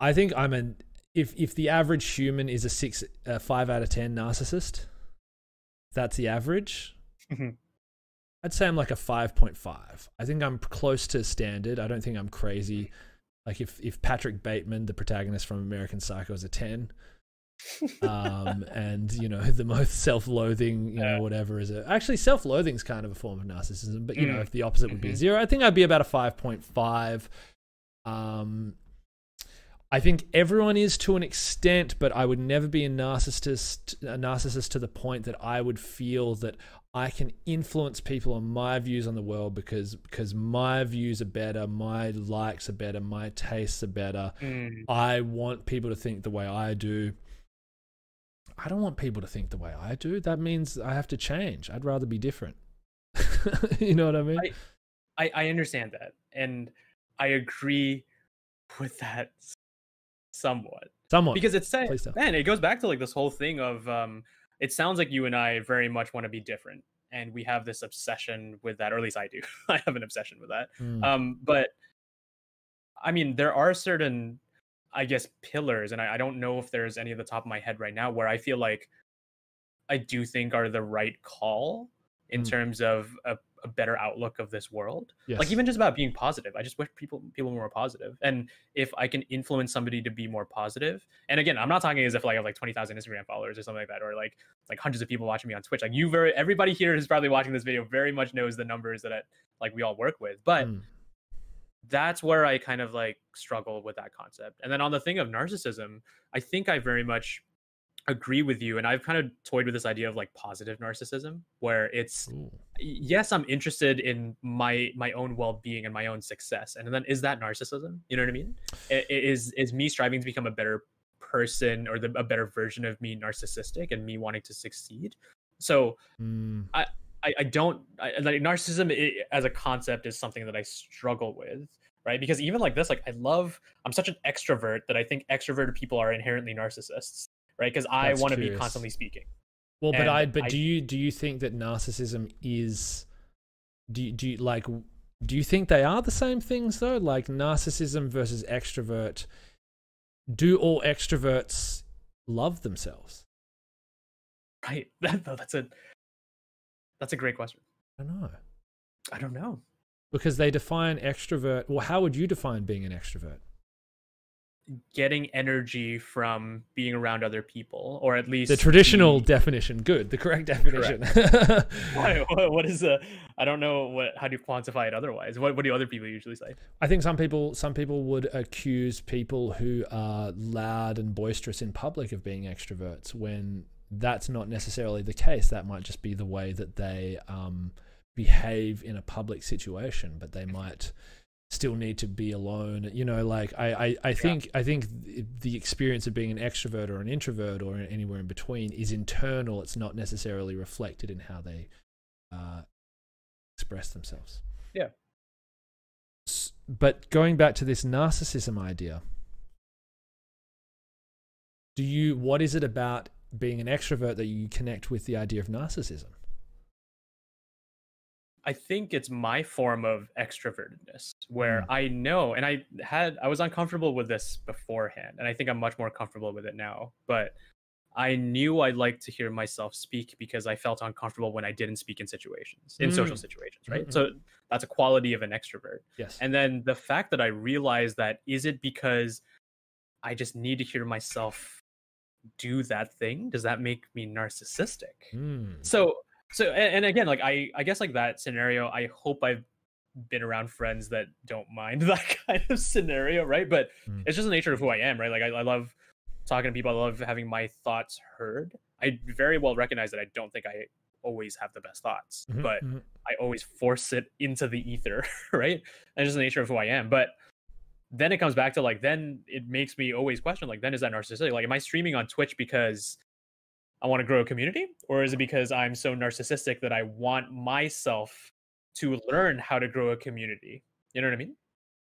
if the average human is a 5 out of 10 narcissist, that's the average. I'd say I'm like a 5.5. I think I'm close to standard. I don't think I'm crazy. Like if Patrick Bateman, the protagonist from American Psycho, is a 10, And you know, the most self-loathing, you know, whatever is it? Actually, self-loathing is kind of a form of narcissism, but you know, if the opposite would be a 0, I think I'd be about a 5.5. I think everyone is to an extent, but I would never be a narcissist to the point that I would feel that I can influence people on my views on the world because my views are better, my likes are better, my tastes are better. I want people to think the way I do. I don't want people to think the way I do. That means I have to change. I'd rather be different. You know what I mean? I understand that. And I agree with that somewhat. Because it's saying, man, it goes back to like this whole thing of it sounds like you and I very much want to be different. And we have this obsession with that, or at least I do. I have an obsession with that. But I mean, there are certain, I guess, pillars, and I don't know if there's any at the top of my head right now where I feel like I do think are the right call in terms of a better outlook of this world. Like even just about being positive. I just wish people were more positive. And if I can influence somebody to be more positive, and again, I'm not talking as if like I have like 20,000 Instagram followers or something like that, or like hundreds of people watching me on Twitch. Like everybody here who's probably watching this video very much knows the numbers that like we all work with. But that's where I kind of like struggle with that concept. And then on the thing of narcissism, I think I very much agree with you, and I've kind of toyed with this idea of like positive narcissism, where it's yes, I'm interested in my own well-being and my own success, and then is that narcissism? You know what I mean? Is me striving to become a better person or a better version of me narcissistic and me wanting to succeed? So I don't like narcissism as a concept is something that I struggle with, right? Because even like this, like I'm such an extrovert that I think extroverted people are inherently narcissists, right? Because I want to be constantly speaking. Well, but do you think that narcissism is? Do you think they are the same things though? Like narcissism versus extrovert. Do all extroverts love themselves? Right. That's a great question. I don't know. Because they define extrovert. Well, how would you define being an extrovert? Getting energy from being around other people, or at least the traditional definition. Good, the correct definition. Correct. What is I don't know how do you quantify it otherwise? What do other people usually say? I think some people would accuse people who are loud and boisterous in public of being extroverts when that's not necessarily the case. That might just be the way that they behave in a public situation, but they might still need to be alone. You know, like I think the experience of being an extrovert or an introvert or anywhere in between is internal. It's not necessarily reflected in how they express themselves. Yeah. But going back to this narcissism idea, what is it about being an extrovert that you connect with the idea of narcissism? I think it's my form of extrovertedness where I know, and I was uncomfortable with this beforehand, and I think I'm much more comfortable with it now, but I knew I'd like to hear myself speak because I felt uncomfortable when I didn't speak in social situations, right? So that's a quality of an extrovert. Yes. And then the fact that I realized that, is it because I just need to hear myself do that thing? Does that make me narcissistic? So, and again, like I guess like that scenario, I hope I've been around friends that don't mind that kind of scenario, right? But it's just the nature of who I am, right? Like I love talking to people. I love having my thoughts heard. I very well recognize that I don't think I always have the best thoughts, but I always force it into the ether, right? And it's just the nature of who I am. But then it comes back to like, then it makes me always question, like, then is that narcissistic? Like, am I streaming on Twitch because I want to grow a community, or is it because I'm so narcissistic that I want myself to learn how to grow a community? You know what I mean?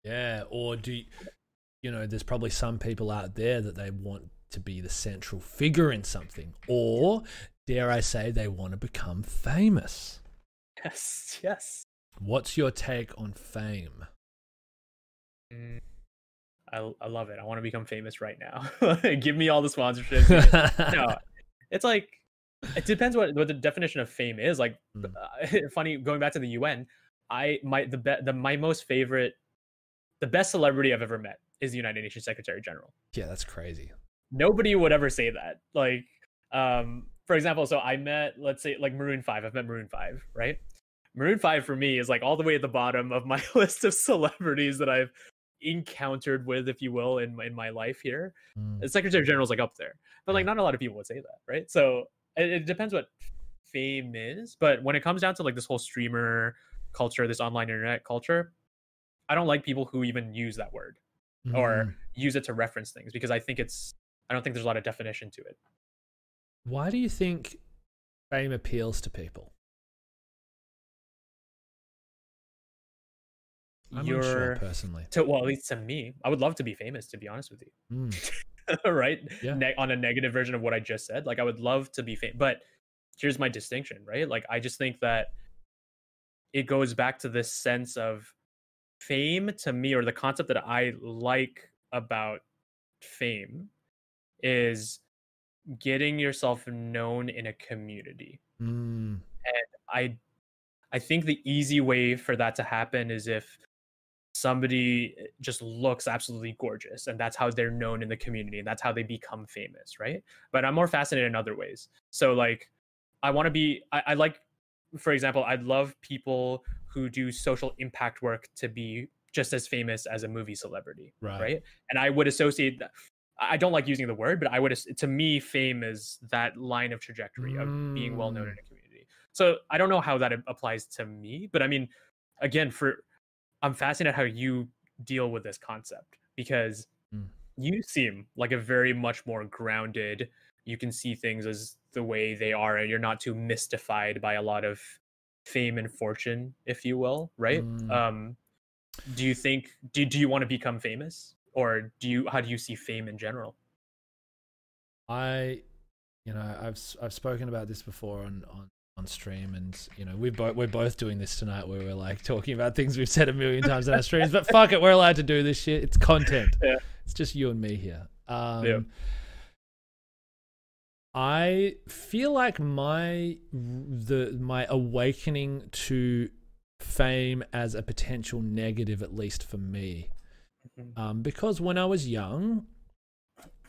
Yeah. Or there's probably some people out there that they want to be the central figure in something, or dare I say, they want to become famous. Yes. What's your take on fame? I love it. I want to become famous right now. Give me all the sponsorships. No. It's like, it depends what the definition of fame is. Like, funny, going back to the UN, my most favorite, the best celebrity I've ever met is the United Nations Secretary General. Yeah, that's crazy. nobody would ever say that. Like, for example, so I met, let's say, like Maroon 5. I've met Maroon 5, right? Maroon 5 for me is like all the way at the bottom of my list of celebrities that I've encountered with, if you will, in my life here. The Secretary General's like up there, but like not a lot of people would say that, right? So it depends what fame is, but when it comes down to like this whole streamer culture, this online internet culture, I don't like people who even use that word or use it to reference things, because I don't think there's a lot of definition to it. Why do you think fame appeals to people? I'm unsure, personally. Well, at least to me, I would love to be famous, to be honest with you. Right? Yeah. On a negative version of what I just said, like I would love to be famous, but here's my distinction, right? Like I just think that it goes back to this sense of fame to me, or the concept that I like about fame is getting yourself known in a community. And I think the easy way for that to happen is if somebody just looks absolutely gorgeous and that's how they're known in the community and that's how they become famous, right? But I'm more fascinated in other ways. So like I want to be, I like, for example, I'd love people who do social impact work to be just as famous as a movie celebrity, right? And I would associate that. I don't like using the word, but I would, to me, fame is that line of trajectory of being well known in a community. So I don't know how that applies to me, but I mean, again, I'm fascinated how you deal with this concept, because you seem like a very much more grounded, you can see things as the way they are, and you're not too mystified by a lot of fame and fortune, if you will, right? Do you think, do you want to become famous, or how do you see fame in general? I've spoken about this before on stream, and we're both doing this tonight where we're like talking about things we've said a million times in our streams, but fuck it, we're allowed to do this shit. It's content. It's just you and me here. I feel like my awakening to fame as a potential negative, at least for me, because when I was young,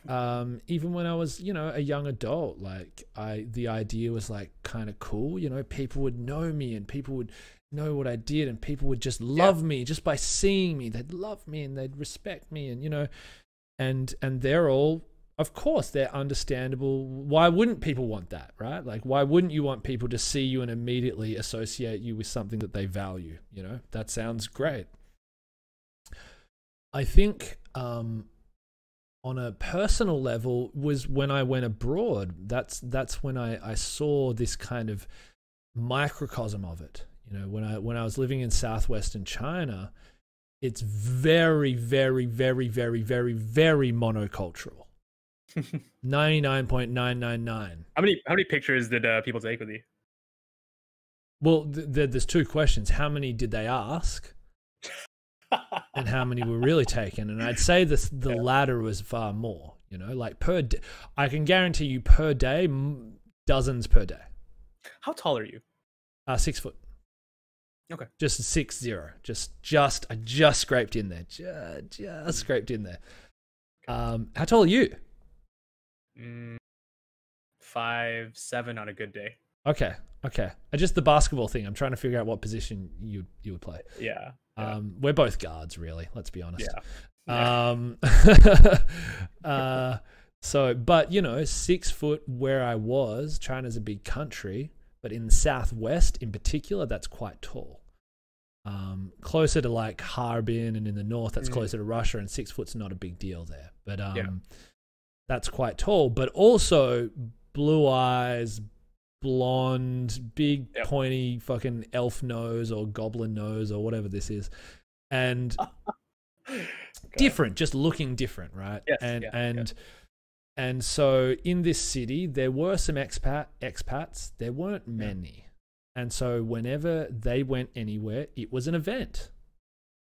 even when I was, a young adult, like the idea was like kind of cool, people would know me and people would know what I did, and people would just love me just by seeing me. They'd love me and they'd respect me, and and they're all, of course, they're understandable. Why wouldn't people want that, right? Like, why wouldn't you want people to see you and immediately associate you with something that they value? That sounds great. I think on a personal level was when I went abroad. That's when I saw this kind of microcosm of it. When I was living in southwestern China, it's very, very, very, very, very, very monocultural. 99.999. How many pictures did people take with you? Well, there's two questions. How many did they ask? And how many were really taken? And I'd say the latter was far more, like per day. I can guarantee you per day, dozens per day. How tall are you? 6 foot. Okay. Just 6'0". I just scraped in there. Just scraped in there. How tall are you? 5'7" on a good day. Okay. Just the basketball thing. I'm trying to figure out what position you would play. Yeah. We're both guards, really. Let's be honest. So, but 6 foot where I was. China's a big country, but in the southwest, in particular, that's quite tall. Closer to like Harbin, and in the north, that's closer to Russia, and 6 foot's not a big deal there. But that's quite tall. But also blue eyes, blonde, big pointy fucking elf nose or goblin nose or whatever this is, and different, just looking different, right? Yes, and so in this city there were some expats. There weren't many, and so whenever they went anywhere, it was an event.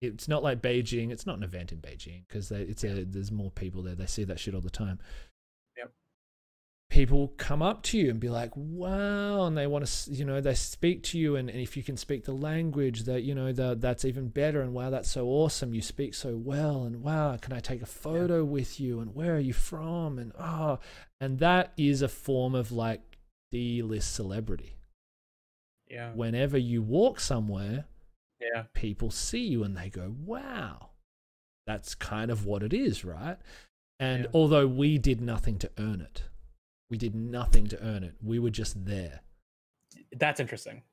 It's not like Beijing. It's not an event in Beijing because there's more people there. They see that shit all the time. people come up to you and be like, wow, and they want to, you know, they speak to you, and if you can speak the language, that, you know, that's even better, and wow, that's so awesome, you speak so well, and wow, can I take a photo with you, and where are you from, and and that is a form of like D-list celebrity. Yeah. Whenever you walk somewhere, yeah, people see you and they go, wow, that's kind of what it is, right? And although we did nothing to earn it, we were just there. That's interesting.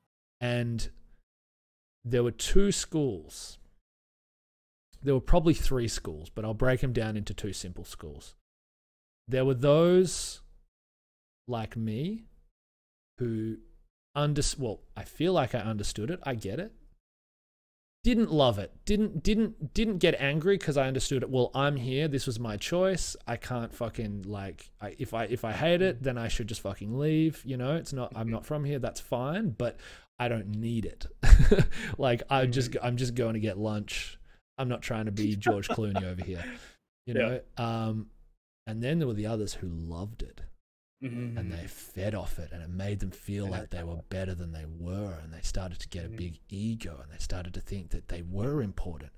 And there were 2 schools. There were probably 3 schools, but I'll break them down into 2 simple schools. There were those like me who I feel like I understood it. I get it. Didn't love it. Didn't get angry because I understood it. Well, I'm here. This was my choice. I can't fucking if I hate it, then I should just fucking leave. You know, it's not. I'm not from here. That's fine. But I don't need it. Like I'm just going to get lunch. I'm not trying to be George Clooney over here. You know. And then there were the others who loved it. And they fed off it, and it made them feel like they were better than they were, and they started to get a big ego, and they started to think that they were important.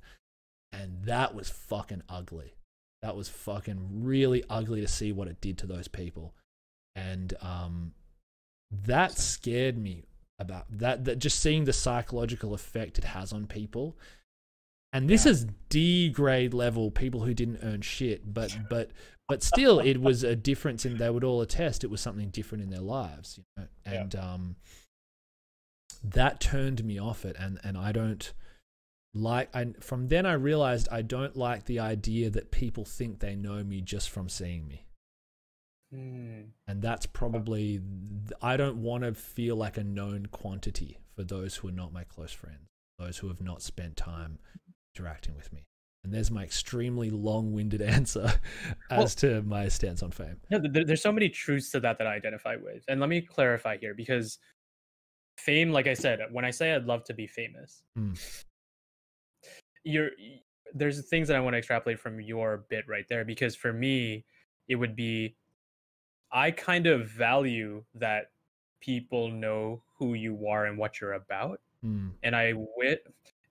And that was fucking ugly. That was fucking really ugly to see what it did to those people. And that scared me about that just seeing the psychological effect it has on people. And this is D grade level people who didn't earn shit, but still, it was a difference, and they would all attest it was something different in their lives, you know? And that turned me off it, and I don't like. From then I realized I don't like the idea that people think they know me just from seeing me, and that's probably I don't want to feel like a known quantity for those who are not my close friends, those who have not spent time interacting with me. And there's my extremely long-winded answer as to my stance on fame. Yeah, there's so many truths to that I identify with. And let me clarify here, because fame, like I said, when I say I'd love to be famous, there's things that I want to extrapolate from your bit right there, because for me, it would be, I kind of value that people know who you are and what you're about. And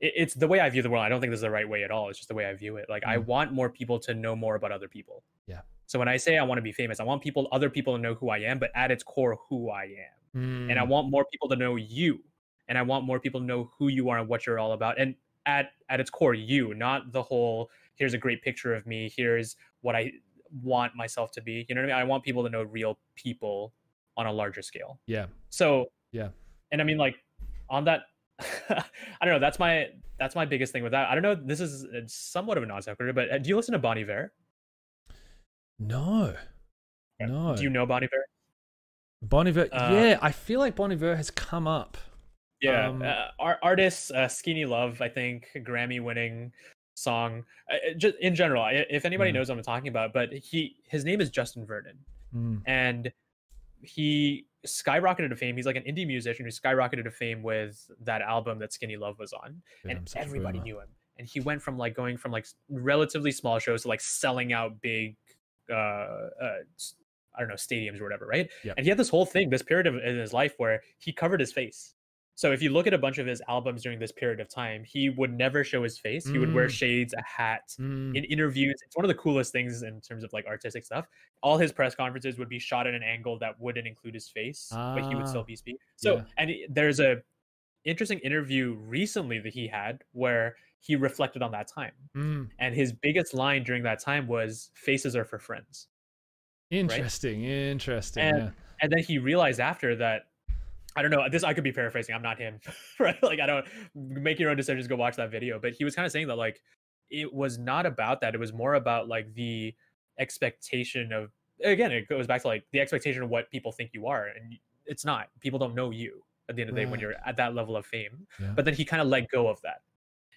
it's the way I view the world. I don't think this is the right way at all. It's just the way I view it. Like I want more people to know more about other people. Yeah. So when I say I want to be famous, I want other people to know who I am, but at its core, who I am. And I want more people to know you. And I want more people to know who you are and what you're all about. And at its core, you, not the whole, here's a great picture of me, here's what I want myself to be. You know what I mean? I want people to know real people on a larger scale. Yeah. So, yeah. And I mean, like, on that, I don't know. That's my biggest thing with that. I don't know. This is somewhat of a non sequitur, but do you listen to Bon Iver? No. Do you know Bon Iver? Bon Iver, yeah. I feel like Bon Iver has come up. Yeah, artists, Skinny Love, I think, Grammy-winning song. Just in general, if anybody knows what I'm talking about, but his name is Justin Vernon, and he skyrocketed to fame. He's like an indie musician who skyrocketed to fame with that album that Skinny Love was on, and everybody knew him. And he went from like going from like relatively small shows to like selling out big, I don't know, stadiums or whatever, right? Yep. And he had this whole thing, this period in his life where he covered his face. So if you look at a bunch of his albums during this period of time, he would never show his face. He would wear shades, a hat. In interviews, it's one of the coolest things in terms of like artistic stuff. All his press conferences would be shot at an angle that wouldn't include his face, but he would still be speaking. So, and there's a interesting interview recently that he had where he reflected on that time. And his biggest line during that time was, "Faces are for friends." Interesting, right? Interesting. And then he realized after that, I don't know, this I could be paraphrasing, I'm not him, right? Like, I don't, make your own decisions, go watch that video. But he was kind of saying that like it was not about that. It was more about like the expectation of, again, it goes back to like the expectation of what people think you are, and it's not. People don't know you at the end of the day when you're at that level of fame. But then he kind of let go of that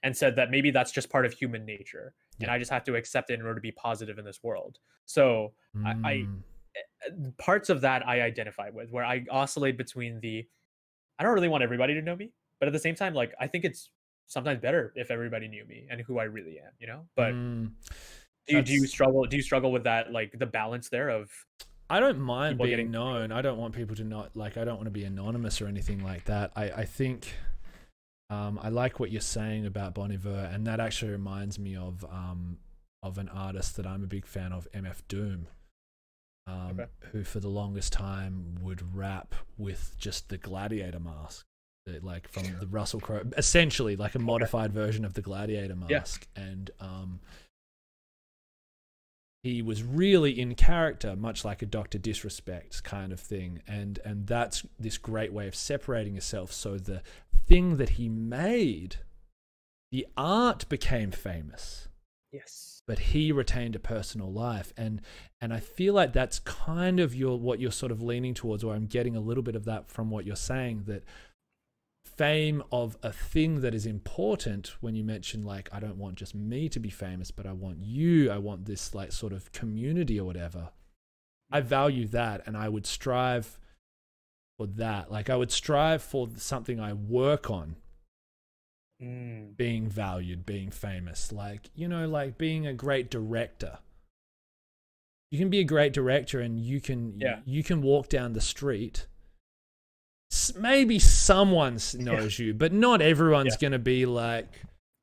and said that maybe that's just part of human nature, and I just have to accept it in order to be positive in this world. So I parts of that I identify with, where I oscillate between I don't really want everybody to know me, but at the same time, like, I think it's sometimes better if everybody knew me and who I really am, you know? But do you struggle with that, like the balance there of I don't mind being known. I don't want people to not like. I don't want to be anonymous or anything like that. I think I like what you're saying about Bon Iver, and that actually reminds me of an artist that I'm a big fan of, MF Doom, who for the longest time would rap with just the gladiator mask, like from the Russell Crowe, essentially like a modified version of the gladiator mask, and he was really in character, much like a Dr. Disrespect kind of thing. And that's this great way of separating yourself. So the thing that he made, the art became famous. Yes. But he retained a personal life. And I feel like that's kind of what you're sort of leaning towards, or I'm getting a little bit of that from what you're saying, that fame of a thing that is important, when you mention like, I don't want just me to be famous, but I want you, I want this like sort of community or whatever. I value that, and I would strive for that. Like I would strive for something I work on being valued, being famous. Like, you know, like being a great director. You can be a great director and you can walk down the street, maybe someone knows you, but not everyone's gonna be like,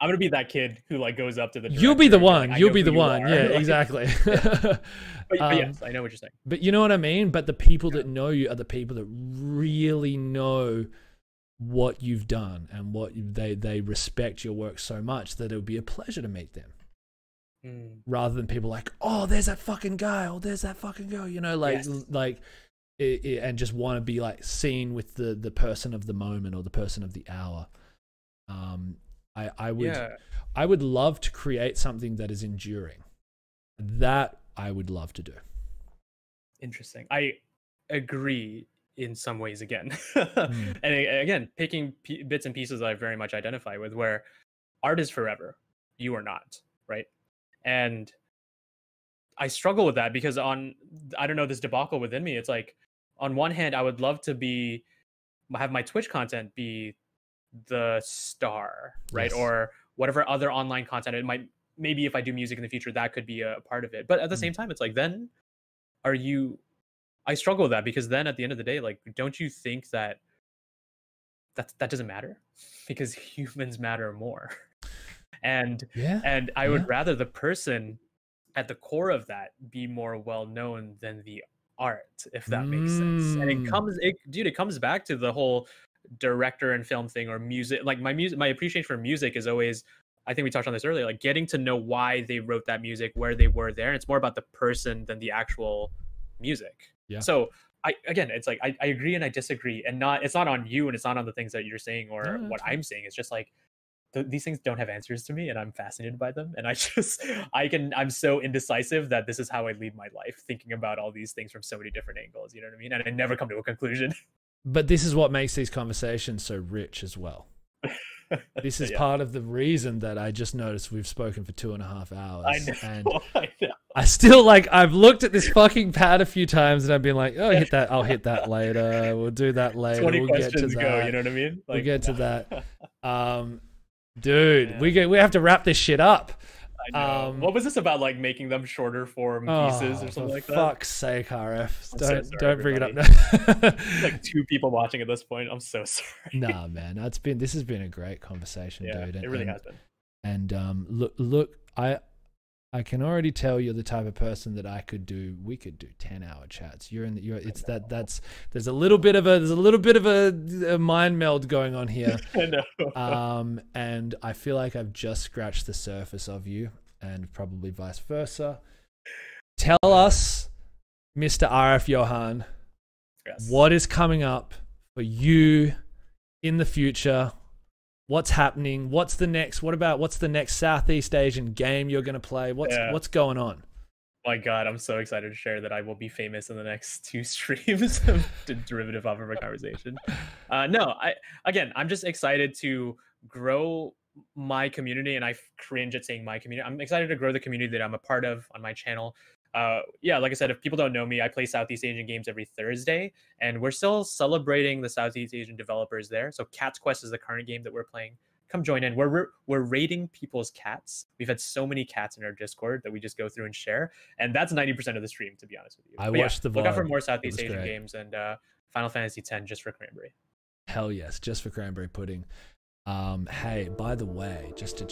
I'm gonna be that kid who like goes up to the you'll be the one, like, you'll be the one. Yeah, like, exactly. but yes, I know what you're saying. But you know what I mean? But the people that know you are the people that really know what you've done, and what they respect your work so much that it would be a pleasure to meet them. Rather than people like, oh, there's that fucking guy, or there's that fucking girl, you know, like and just want to be like seen with the person of the moment or the person of the hour. I would love to create something that is enduring. That I would love to do. Interesting. I agree in some ways again. And again, picking bits and pieces that I very much identify with, where art is forever. You are not, right? And I struggle with that because I don't know, this debacle within me, it's like, on one hand, I would love to have my Twitch content be the star, right? Yes. Or whatever other online content it might, maybe if I do music in the future, that could be a part of it. But at the same time, it's like, then I struggle with that, because then at the end of the day, like, don't you think that doesn't matter? Because humans matter more. And I would rather the person at the core of that be more well known than the art, if that makes sense. And it comes back to the whole director and film thing, or music. Like my appreciation for music is always, I think we touched on this earlier, like getting to know why they wrote that music, where they were there. And it's more about the person than the actual music. Yeah. So it's like I agree and I disagree, and it's not on you, and it's not on the things that you're saying or what I'm saying. It's just like, these things don't have answers to me, and I'm fascinated by them. And I'm so indecisive that this is how I lead my life, thinking about all these things from so many different angles. You know what I mean? And I never come to a conclusion. But this is what makes these conversations so rich as well. This is part of the reason that I just noticed we've spoken for 2.5 hours. I know. I still I've looked at this fucking pad a few times, and I've been like, oh, I'll hit that later. We'll do that later. 20 we'll questions get to go, that. you know what I mean? We'll get to that. Dude, we have to wrap this shit up. I know. What was this about, like making them shorter form pieces or something like that? Fuck's sake, Arif. Don't bring it up now. Like 2 people watching at this point. I'm so sorry. Nah, man. This has been a great conversation, dude. It really has been. And look, I can already tell you're the type of person that we could do 10-hour chats. There's a little bit of a mind meld going on here. I know. And I feel like I've just scratched the surface of you, and probably vice versa. Tell us, Mr. AriefJohan, what is coming up for you in the future? What's happening? What's the next Southeast Asian game you're going to play? What's going on? My God, I'm so excited to share that I will be famous in the next 2 streams. Derivative off of our conversation. I'm just excited to grow my community, and I cringe at saying my community. I'm excited to grow the community that I'm a part of on my channel. Like I said, if people don't know me, I play Southeast Asian games every Thursday, and we're still celebrating the Southeast Asian developers there. So Cat's Quest is the current game that we're playing. come join in. We're rating people's cats. We've had so many cats in our Discord that we just go through and share, and that's 90% of the stream, to be honest with you. I watched the VOD. Look out for more Southeast Asian games and Final Fantasy X just for Cranberry. Hell yes, just for cranberry pudding. Hey, by the way, just a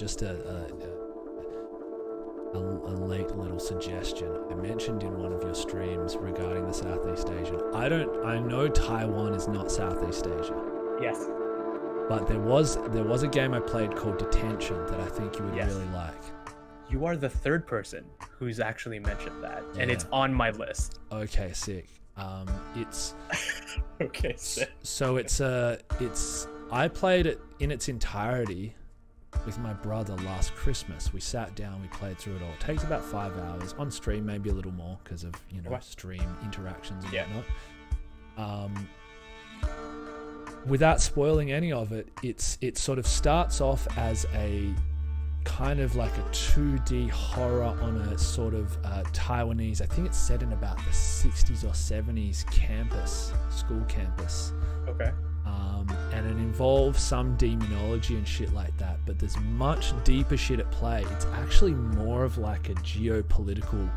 late little suggestion. I mentioned in one of your streams regarding the Southeast Asian. I know Taiwan is not Southeast Asia. Yes. But there was a game I played called Detention that I think you would really like. You are the third person who's actually mentioned that, and it's on my list. Okay, sick. It's okay, sick. So I played it in its entirety with my brother last Christmas. We sat down, we played through it all. It takes about 5 hours on stream, maybe a little more because of stream interactions and whatnot. Without spoiling any of it, it sort of starts off as a kind of like a 2D horror on a sort of Taiwanese, I think it's set in about the 60s or 70s school campus. Okay. And it involves some demonology and shit like that, but there's much deeper shit at play. It's actually more of like a geopolitical,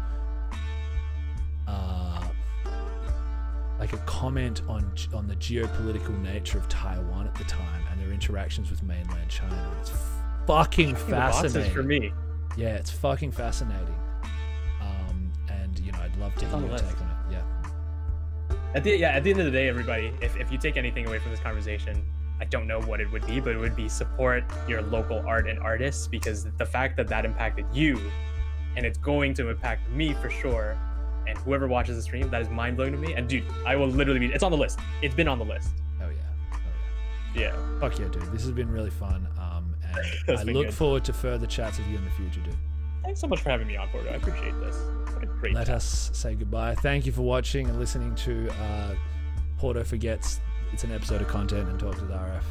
like a comment on the geopolitical nature of Taiwan at the time and their interactions with mainland China. It's fucking fascinating for me. Yeah, it's fucking fascinating. And I'd love to hear your take on it. Yeah. At the end of the day, everybody, if you take anything away from this conversation, I don't know what it would be, but it would be support your local art and artists, because the fact that impacted you, and it's going to impact me for sure, and whoever watches the stream, that is mind-blowing to me. And dude, I will literally it's on the list. It's been on the list. Oh yeah. Yeah. Fuck yeah, dude. This has been really fun. And I look forward to further chats with you in the future, dude. Thanks so much for having me on, Porto. I appreciate this. What a great Let us say goodbye. Thank you for watching and listening to Porto Forgets. It's an episode of content and talks with RF.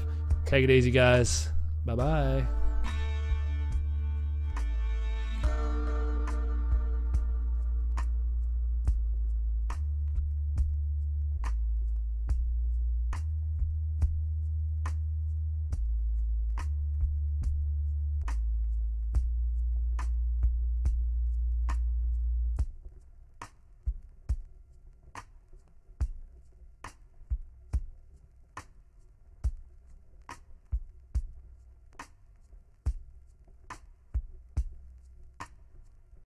Take it easy, guys. Bye-bye.